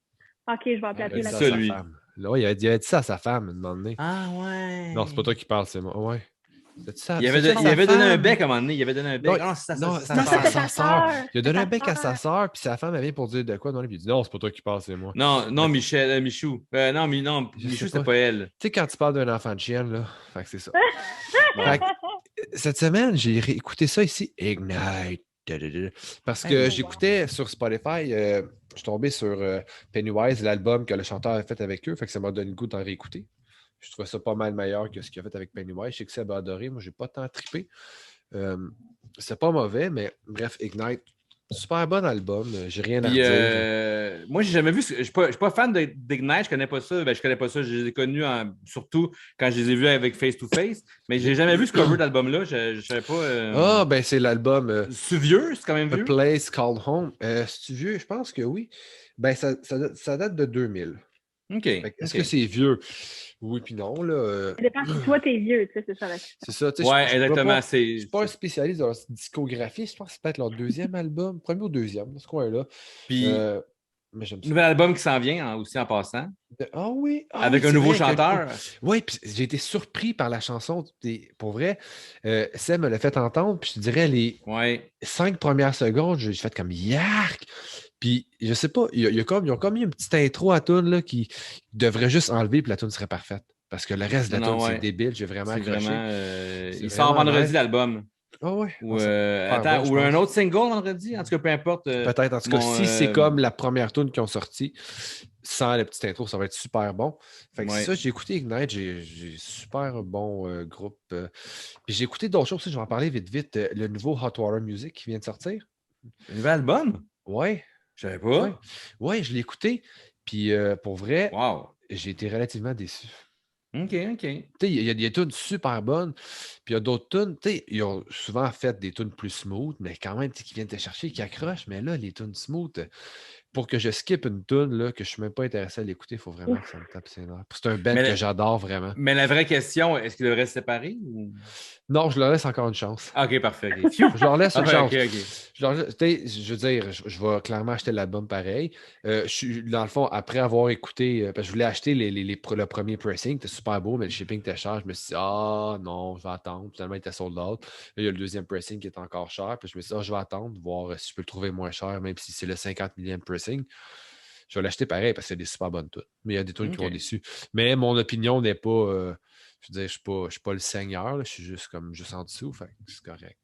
OK, je vais appeler la ça, lui. Là, il avait dit ça à sa femme, un moment donné. Ah, ouais. Non, c'est pas toi qui parles, c'est moi. Ouais. Il avait donné un bec à un moment donné. Il avait donné un bec. Non, c'est sa sœur. Il a donné un bec à sa sœur, puis sa femme, elle vient pour dire de quoi. Puis il dit non, c'est pas toi qui parles, c'est moi. Non, Michou. Non, Michou, c'est pas elle. Tu sais, quand tu parles d'un enfant de chienne, là, fait que c'est ça. Fait que, cette semaine, j'ai réécouté ça ici, Ignite. Parce que j'écoutais sur Spotify, je suis tombé sur Pennywise, l'album que le chanteur a fait avec eux, fait que ça m'a donné le goût d'en réécouter. Je trouvais ça pas mal meilleur que ce qu'il a fait avec Pennywise. Je sais que Seb a adoré. Moi, j'ai pas tant trippé. C'est pas mauvais, mais bref, Ignite, super bon album. J'ai rien à dire. Moi, j'ai jamais vu. Je suis pas fan d'Ignite. Je connais pas ça. Je connais pas ça. Je les ai connus surtout quand je les ai vus avec Face to Face. Mais j'ai jamais vu ce cover d'album-là. Je savais pas. Ben c'est l'album. C'est vieux? C'est quand même vieux? A Place Called Home. C'est vieux? Je pense que oui. Ben, ça date de 2000. OK. Est-ce que c'est vieux? Oui, puis non, là. Ça dépend si toi, t'es vieux, tu sais, c'est ça. C'est ça, tu sais. Ouais, exactement. Je suis pas un spécialiste de leur discographie. Je pense que c'est peut-être leur deuxième album, premier ou deuxième, dans ce coin-là. Puis, mais j'aime ça. Nouvel album qui s'en vient aussi en passant. Ah oui. Avec un nouveau chanteur. Oui, puis j'ai été surpris par la chanson. Pour vrai, Seb me l'a fait entendre, puis je te dirais, les 5 premières secondes, j'ai fait comme yark! Puis, je sais pas, ils ont comme mis une petite intro à tune là, qui devrait juste enlever, puis la tune serait parfaite. Parce que le reste de la tune, c'est débile. J'ai vraiment accroché. Il sort vendredi, l'album. ouais. Ou, attends, ou un autre single vendredi? En tout cas, peu importe. Peut-être. En tout cas, si c'est comme la première tune qu'ils ont sorti, sans la petite intro, ça va être super bon. Fait que ça, j'ai écouté Ignite, j'ai super bon groupe. Puis j'ai écouté d'autres choses aussi, je vais en parler vite. Le nouveau Hot Water Music qui vient de sortir. Un nouvel album? Ouais. Je savais pas. Ouais, je l'ai écouté. Puis pour vrai, wow. J'ai été relativement déçu. OK. Il y a des tunes super bonnes, puis il y a d'autres tunes, ils ont souvent fait des tunes plus smooth, mais quand même, qui viennent te chercher, qui accrochent. Mais là, les tunes smooth, pour que je skip une tune là, que je ne suis même pas intéressé à l'écouter, il faut vraiment que ça me tape ses nerfs. C'est un band que j'adore vraiment. Mais la vraie question, est-ce qu'ils devraient se séparer? Ou... Non, je leur laisse encore une chance. OK, parfait. Je leur laisse une chance. OK. Je veux dire, je vais clairement acheter l'album pareil. Dans le fond, après avoir écouté, parce que je voulais acheter le premier pressing, c'était super beau, mais le shipping était cher. Je me suis dit, non, je vais attendre. Finalement, il était sold out. Là, il y a le deuxième pressing qui est encore cher. Puis je me suis dit, je vais attendre, voir si je peux le trouver moins cher, même si c'est le 50 millième pressing. Je vais l'acheter pareil parce que c'est des super bonnes tunes. Mais il y a des tunes qui vont déçu. Mais mon opinion n'est pas. Je veux dire, je ne suis pas le seigneur, là, je suis juste en dessous, fait c'est correct.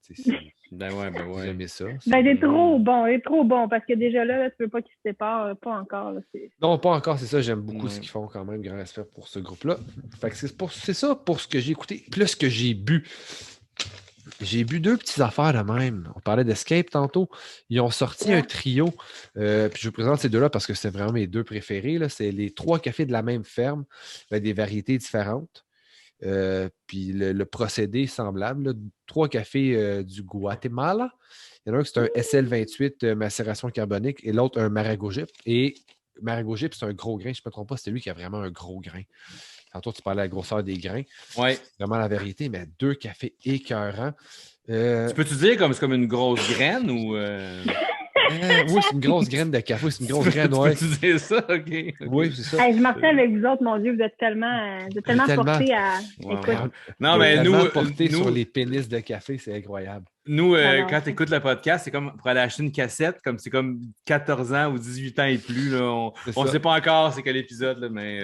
Ben ouais. Vous aimez ça? C'est trop bon, parce que déjà là, tu ne veux pas qu'ils se séparent, pas encore. Là, non, pas encore, c'est ça, j'aime beaucoup ce qu'ils font quand même, grand respect pour ce groupe-là. Fait que c'est ça pour ce que j'ai écouté, plus ce que j'ai bu. J'ai bu 2 petites affaires de même. On parlait d'Escape tantôt. Ils ont sorti un trio. Puis je vous présente ces deux-là parce que c'est vraiment mes 2 préférés. Là. C'est les 3 cafés de la même ferme, avec des variétés différentes. Puis le procédé est semblable. Là. 3 cafés du Guatemala. Il y en a un qui c'est un SL28 macération carbonique et l'autre un Maragojip. Et Maragojip, c'est un gros grain. Je ne me trompe pas, c'est lui qui a vraiment un gros grain. Tantôt, tu parlais de la grosseur des grains. Oui. Vraiment la vérité, mais 2 cafés écœurants. Tu peux-tu dire comme c'est comme une grosse graine ou... oui, c'est une grosse graine de café. C'est une grosse graine, ouais. Tu dire ça? OK. Oui, c'est ça. Je marchais avec vous autres, mon Dieu, vous êtes tellement portés à... Écoute. Non, mais nous... portés sur les pénis de café, c'est incroyable. Nous, quand tu écoutes le podcast, c'est comme pour aller acheter une cassette, comme c'est comme 14 ans ou 18 ans et plus. Là, on ne sait pas encore c'est quel épisode, là, mais...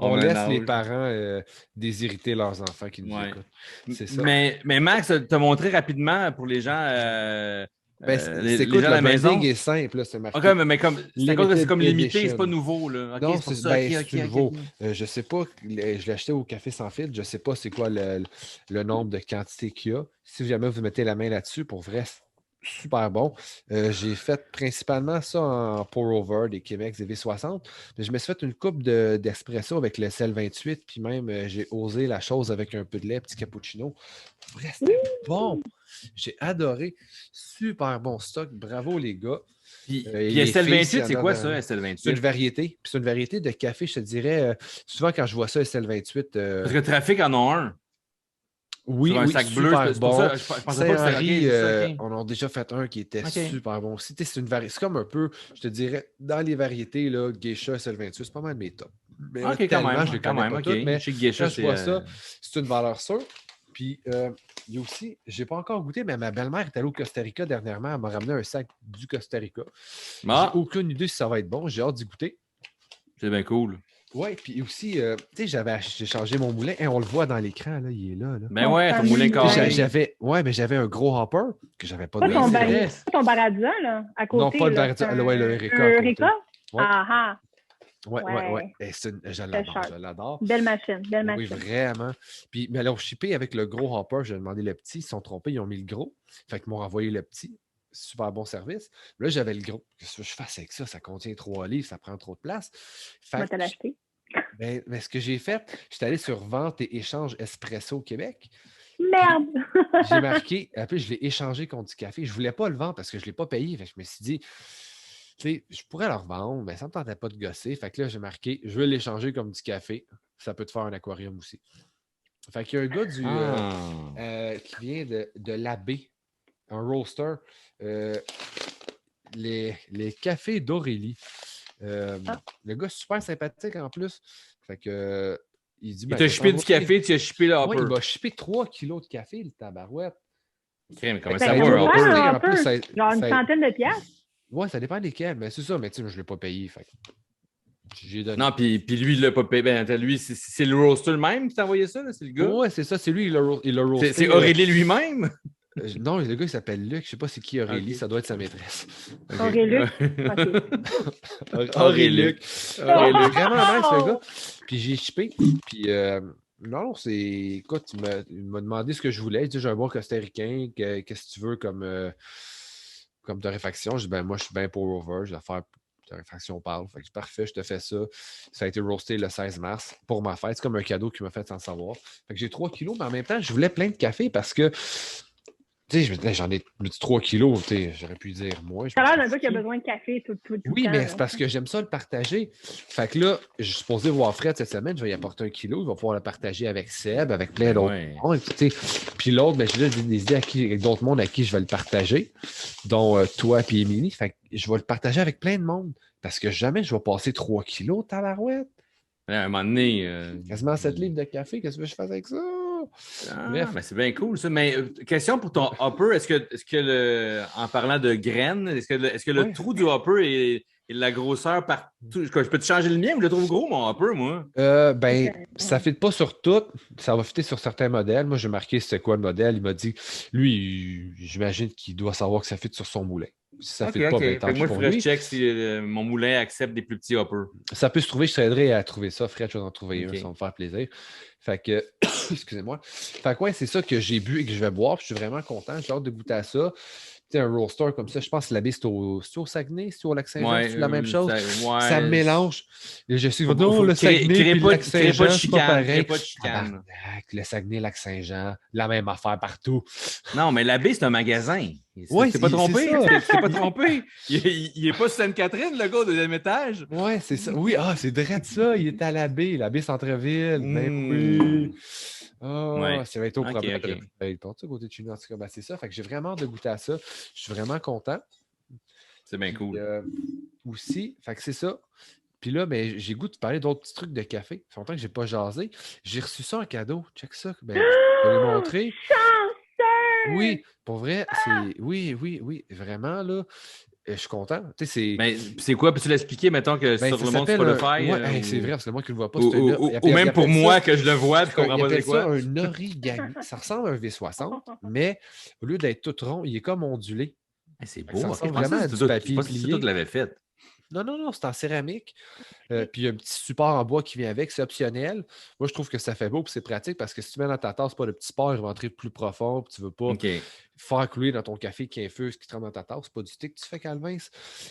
on laisse les parents déshériter leurs enfants qui nous écoutent. C'est ça. Mais Max, tu as montré rapidement pour les gens... c'est quoi la maison est simple, là, c'est marqué. Okay, mais comme c'est comme limité, c'est pas nouveau là. Okay, non, c'est nouveau. Je sais pas, je l'ai acheté au Café Sans Filtre, je sais pas c'est quoi le nombre de quantités qu'il y a. Si jamais vous mettez la main là-dessus, pour vrai, super bon. J'ai fait principalement ça en pour-over des Québec des V60. Mais je me suis fait une coupe d'espresso avec le SL28, puis même j'ai osé la chose avec un peu de lait, petit cappuccino. Pour vrai, c'était bon. J'ai adoré. Super bon stock. Bravo, les gars. Puis SL28, c'est quoi ça, SL28? C'est une variété. Puis c'est une variété de café, je te dirais. Souvent, quand je vois ça, SL28... Parce que Trafic en a un. Oui, un sac bleu, super bon. Ça, je pensais pas que c'était on en a déjà fait un qui était super bon aussi. C'est comme un peu, je te dirais, dans les variétés, là, Geisha, SL28, c'est pas mal mes tops. Mais quand même, je les connais pas toutes, mais chez Geisha, quand je vois ça, c'est une valeur sûre. Puis, il y a aussi, je n'ai pas encore goûté, mais ma belle-mère est allée au Costa Rica dernièrement. Elle m'a ramené un sac du Costa Rica. J'ai aucune idée si ça va être bon. J'ai hâte d'y goûter. C'est bien cool. Oui, puis aussi, tu sais, j'ai changé mon moulin. On le voit dans l'écran, là, il est là. Ben ouais, ton moulin carré. Mais j'avais un gros hopper que j'avais pas de ton Baradia, là, à côté. Non, pas le Baradia, le Eureka. Ouais. Je l'adore. Belle machine. Oui, vraiment. Puis, mais alors, shippé avec le gros hopper, j'ai demandé le petit. Ils se sont trompés, ils ont mis le gros. Fait qu'ils m'ont envoyé le petit. Super bon service. Là, j'avais le gros. Qu'est-ce que je fasse avec ça? Ça contient 3 livres, ça prend trop de place. Tu vas te l'acheter. Mais ce que j'ai fait, j'étais allé sur Vente et Échange Espresso Québec. Merde! J'ai marqué, après, je l'ai échangé contre du café. Je ne voulais pas le vendre parce que je ne l'ai pas payé. Fait que je me suis dit, tu sais, je pourrais le revendre, mais ça ne me tentait pas de gosser. Fait que là, j'ai marqué, je veux l'échanger comme du café. Ça peut te faire un aquarium aussi. Fait qu'il y a un gars qui vient de l'Abbé, un roaster. Les cafés d'Aurélie. Le gars est super sympathique en plus. Fait que il dit. Il t'a shippé du café, tu as shippé le hopper. Oui, il m'a shippé 3 kilos de café, le tabarouette. Mais comment ça va, un hopper? En plus, genre une centaine de piastres? Ouais, ça dépend desquels, mais c'est ça, mais tu sais, je ne l'ai pas payé. Fait j'ai donné. Non, puis lui, il l'a pas payé. Ben, lui, c'est le roaster même qui t'a envoyé ça, là? C'est le gars? Ouais, c'est ça, c'est lui, il l'a roasté. C'est Aurélie lui-même? Non, le gars, il s'appelle Luc. Je sais pas c'est qui Aurélie. Ça doit être sa maîtresse. Auréluc? Auréluc. Vraiment nice, le gars. Puis j'ai chippé. Puis non, c'est... Écoute, il m'a demandé ce que je voulais. Il dit, j'ai un bon costaricain. Qu'est-ce que tu veux comme torréfaction? Je dis, ben moi, je suis bien pour Rover. Je vais faire torréfaction parle. Fait que parfait, je te fais ça. Ça a été roasté le 16 mars pour ma fête. C'est comme un cadeau qu'il m'a fait sans savoir. Fait que j'ai 3 kilos, mais en même temps, je voulais plein de café parce que tu sais, j'en ai 3 kilos, tu sais, j'aurais pu dire moins. Ça a l'air d'un gars qui a besoin de café tout le temps. Oui, mais c'est parce que j'aime ça le partager. Fait que là, je suis supposé voir Fred cette semaine, je vais y apporter 1 kilo, il va pouvoir le partager avec Seb, avec plein d'autres monde. Puis l'autre, ben, j'ai des idées avec d'autres mondes à qui je vais le partager, dont toi et Émilie. Fait que je vais le partager avec plein de monde. Parce que jamais je vais passer 3 kilos, tabarouette. À un moment donné... Quasiment 7 livres de café, qu'est-ce que je fais avec ça? Bref. Ben c'est bien cool, ça. Mais question pour ton hopper, est-ce que en parlant de graines, est-ce que le trou du hopper est la grosseur partout? Je peux te changer le mien, mais je le trouve gros, mon hopper, moi. Ça ne fit pas sur tout. Ça va fitter sur certains modèles. Moi, j'ai marqué c'était quoi le modèle. Il m'a dit, lui, j'imagine qu'il doit savoir que ça fit sur son moulin. Si ça ne fit pas, ben, tant pis moi, il pour faudrait que lui. je check si mon moulin accepte des plus petits hoppers. Ça peut se trouver, je t'aiderai à trouver ça. Fred, je vais en trouver un, ça va me faire plaisir. Fait que, excusez-moi. Fait que, ouais, c'est ça que j'ai bu et que je vais boire. Puis je suis vraiment content. J'ai hâte de goûter à ça. Tu sais, un roaster comme ça, je pense que la baie, c'est au Saguenay, c'est au Lac-Saint-Jean, c'est la même chose. Ça me mélange. Je suis non, le Saguenay et le Lac-Saint-Jean, c'est pas pareil. Le Saguenay, Lac-Saint-Jean, la même affaire partout. Non, mais la baie, c'est un magasin. Ouais, c'est pas trompé. C'est pas trompé. Il est pas sur Sainte-Catherine, le gars, au deuxième étage. Ouais, c'est ça. Oui, c'est vrai de ça. Il est à la baie Centre-Ville. Ben oui. Ça va être au problème. Côté de chez nous, en tout cas, ben, c'est ça. Fait que j'ai vraiment hâte de goûter à ça. Je suis vraiment content. C'est bien cool. Aussi, fait que c'est ça. Puis là, ben, j'ai goût de parler d'autres petits trucs de café. Ça fait longtemps que je n'ai pas jasé. J'ai reçu ça en cadeau. Check ça. Ben, je vais le montrer. Oui, pour vrai, c'est. Oui, vraiment, là. Je suis content. C'est quoi? Peux-tu l'expliquer, mettons, que sur le monde Spotify? Ouais, c'est vrai, parce que moi qui ne le vois pas. Ou même pour moi que je le vois, je comprends pas c'est quoi. Ça un origami. Ça ressemble à un V60, mais au lieu d'être tout rond, il est comme ondulé. C'est beau. Ça ressemble vraiment à du papier plié. C'est toi qui l'avais fait. Non, c'est en céramique. Puis il y a un petit support en bois qui vient avec, c'est optionnel. Moi, je trouve que ça fait beau et c'est pratique parce que si tu mets dans ta tasse, pas le petit support, il va entrer plus profond, puis tu ne veux pas faire couler dans ton café qui infuse, qui trempe dans ta tasse. C'est pas du thé que tu fais, Calvin.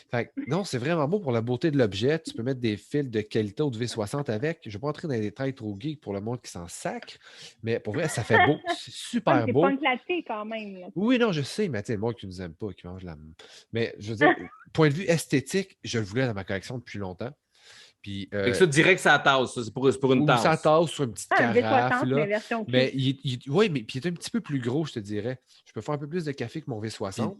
Fait que, non, c'est vraiment beau pour la beauté de l'objet. Tu peux mettre des fils de qualité ou de V60 avec. Je ne vais pas entrer dans les détails trop geeks pour le monde qui s'en sacre, mais pour vrai, ça fait beau. C'est super beau. C'est pas éclaté quand même. Là. Oui, non, je sais, mais tu sais, le monde qui ne nous aime pas, qui mange la... Mais je veux dire, point de vue esthétique, je le voulais dans ma collection depuis longtemps. Puis, ça, direct, ça tasse. C'est pour une tasse. Ça tasse sur une petite carafe. V60, là. version mais oui, mais puis il est un petit peu plus gros, je te dirais. Je peux faire un peu plus de café que mon V60.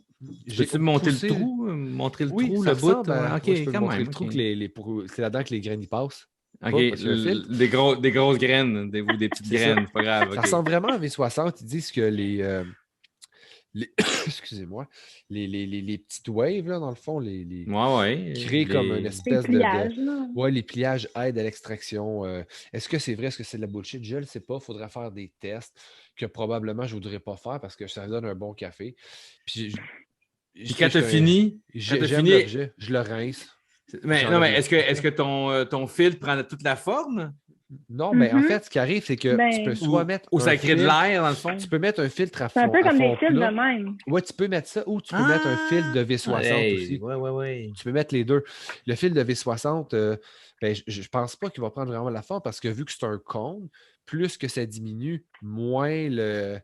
Peux-tu monter le trou? Montrer le trou, le bout? OK, je peux montrer le trou, c'est là-dedans que les graines y passent. OK, des grosses graines, des petites graines, c'est pas grave. Ça ressemble vraiment à un V60. Ils disent que excusez-moi, les petites waves, là, dans le fond, créent comme une espèce les pliages aident à l'extraction. Est-ce que c'est vrai? Est-ce que c'est de la bullshit? Je ne le sais pas. Il faudrait faire des tests que probablement je ne voudrais pas faire parce que ça donne un bon café. Puis quand tu as fini, je le rince. Mais est-ce que ton filtre prend toute la forme? Non, mais en fait, ce qui arrive, c'est que tu peux soit mettre. Ou ça crée de l'air, dans le fond. Tu peux mettre un filtre à fond. C'est un peu comme des fils plat. de même. Oui, tu peux mettre ça ou tu peux mettre un fil de V60 aussi. Oui. Tu peux mettre les deux. Le fil de V60, je ne pense pas qu'il va prendre vraiment la forme parce que vu que c'est un cône, plus que ça diminue, moins le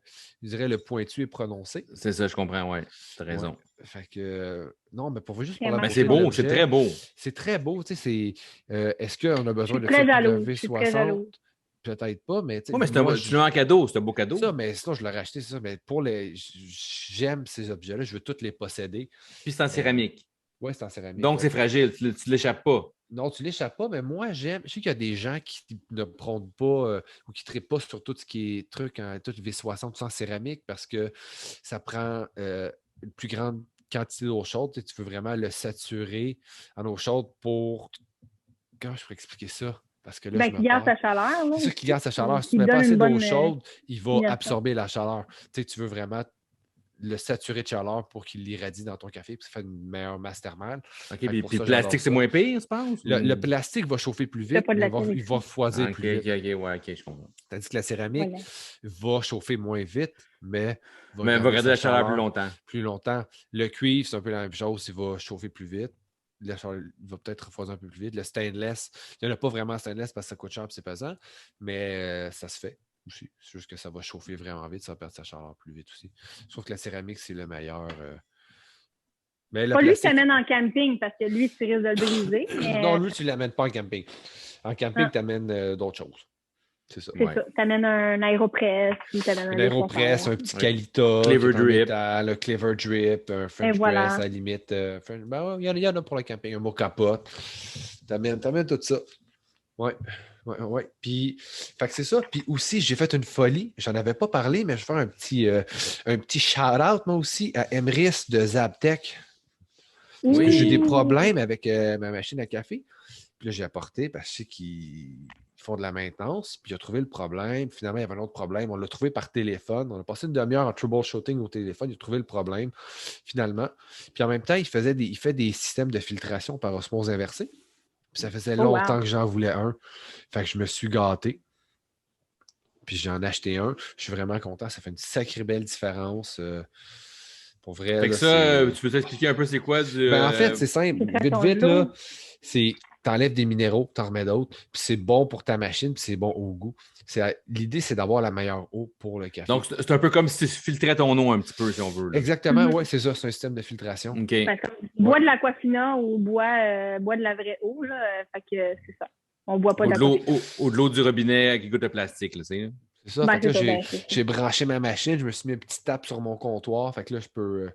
pointu est prononcé. C'est ça, je comprends, oui. Tu as raison. Ouais. Fait que non, mais pour juste pour la c'est beau, c'est très beau. C'est très beau, tu sais, est-ce qu'on a besoin de V60? Peut-être pas, mais tu sais. mais tu l'as en cadeau, c'est un beau cadeau. Ça, mais sinon, je l'ai racheté, c'est ça. Mais j'aime ces objets-là, je veux tous les posséder. Puis c'est en céramique. Oui, c'est en céramique. Donc, c'est fragile, tu ne l'échappes pas. Non, tu ne l'échappes pas, mais moi, j'aime. Je sais qu'il y a des gens qui ne prônent pas ou qui ne trippent pas sur tout ce qui est truc, tout V60, tout en céramique, parce que ça prend une plus grande quantité d'eau chaude. Tu veux vraiment le saturer en eau chaude pour. Comment je pourrais expliquer ça? Parce que là, qui garde sa chaleur. C'est ça qui garde sa chaleur. Si tu mets pas assez d'eau chaude, il va absorber la chaleur. Tu veux vraiment le saturer de chaleur pour qu'il l'irradie dans ton café, puis ça fait une meilleure masse thermale. OK, puis le plastique, c'est moins pire, je pense? Le plastique va chauffer plus vite, mais il va refroidir plus vite. OK, je comprends. Tandis que la céramique va chauffer moins vite, mais va garder la chaleur plus longtemps. Le cuivre, c'est un peu la même chose, il va chauffer plus vite. Il va peut-être refroidir un peu plus vite. Le stainless, il n'y en a pas vraiment stainless parce que ça coûte cher et c'est pesant, mais ça se fait aussi. C'est juste que ça va chauffer vraiment vite, ça va perdre sa chaleur plus vite aussi. Je trouve que la céramique, c'est le meilleur. Mais pas lui qui t'amène en camping parce que lui, tu risques de le briser. Non, lui, tu ne l'amènes pas en camping. En camping, tu amènes d'autres choses. C'est ça. C'est ça. Tu amènes un aéropress. Un aéropress, un petit Calita, Clever Drip. Le Clever Drip, un French Press à la limite. Il y en a pour le camping, un mot capote. Tu amènes tout ça. Ouais. Puis, fait que c'est ça. Puis aussi, j'ai fait une folie. J'en avais pas parlé, mais je vais faire un petit shout-out, moi aussi, à Emrys de Zaptec. Parce que j'ai des problèmes avec ma machine à café. Puis là, j'ai apporté parce que je sais qu'ils font de la maintenance. Puis il a trouvé le problème. Puis finalement, il y avait un autre problème. On l'a trouvé par téléphone. On a passé une demi-heure en troubleshooting au téléphone. Il a trouvé le problème, finalement. Puis en même temps, il fait des systèmes de filtration par osmose inversée. Puis ça faisait longtemps que j'en voulais un. Fait que je me suis gâté. Puis j'en ai acheté un. Je suis vraiment content. Ça fait une sacrée belle différence. Pour vrai. Fait que ça, tu peux t'expliquer un peu c'est quoi en fait, c'est simple. Vite, là, c'est t'enlèves des minéraux, t'en remets d'autres, puis c'est bon pour ta machine, puis c'est bon au goût. L'idée, c'est d'avoir la meilleure eau pour le café. Donc, c'est un peu comme si tu filtrais ton eau un petit peu, si on veut. Là. Exactement, oui, c'est ça. C'est un système de filtration. Okay. Bois de l'aquafina ou bois de la vraie eau, là. Fait que c'est ça. On boit pas de l'eau du robinet qui goûte le plastique, là, c'est ça? C'est ça. Fait que là, j'ai branché ma machine, je me suis mis un petit tape sur mon comptoir. Fait que là, je peux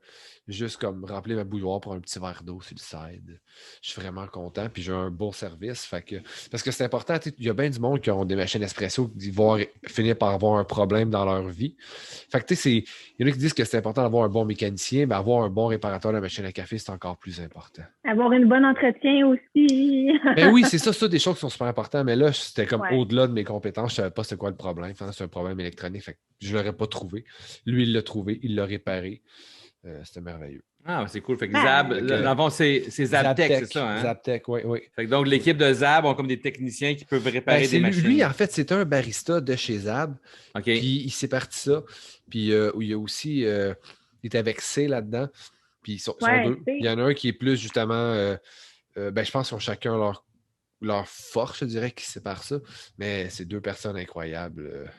juste comme remplir ma bouilloire pour un petit verre d'eau sur le side. Je suis vraiment content. Puis j'ai un bon service. Fait que, parce que c'est important, il y a bien du monde qui ont des machines espresso qui vont finir par avoir un problème dans leur vie. Fait que tu sais, il y en a qui disent que c'est important d'avoir un bon mécanicien, mais avoir un bon réparateur de machine à café, c'est encore plus important. Avoir une bonne entretien aussi. Ben oui, c'est ça, des choses qui sont super importantes. Mais là, c'était comme au-delà de mes compétences. Je ne savais pas c'était quoi le problème. Enfin, c'est un problème électronique. Fait que je ne l'aurais pas trouvé. Lui, il l'a trouvé, il l'a réparé. C'était merveilleux. Ah, c'est cool. Fait que Zab, avant, c'est Zaptec, c'est ça, hein? Zaptec, oui. Fait que donc, l'équipe de Zab ont comme des techniciens qui peuvent réparer des machines. Lui, en fait, c'était un barista de chez Zab. OK. Puis il s'est parti ça. Puis il y a aussi, il était avec C là-dedans. Puis ils sont deux. Il y en a un qui est plus, justement, je pense qu'ils ont chacun leur force, je dirais, qui sépare ça. Mais c'est deux personnes incroyables,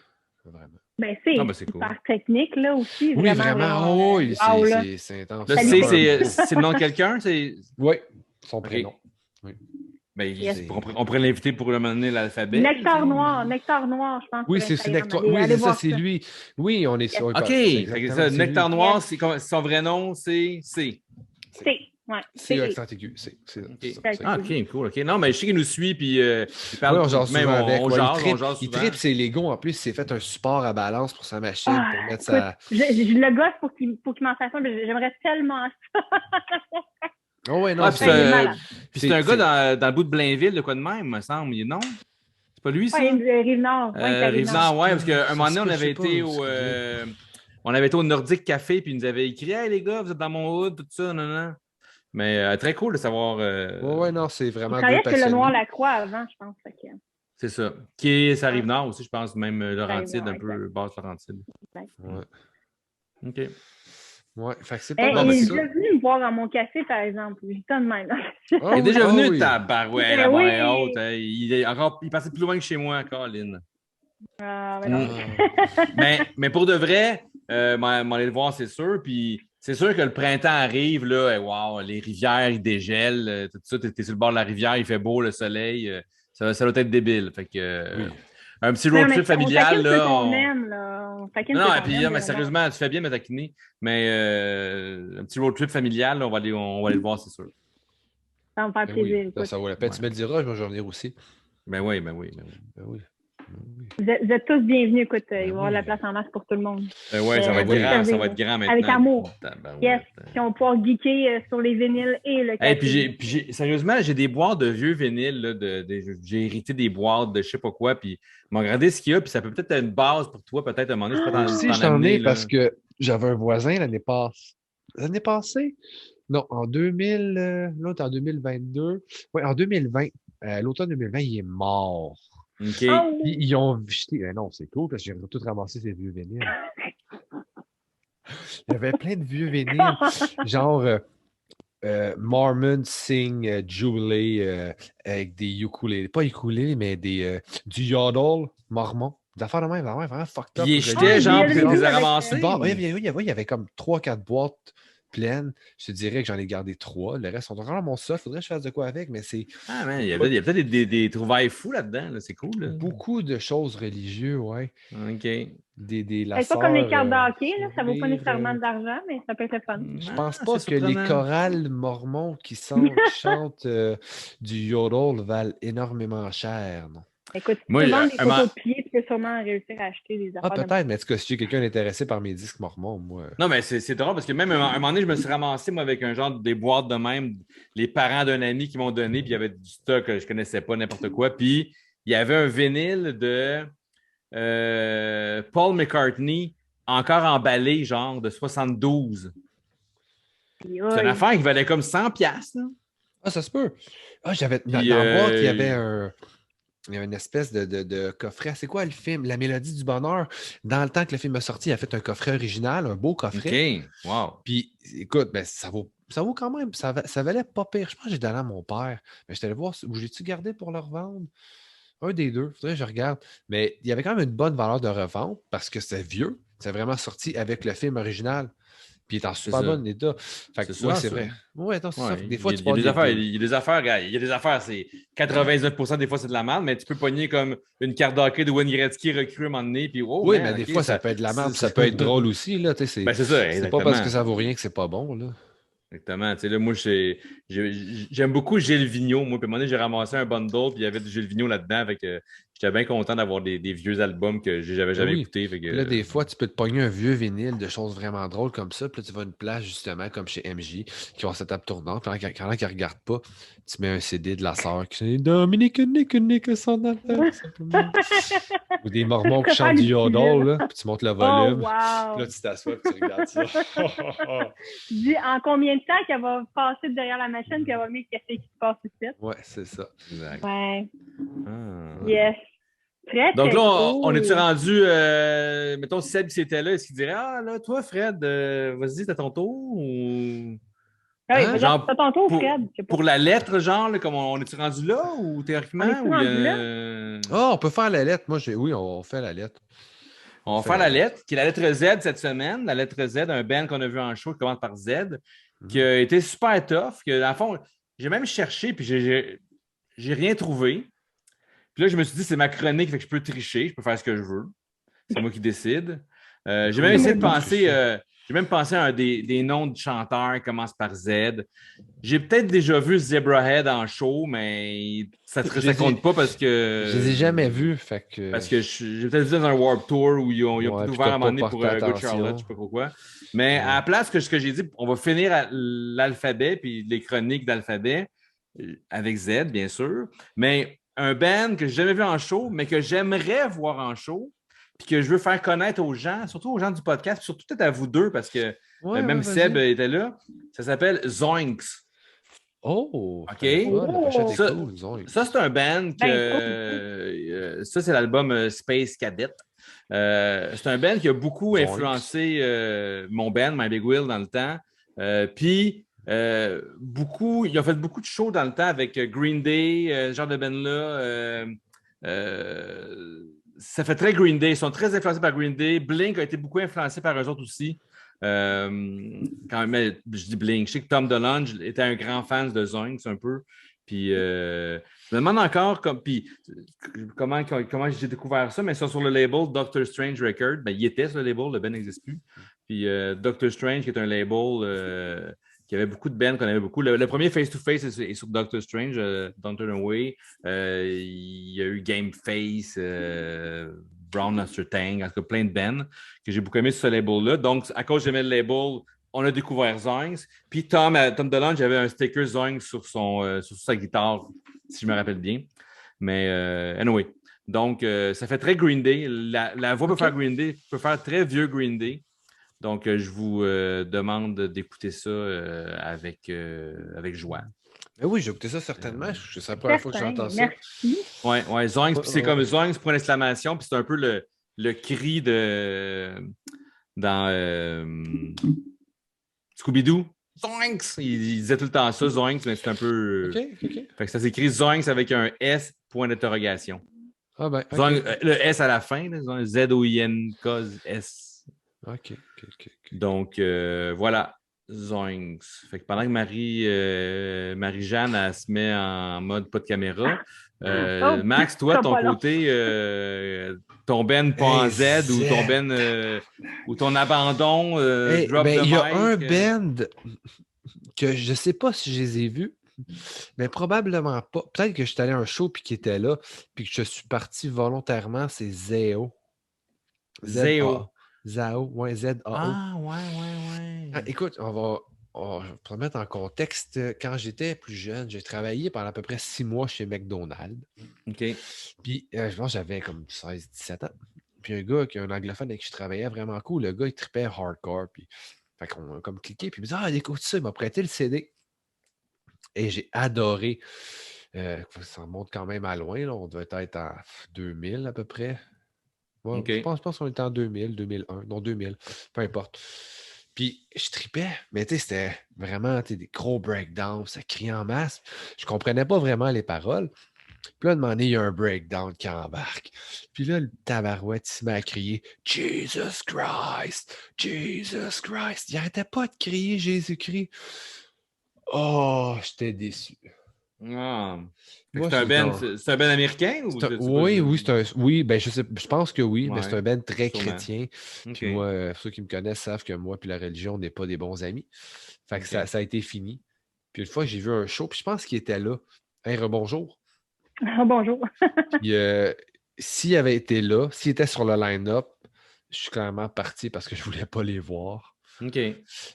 vraiment. Ben, c'est super technique, là, aussi. Oui, vraiment. Oui, c'est intense. Le C, c'est le nom de quelqu'un? Oui, son prénom. Oui. Ben, on pourrait l'inviter pour lui donner l'alphabet. Nectar Noir, je pense. Oui, c'est Nectar. Oui, c'est ça, c'est lui. Oui, on est sur. OK. Ça, Nectar Noir, son vrai nom, c'est C. Ouais, c'est accent aigu. OK, cool. OK. Non, mais je sais qu'il nous suit, puis il parle. Oui, on jase souvent avec. On jase il tripe ses Legos. En plus, il s'est fait un support à balance pour sa machine. Pour mettre sa... Je le gosse pour qu'il m'en fasse un, mais j'aimerais tellement ça. Oh ouais, non, puis c'est un gars dans le bout de Blainville, de quoi de même, me semble. Non? C'est pas lui, ça? Rive-Nord. Rive-Nord, oui, parce qu'à un moment donné, on avait été au Nordic Café, puis il nous avait écrit « Hey, les gars, vous êtes dans mon hood, tout ça, non. » Mais très cool de savoir... Oui, non, c'est vraiment deux passionnés. C'est le Noir-Lacroix avant, je pense. C'est ça. Qui est sa Rive-Nord aussi, je pense, même Laurentide, un peu basse Laurentide. Ouais. OK. Ouais, fait que c'est pas il est déjà venu me voir dans mon café, par exemple. Je donne même. Il est déjà venu, ta barouette, la barre est haute. Il passait plus loin que chez moi, Caroline. Mais pour de vrai, m'aller le voir, c'est sûr. Puis c'est sûr que le printemps arrive, là, wow, les rivières, ils dégèlent, tout ça. T'es sur le bord de la rivière, il fait beau, le soleil. Ça doit être débile. Fait que un petit road trip familial, là. Mais sérieusement, tu fais bien, me taquiner. Mais un petit road trip familial, là, on va aller le voir, c'est sûr. Ça va me faire plaisir. Ça vaut la peine. Tu me le diras, je vais revenir aussi. Ben oui. Vous êtes tous bienvenus, écoute, il va y avoir la place en masse pour tout le monde. Oui, ça va être grand maintenant. Avec amour. Yes, puis on va pouvoir geeker sur les vinyles et le café. Puis sérieusement, j'ai des boîtes de vieux vinyles, là, j'ai hérité des boîtes de je sais pas quoi, puis m'en regarder ce qu'il y a, puis ça peut peut-être être une base pour toi, peut-être à un moment donné. Je t'en ai parce que J'avais un voisin l'année passée. L'année passée? Non, en 2000, l'autre en 2022. Oui, en 2020. L'automne 2020, il est mort. OK. Oh! Ils ont jeté. Non, c'est cool parce que j'ai tout ramassé ces vieux vinyles. Il y avait plein de vieux vinyles. Genre Mormon Sing Jubilee avec des ukulélés. Pas ukulélés, mais du yodel mormon. Des affaires de même, vraiment fucked up. Puis il religieux. jetait, genre, puis il les a avec, ramassés. Bon, oui, il y avait comme 3-4 boîtes pleines. Je te dirais que j'en ai gardé 3. Le reste sont encore dans mon sol. Faudrait que je fasse de quoi avec, mais c'est Ah, man, il y a peut-être des trouvailles fous là-dedans. Là. C'est cool. Là. beaucoup de choses religieuses, ouais. OK. La c'est pas comme les sœur, cartes de hockey, là, ça vaut pas sourire, nécessairement de l'argent, mais ça peut être le fun. je pense pas c'est que les surprenant. chorales mormons qui chantent du yodel valent énormément cher, non? Écoute, si Moi, tu vends des un photos de pieds, tu peux sûrement réussir à acheter des Ah, affaires. peut-être, mais est-ce que si j'ai quelqu'un intéressé par mes disques mormons, moi. Non, mais c'est drôle parce que même un moment donné, je me suis ramassé, moi, avec un genre des boîtes de même, les parents d'un ami qui m'ont donné, puis il y avait du stock que je connaissais pas, n'importe quoi. Puis il y avait un vinyle de Paul McCartney, encore emballé, genre de 72. C'est une affaire qui valait comme 100$. Là. Ah, ça se peut. Ah, j'avais. Dans Puis, la boîte, il y avait une espèce de coffret. C'est quoi le film? La Mélodie du bonheur. Dans le temps que le film est sorti, il a fait un coffret original, un beau coffret. OK, wow. Puis, écoute, ben, ça vaut quand même. Ça valait pas pire. Je pense que j'ai donné à mon père. Mais j'étais allé voir où j'ai-tu gardé pour le revendre? Un des deux. Faudrait que je regarde. Mais il y avait quand même une bonne valeur de revente parce que c'est vieux. C'est vraiment sorti avec le film original. Puis il est en super bon état. Fait que, ouais, c'est vrai. Ouais, non, c'est ça. Des fois, tu il y a des affaires, gars. Il y a des affaires, c'est 99% des fois, c'est de la merde, mais tu peux pogner comme une carte d'hockey de Wayne Gretzky recrue à un moment donné. Puis, oh, oui, man, mais des fois, ça peut être de la merde, ça peut être drôle aussi. Là, c'est c'est ça, c'est pas parce que ça vaut rien que c'est pas bon. Là. Exactement. Tu sais, là, moi, j'aime beaucoup Gilles Vigneault. Moi, puis à un moment donné, j'ai ramassé un bundle, puis il y avait du Gilles Vigneault là-dedans. J'étais bien content d'avoir des vieux albums que j'avais jamais écoutés. Là, des fois, tu peux te pogner un vieux vinyle de choses vraiment drôles comme ça. Puis là, tu vas à une place, justement, comme chez MJ, qui ont cette table tournante. Puis quand ils ne regardent pas, tu mets un CD de la sœur qui dit Dominique, Nick, son affaire. Ou des mormons qui chantent du yodel, là, puis tu montes le volume. Oh, wow. Puis là, tu t'assois et tu regardes ça. Dis en combien de temps qu'elle va passer derrière la machine qu'elle va mettre qu'est-ce qui se passe ici? Ouais, c'est ça. Exact. Ouais. Ah. Yes. Très, Donc très là, cool. on est-tu rendu, mettons, Seb qui était là, est-ce qu'il dirait, ah là, toi, Fred, vas-y, c'est à ton tour? Ou... Ah oui, Hein? Genre, c'est à ton tour, Fred. Je sais pas. pour la lettre, genre, là, comme on est-tu rendu là ou théoriquement? On est-tu ou, rendu là? Ah, on peut faire la lettre. Moi, oui, on fait la lettre. On va faire la lettre, qui est la lettre Z cette semaine. La lettre Z, un band qu'on a vu en show qui commence par Z, qui a été super tough. Que, dans le fond, j'ai même cherché, puis j'ai rien trouvé. Puis là, je me suis dit, c'est ma chronique, fait que je peux tricher, je peux faire ce que je veux. C'est moi qui décide. J'ai même essayé de penser, j'ai même pensé à des noms de chanteurs qui commencent par Z. J'ai peut-être déjà vu Zebrahead en show, mais ça compte pas parce que. Je les ai jamais vus, fait que. Parce que j'ai peut-être vu dans un Warped Tour où ils ont tout ouvert à un moment donné pour Good Charlotte, je sais pas pourquoi. Mais à la place que ce que j'ai dit, on va finir à l'alphabet puis les chroniques d'alphabet avec Z, bien sûr. Mais un band que j'ai jamais vu en show, mais que j'aimerais voir en show, puis que je veux faire connaître aux gens, surtout aux gens du podcast, puis surtout peut-être à vous deux, parce que même Seb était là. Ça s'appelle Zoinks. Oh! OK. Ça, c'est un band que... ça, c'est l'album Space Cadet. C'est un band qui a beaucoup influencé mon band, My Big Wheel, dans le temps. Puis... ils ont fait beaucoup de shows dans le temps avec Green Day, ce genre de band-là. Ça fait très Green Day. Ils sont très influencés par Green Day. Blink a été beaucoup influencé par eux autres aussi. Quand même, je dis Blink. Je sais que Tom DeLonge était un grand fan de Zoinks un peu. Puis je me demande encore comment j'ai découvert ça, mais ça sur le label Doctor Strange Record. Ben, il était sur le label, le band n'existe plus. Puis Doctor Strange, qui est un label qui avait beaucoup de bands qu'on aimait beaucoup. Le premier Face-to-Face est sur Doctor Strange, Don't Turn Away. Il y a eu Game Face, Brown Noster Tang, en tout cas plein de bands que j'ai beaucoup aimé sur ce label-là. Donc, à cause j'aimais le label, on a découvert Zoinks. Puis Tom DeLonge avait un sticker Zoinks sur sa guitare, si je me rappelle bien. Mais anyway. Donc, ça fait très Green Day. La voix peut faire Green Day, peut faire très vieux Green Day. Donc, je vous demande d'écouter ça avec joie. Ben oui, j'ai écouté ça certainement. C'est la première fois que j'entends ça. Merci. Ouais, Zoinks, puis c'est comme Zoinks pour l'exclamation, puis c'est un peu le cri dans Scooby-Doo. Zoinks! Il disait tout le temps ça, Zoinks, mais c'est un peu. OK. Fait que ça s'écrit Zoinks avec un S, point d'interrogation. Ah ben, Zoinks, le S à la fin, là, Z-O-I-N-K-S. OK. Donc, voilà, Zoinks. Fait que pendant que Marie-Jeanne, elle se met en mode pas de caméra, Max, toi, ton côté, ton Ben pas en Z ou ton Ben ou ton abandon, drop the mic. Il y a un band que je sais pas si je les ai vus, mais probablement pas. Peut-être que je suis allé à un show puis qu'ils étaient là, puis que je suis parti volontairement, c'est Zao. Zao, ouais, Z-A-O. Ah, ouais. Ah, écoute, pour te mettre en contexte, quand j'étais plus jeune, j'ai travaillé pendant à peu près 6 mois chez McDonald's. OK. Puis, je pense que j'avais comme 16-17 ans. Puis, un gars, un anglophone avec qui je travaillais, vraiment cool. Le gars, il tripait hardcore. Puis, fait qu'on a comme cliqué. Puis, il me dit, ah, écoute ça, il m'a prêté le CD. Et j'ai adoré. Ça remonte quand même à loin. Là. On devait être en 2000 à peu près. Ouais, Okay. Je pense qu'on était en 2000, 2001. Non, 2000. Peu importe. Puis, je tripais, mais tu sais, c'était vraiment des gros breakdowns, ça criait en masse. Je comprenais pas vraiment les paroles. Puis là, à un moment donné, il y a un breakdown qui embarque. Puis là, le tabarouette, il se met à crier « Jesus Christ! Jesus Christ! » Il arrêtait pas de crier « Jésus-Christ! » Oh, j'étais déçu. Ah. Moi, c'est un band américain? Oui, ben, je pense que oui, mais c'est un band très sûrement. chrétien. Okay. Puis moi, ceux qui me connaissent savent que moi et la religion, on n'est pas des bons amis. Fait que ça a été fini. Puis une fois, j'ai vu un show, puis je pense qu'il était là. Hey, rebonjour. Bonjour. Puis s'il avait été là, s'il était sur le line-up, je suis clairement parti parce que je voulais pas les voir. OK.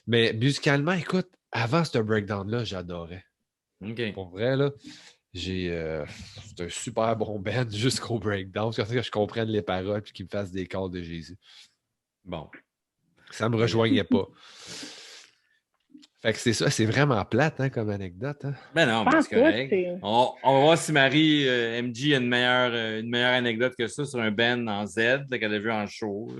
Mais musicalement, écoute, avant ce breakdown-là, j'adorais. OK. Pour vrai, là, c'est un super bon band jusqu'au breakdown. C'est que je comprenne les paroles et qu'ils me fassent des calls de Jésus. Bon. Ça me rejoignait pas. Fait que c'est ça, c'est vraiment plate comme anecdote. Hein? Ben non, mais c'est correct. On va voir si Marie MG a une meilleure anecdote que ça sur un band en Z qu'elle a vu en show.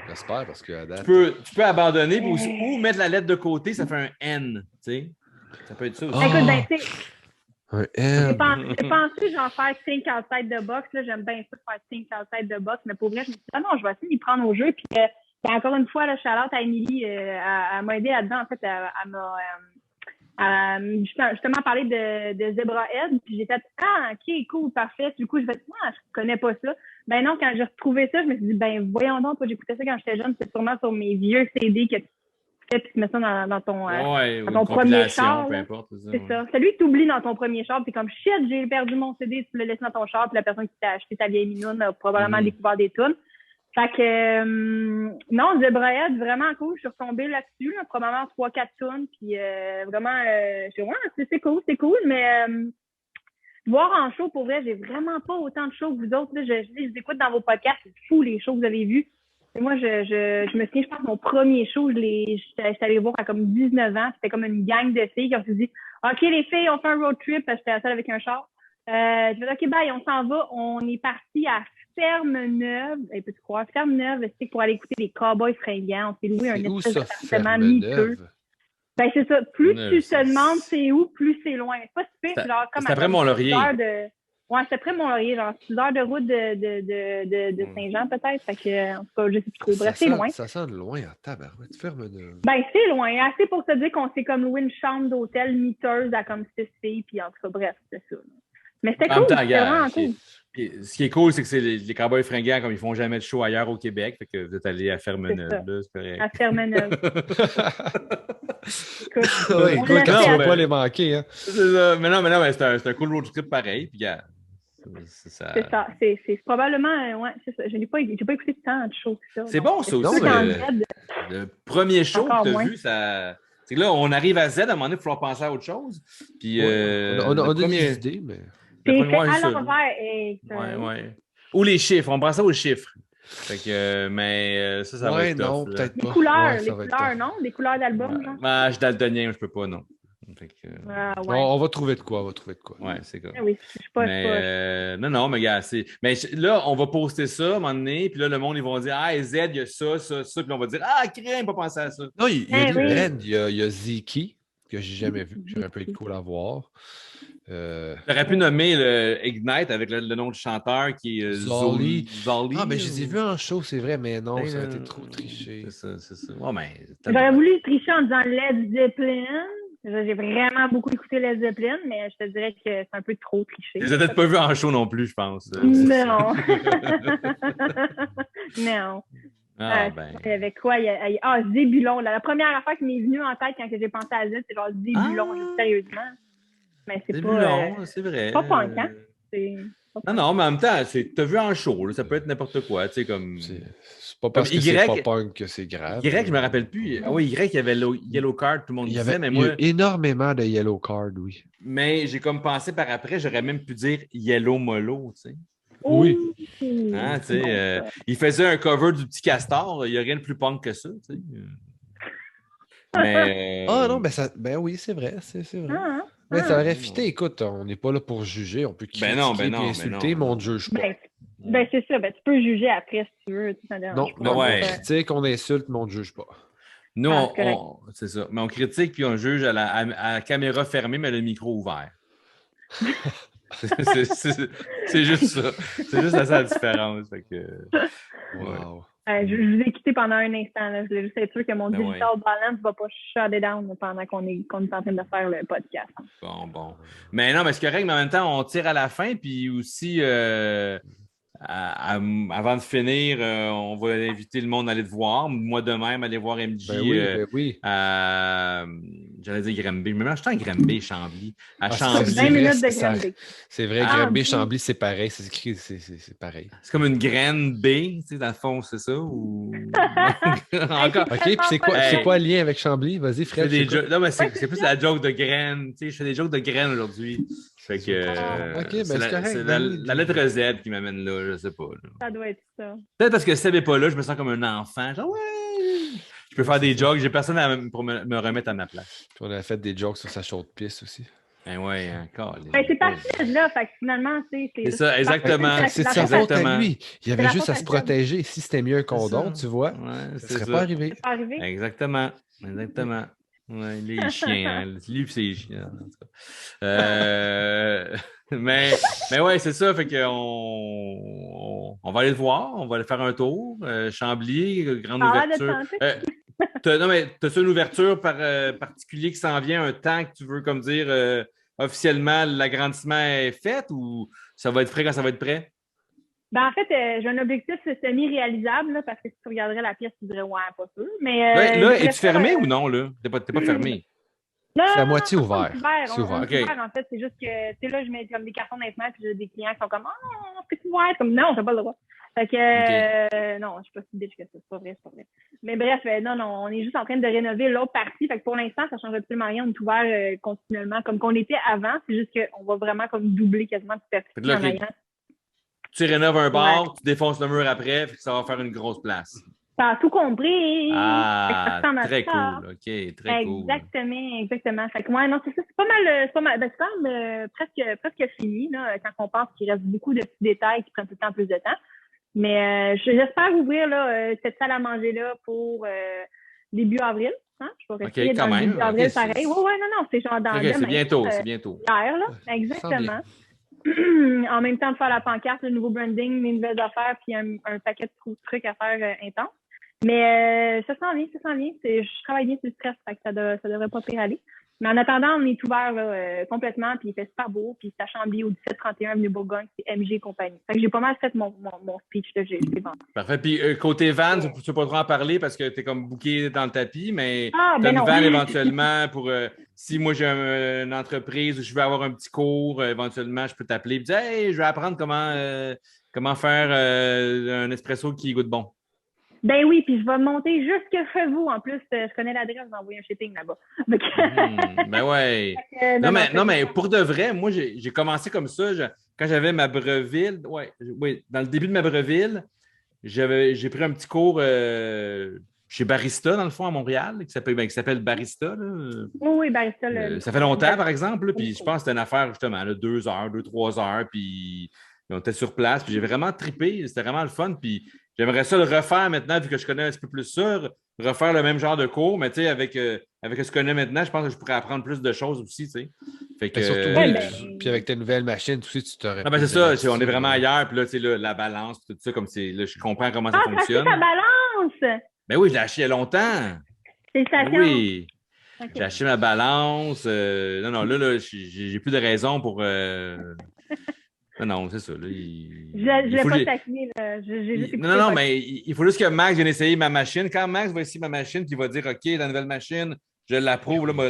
J'espère parce que à date, tu peux abandonner ou mettre la lettre de côté, ça fait un N. Tu sais? Ça peut être ça aussi. Écoute, ben, tu sais. Un N. J'ai pensé genre faire think outside the box. Là, j'aime bien ça faire think outside the box, mais pour vrai, je me suis dit, non, je vais essayer d'y prendre au jeu. Puis encore une fois, là, shout-out à Émilie, elle m'a aidé là-dedans. En fait, elle m'a justement parlé de Zebrahead. Puis j'ai fait, ok, cool, parfait. Du coup, je vais je connais pas ça. Ben non, quand j'ai retrouvé ça, je me suis dit, ben voyons donc, j'écoutais ça quand j'étais jeune, c'est sûrement sur mes vieux CD que tu fais, puis tu mets ça dans ton, dans ton premier char. Peu importe, c'est ça. Celui que tu oublies dans ton premier char, puis comme shit, j'ai perdu mon CD, tu l'as laissé dans ton char, puis la personne qui t'a acheté ta vieille minoune a probablement découvert des tunes. Fait que, non, Zebrahead, vraiment cool. Je suis retombée là-dessus, là, probablement 3-4 tunes, puis vraiment, je suis c'est cool, mais voir en show, pour vrai, j'ai vraiment pas autant de shows que vous autres. Là. Je les écoute dans vos podcasts, c'est fou les shows que vous avez vus. Et moi, je me souviens, je pense que mon premier show, j'étais allée voir à comme 19 ans. C'était comme une gang de filles qui ont dit « OK, les filles, on fait un road trip. » Parce que j'étais seule avec un char. Je dis « OK, bye, on s'en va. » On est parti à Ferme-Neuve. Peux-tu croire? Ferme-Neuve, c'est pour aller écouter les Cowboys fringants. On s'est loué un espèce d'appartement miteux. Ben, c'est ça. Plus tu te demandes c'est où, plus c'est loin. C'est pas super. Genre, comme c'est après Mont-Laurier. Ouais, c'est après Mont-Laurier, genre 6 heures de route de Saint-Jean, peut-être. Fait que, en tout cas, je sais plus trop. Bref, c'est loin. Ça sonne loin en tabarouette. Ferme-Neuve. Ben, c'est loin. Assez pour se dire qu'on s'est comme loué une chambre d'hôtel miteuse à comme 6 filles, puis en tout cas, bref, c'est ça. Mais c'était cool. C'était vraiment cool. Ce qui est cool, c'est que c'est les Cowboys fringants, comme ils font jamais de show ailleurs au Québec. Fait que vous êtes allé à Ferme-Neuve, là, c'est correct. À Ferme-Neuve. Écoute, on ne pas les manquer. Hein. C'est ça. Mais non, c'est un cool road trip pareil. Puis, c'est ça. C'est probablement, ouais, c'est ça. Je n'ai pas écouté tant de shows que ça. C'est bon, ça aussi. Le premier show que tu as vu, ça. C'est que là, on arrive à Z, à un moment donné, il va falloir penser à autre chose. Puis, on a des idées, mais. C'est fait à l'envers. Ouais. Ou les chiffres, on pense ça aux chiffres. Fait que, mais ça va être non, tough, peut-être Les pas. couleurs, Ouais, les ça va être couleurs, tough. non? Des couleurs d'album, genre? Je suis daltonien, je peux pas, non. Fait que, Ah, ouais. On va trouver de quoi, ouais, c'est comme. Ah oui, je suis pas... Mais non, mais gars, mais là, on va poster ça à un moment donné, puis là, le monde, ils vont dire, ah, Z, il y a ça, puis on va dire, ah, crème, pas penser à ça. Non, il y a des oui. bands. Il y a Ziki, que j'ai jamais vu. J'aurais un peu de cool à voir. J'aurais pu nommer le Ignite avec le nom du chanteur qui est Zolly. Zolly. Ah, mais je les ai vus en show, c'est vrai, mais non, Ben, ça a été trop triché. C'est ça. Ouais, mais. J'aurais voulu tricher en disant Led Zeppelin. J'ai vraiment beaucoup écouté Led Zeppelin, mais je te dirais que c'est un peu trop triché. Je les ai peut-être pas vus en show non plus, je pense. Non. Non. Ah, ben. Il y avait quoi? Zébulon. La première affaire qui m'est venue en tête quand j'ai pensé à Z, c'est genre Zébulon, là, sérieusement. Mais c'est C'est pas... long, c'est vrai. pas punk, hein? C'est pas Non, mais en même temps, t'as vu en show, là, ça peut être n'importe quoi, tu sais, comme. C'est pas parce que c'est pas punk que c'est grave. Y, je me rappelle plus. Ah oui, Y, il y avait Yellow Card, tout le monde Il y disait, avait mais moi. énormément de Yellow Card, oui. Mais j'ai comme pensé par après, j'aurais même pu dire Yellow Molo, tu sais. Oui. Hein, tu sais, il faisait un cover du Petit Castor, il n'y a rien de plus punk que ça, tu sais. Mais. Ah non, ben oui, c'est vrai, c'est vrai. Mais ça aurait fité, écoute, on n'est pas là pour juger, on peut critiquer et insulter, mais on ne juge pas. Ben c'est ça, tu peux juger après si tu veux. Non, ouais. On critique, on insulte, mais on ne juge pas. Nous, c'est ça. Mais on critique puis on juge à la caméra fermée, mais le micro ouvert. C'est juste ça. C'est juste ça la différence. Fait que, wow. Je vous ai quitté pendant un instant. Là. Je voulais juste être sûr que mon digital balance ne va pas shut down pendant qu'on est en train de faire le podcast. Bon. Mais non, mais c'est correct, mais en même temps, on tire à la fin, puis aussi, avant de finir, on va inviter le monde à aller te voir. Moi de même, aller voir MJ. Ben oui. J'allais dire Granby. Mais je suis en Granby, Chambly. À Chambly. 20 minutes de Granby. C'est vrai, Granby, Chambly, c'est pareil. C'est écrit, c'est pareil. C'est comme une graine B, tu sais, dans le fond, c'est ça? Ou... Encore. OK, puis c'est quoi le lien avec Chambly? Vas-y, Fred. Non, mais c'est plus la joke de graine. Tu sais, je fais des jokes de graines aujourd'hui. Fait que c'est correct. C'est la lettre Z qui m'amène là, je sais pas. Là. Ça doit être ça. Peut-être parce que Seb n'est pas là, je me sens comme un enfant. Genre, ouais! Je peux faire des jokes, j'ai personne pour me remettre à ma place. Puis on a fait des jokes sur sa chaude piste aussi. Ben ouais, encore. C'est facile, là. Fait que finalement, c'est ça, exactement. C'est de sa faute à lui. Il avait juste à se protéger. Si c'était mieux un condom, tu vois, ça serait pas arrivé. Exactement. Ouais, les chiens, hein. Lui, c'est les chiens. Mais ouais, c'est ça. Fait que on va aller le voir, on va aller faire un tour. Chambly, grande ouverture. Non, mais t'as-tu une ouverture particulière qui s'en vient, un temps que tu veux comme dire officiellement l'agrandissement est fait ou ça va être prêt quand ça va être prêt? Ben, en fait, j'ai un objectif semi-réalisable, là, parce que si tu regarderais la pièce, tu dirais, ouais, pas sûr. Mais, là, es-tu fermé ou non, là? T'es pas fermé? C'est à moitié ouvert. C'est ouvert. Okay. En fait, c'est juste que, tu sais, là, je mets comme des cartons d'instant, puis j'ai des clients qui sont comme, ah, c'est ouvert. Comme, non, j'ai pas le droit. Fait que, non, je suis pas si bitch que ça. C'est pas vrai. Mais bref, non, on est juste en train de rénover l'autre partie. Fait que pour l'instant, ça change absolument rien. On est ouvert continuellement, comme qu'on était avant. C'est juste qu'on va vraiment comme doubler quasiment toute la partie en ayant. Tu rénoves un bar, tu défonces le mur après, fait que ça va faire une grosse place. T'as tout compris. Ah, très cool. OK, très cool. Exactement. Fait que, ouais, non, c'est ça. C'est pas mal, ben, c'est quand même presque fini, là, quand on pense qu'il reste beaucoup de petits détails qui prennent tout le temps plus de temps. Mais j'espère ouvrir là, cette salle à manger-là pour début avril. Hein? Je vais rester dans début avril pareil. Ouais, non, c'est genre dans c'est bientôt, c'est bientôt. Hier, là, exactement. En même temps de faire la pancarte, le nouveau branding, les nouvelles affaires, puis un paquet de trucs à faire intense. Mais ça s'en vient. Je travaille bien sur le stress, fait que ça devrait pas pire aller. Mais en attendant, on est ouvert là, complètement, puis il fait super beau, puis c'est à Chambly au 1731 avenue Bourgogne, c'est MJ et compagnie. Fait que j'ai pas mal fait mon speech là, j'ai vendu. Parfait. Puis côté van, tu peux pas trop en parler parce que tu es comme booké dans le tapis, mais t'as une van éventuellement pour si moi j'ai une entreprise où je veux avoir un petit cours, éventuellement, je peux t'appeler et dire hey, je vais apprendre comment faire un espresso qui goûte bon. Ben oui, puis je vais monter jusque chez vous. En plus, je connais l'adresse, je vais envoyer un shipping là-bas. Ben ouais. Non, mais pour de vrai, moi, j'ai commencé comme ça. Quand j'avais ma breville, dans le début de ma breville, j'ai pris un petit cours chez Barista, dans le fond, à Montréal, qui s'appelle Barista. Là. Oui, Barista. Ça fait longtemps, par exemple, là, puis je pense que c'était une affaire, justement, là, 2 heures, 3 heures, puis on était sur place, puis j'ai vraiment trippé, c'était vraiment le fun, puis j'aimerais ça le refaire maintenant, vu que je connais un petit peu plus ça, refaire le même genre de cours, mais tu sais, avec ce que je connais maintenant, je pense que je pourrais apprendre plus de choses aussi, tu sais. Fait que, surtout, puis avec tes nouvelles machines, tu t'aurais... Non, ben c'est ça, on est vraiment ailleurs, puis là, tu sais, la balance, tout ça, comme c'est, là, je comprends comment ça fonctionne. Ah, ta balance! Ben oui, je l'ai acheté il y a longtemps. Félicitations. Oui. Okay. J'ai acheté ma balance. Non, là, j'ai plus de raison pour... Non, c'est ça. Là, je l'ai pas taqué. Non, mais il faut juste que Max vienne essayer ma machine. Quand Max va essayer ma machine, puis il va dire OK, la nouvelle machine, je l'approuve, là, moi,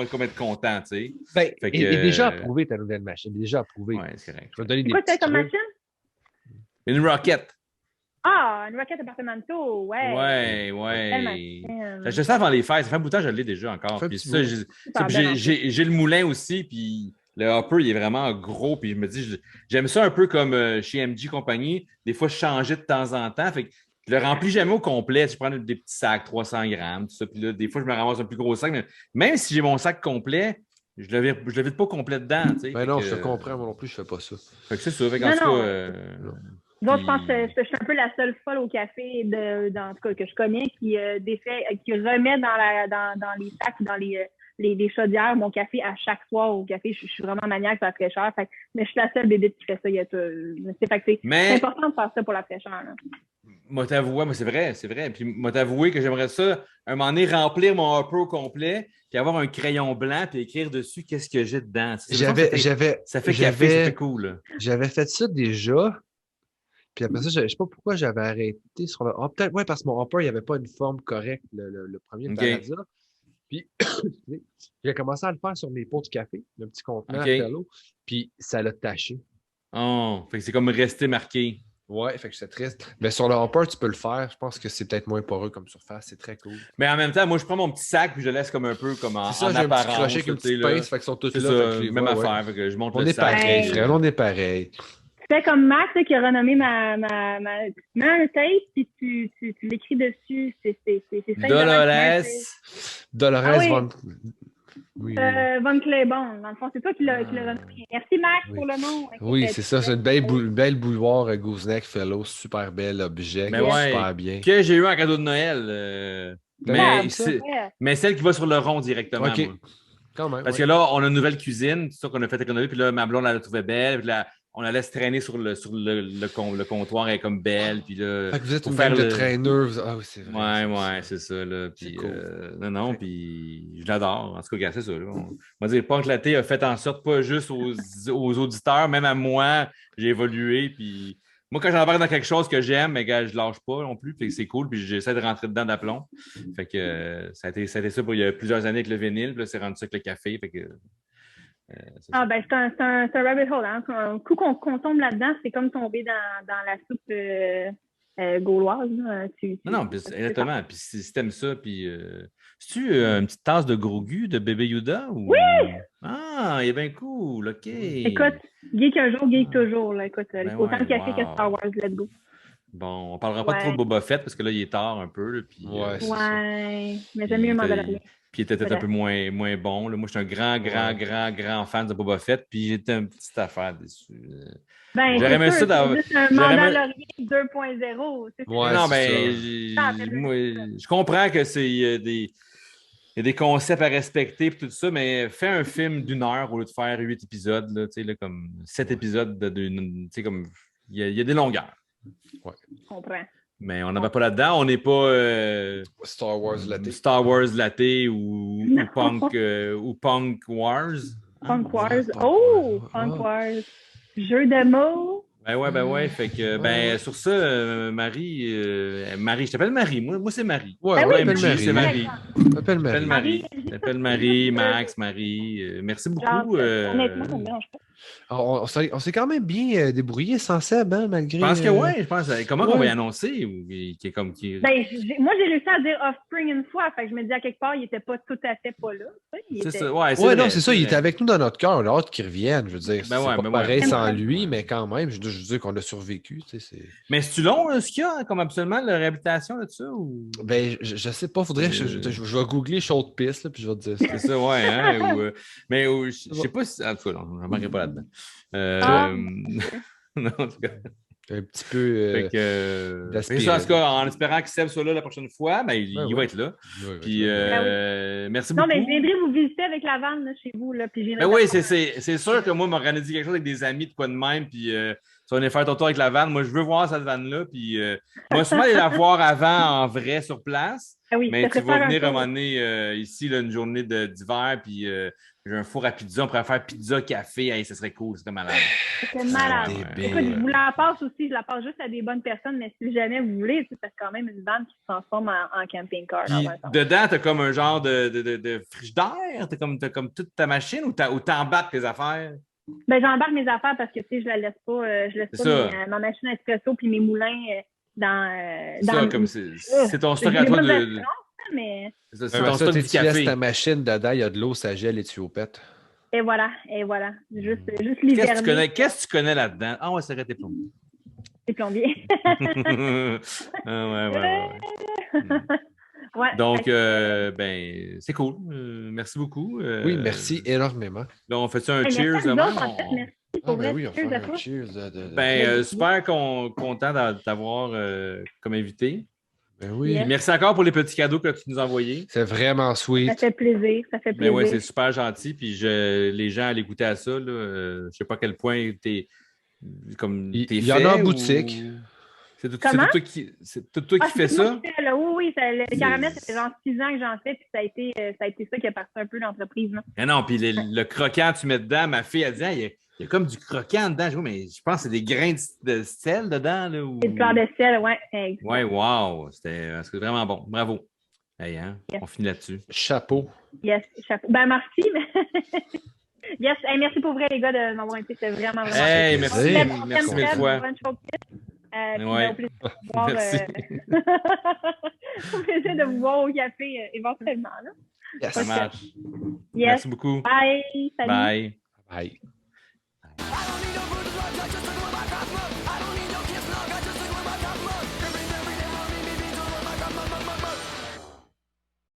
je vais être content, tu sais. Ben, il est déjà approuvé ta nouvelle machine. Il est déjà approuvé. Oui, c'est correct. Je vais te donner des quoi, c'est comme machine? Une Rocket. Ah, une Rocket Appartamento, ouais. Ouais. Je sais avant les fêtes. Ça fait un bout de temps que je l'ai déjà encore. Puis ça, j'ai le moulin aussi, puis le hopper, il est vraiment gros. Puis je me dis, j'aime ça un peu comme chez MG Compagnie. Des fois, je changeais de temps en temps. Fait que je le remplis jamais au complet. Je prends des petits sacs, 300 grammes, tout ça. Puis là, des fois, je me ramasse un plus gros sac. Mais même si j'ai mon sac complet, je le vide pas complet dedans. Ben non, je te comprends. Moi non plus, je fais pas ça. Fait que c'est ça. Fait qu'en tout cas... Donc, je pense que je suis un peu la seule folle au café, en tout cas, que je connais, qui remet dans les sacs ou dans les chaudières mon café à chaque soir au café. Je suis vraiment maniaque par la fraîcheur. Mais je suis la seule bébé qui fait ça. C'est important de faire ça pour la fraîcheur. Là. Moi, c'est vrai. Puis, moi, t'avouer que j'aimerais ça, un moment donné, remplir mon hopper au complet, puis avoir un crayon blanc, puis écrire dessus qu'est-ce que j'ai dedans. Ça fait café, ça fait cool. J'avais fait ça déjà. Puis après ça, je ne sais pas pourquoi j'avais arrêté sur le... peut-être, oui, parce que mon hopper, il n'y avait pas une forme correcte, le premier de Palazza. Puis, j'ai commencé à le faire sur mes pots de café, le petit contenant à l'eau, puis ça l'a taché. Oh, fait que c'est comme resté marqué. Ouais, fait que c'est triste. Mais sur le hopper, tu peux le faire. Je pense que c'est peut-être moins poreux comme surface. C'est très cool. Mais en même temps, moi, je prends mon petit sac puis je le laisse comme un peu comme en apparence. C'est ça, j'ai un petit crochet avec une petite pince, fait qu'ils sont tous là. Ça, même affaire, fait que je monte le sac. On est pareil, frère, on est pareil. C'est comme Max qui a renommé ma tape, puis tu l'écris dessus. C'est Dolores Von... Von Claiborne. Dans le fond, c'est toi qui l'as renommé. Merci Max pour le nom. Oui, c'est ça. C'est une belle bouilloire Gooseneck Fellow. Super bel objet. Super bien. Que j'ai eu en cadeau de Noël. Mais celle qui va sur le rond directement. OK. Moi. Quand même. Parce que là, on a une nouvelle cuisine. C'est ça qu'on a fait économiser. Puis là, ma blonde, elle la trouvait belle. Puis là, on la laisse traîner sur le comptoir, elle est comme belle. Puis là, fait que vous êtes une gang de traîneurs. Ah oui, c'est vrai. Ouais, c'est ça. Là. Puis, cool. Non, puis je l'adore. En tout cas, c'est ça. Là. On va dire, Punk Latte a fait en sorte, pas juste aux auditeurs, même à moi, j'ai évolué. Puis moi, quand j'embarque dans quelque chose que j'aime, mais je lâche pas non plus. Puis c'est cool. Puis j'essaie de rentrer dedans d'aplomb. Fait que ça a été ça pour il y a plusieurs années avec le vinyle. Puis là, c'est rendu ça avec le café. Fait que... c'est un rabbit hole. Hein? Un coup qu'on tombe là-dedans, c'est comme tomber dans la soupe gauloise. Non, exactement. Puis si t'aimes ça, puis c'est-tu une petite tasse de gros gu de bébé Yoda? Ou... Oui! Ah, il est bien cool, OK. Écoute, geek un jour, geek toujours. Là. Écoute, autant de café que Star Wars, let's go. Bon, on parlera pas trop de Boba Fett parce que là, il est tard un peu. Là, puis, mais j'aime mieux Mandalorian. Puis il était peut-être un peu moins bon. Là. Moi, je suis un grand fan de Boba Fett. Puis j'étais une petite affaire dessus. J'aurais aimé ça d'avoir. C'est un Mandalorian 2.0. Non, mais je comprends que c'est il y a des concepts à respecter et tout ça, mais fais un film d'1 heure au lieu de faire 8 épisodes. Là, comme 7 épisodes comme il y a des longueurs. Ouais. Je comprends. Mais on n'en va pas là-dedans. On n'est pas Star Wars Latte ou Punk Wars. Punk Wars. Punk Wars. Jeu de mots. Ben ouais. Fait que, sur ça, Marie, je t'appelle Marie. Moi c'est Marie. Ouais, c'est Marie. Appelle Marie, Max, Marie. Merci beaucoup. Honnêtement, ça me dérange pas. On s'est quand même bien débrouillé sans Seb, hein, malgré. Je pense que oui, je pense. Comment on va y annoncer? Ou qui est comme qui... Ben, moi, j'ai réussi à dire Offspring une fois, fait que je me dis à quelque part, il était pas tout à fait pas là. C'est ça, ouais, ouais, non, c'est ça, il était avec nous dans notre cœur, on a hâte qu'il revienne, je veux dire. Ben c'est ouais, pas ben pareil ouais. sans lui, mais quand même, je veux dire qu'on a survécu, tu sais, c'est... Mais c'est-tu long, ce qu'il y a, comme absolument, la réhabilitation là-dessus? Ou... Ben, je sais pas, faudrait, je vais googler chaude piste, là, puis je vais te dire ça. C'est ça, ouais, hein? Mais je sais pas si... En tout cas, non, je n'embarquerai pas là-dedans. Non, en tout cas... Un petit peu ça, en tout cas, en espérant que Seb soit là la prochaine fois, ben, il va être là. Puis, merci beaucoup. Non, mais je viendrai vous visiter avec la vanne là, chez vous. Là, puis ben oui, c'est sûr que moi, m'organiser quelque chose avec des amis de quoi de même, puis tu vas venir faire ton tour avec la vanne. Moi, je veux voir cette vanne-là, puis moi, sûrement aller la voir avant en vrai sur place. Ah oui, mais tu vas venir à un moment donné ici, là, une journée d'hiver, puis j'ai un four à pizza, on pourrait faire pizza, café, hey, ça serait cool, c'est malade. C'est malade. Écoute, je vous la passe aussi, je la passe juste à des bonnes personnes, mais si jamais vous voulez, c'est quand même une vanne qui se transforme en camping-car. Puis dedans, t'as comme un genre de frigidaire, t'as comme toute ta machine ou t'embarques tes affaires? Ben, j'embarque mes affaires parce que, tu sais, je laisse pas ma machine à espresso puis mes moulins c'est ton stock à toi de... Mais... C'est ton stock du tu café. laisses ta machine dedans, il y a de l'eau, ça gèle et tu pètes. Et voilà. Juste l'hiver. Qu'est-ce que tu connais là-dedans? Ah ouais, ça aurait été plombier. C'est plombier. Ouais. Donc, ben, c'est cool. Merci beaucoup. Oui, merci énormément. Là, on fait ça un cheers demain. Oui, on fait un cheers. Super content de t'avoir comme invité. Ben oui. Yes. Merci encore pour les petits cadeaux que tu nous as envoyés. C'est vraiment sweet. Ça fait plaisir. Ben oui, c'est super gentil. Puis les gens à l'écouter à ça, je ne sais pas à quel point t'es il y en a en boutique. C'est tout toi qui fais ça? Oui, le caramel, ça fait genre 6 ans que j'en fais, puis ça a été ça qui a parti un peu l'entreprise. Non, puis le croquant que tu met dedans, ma fille, elle dit, il y a comme du croquant dedans. Mais je pense que c'est des grains de sel dedans. C'est du beurre de sel, oui. Oui, wow. C'était vraiment bon. Bravo. Hey, hein? Yes. On finit là-dessus. Chapeau. Yes, chapeau. Ben, merci. Yes, merci pour vrai, les gars, de m'avoir invité. C'était vraiment hey, merci. Merci mille fois. Merci. Au plaisir de vous voir au café éventuellement. Là. Yes. Ça marche. Yes. Merci beaucoup. Bye. Salut. Bye. Bye.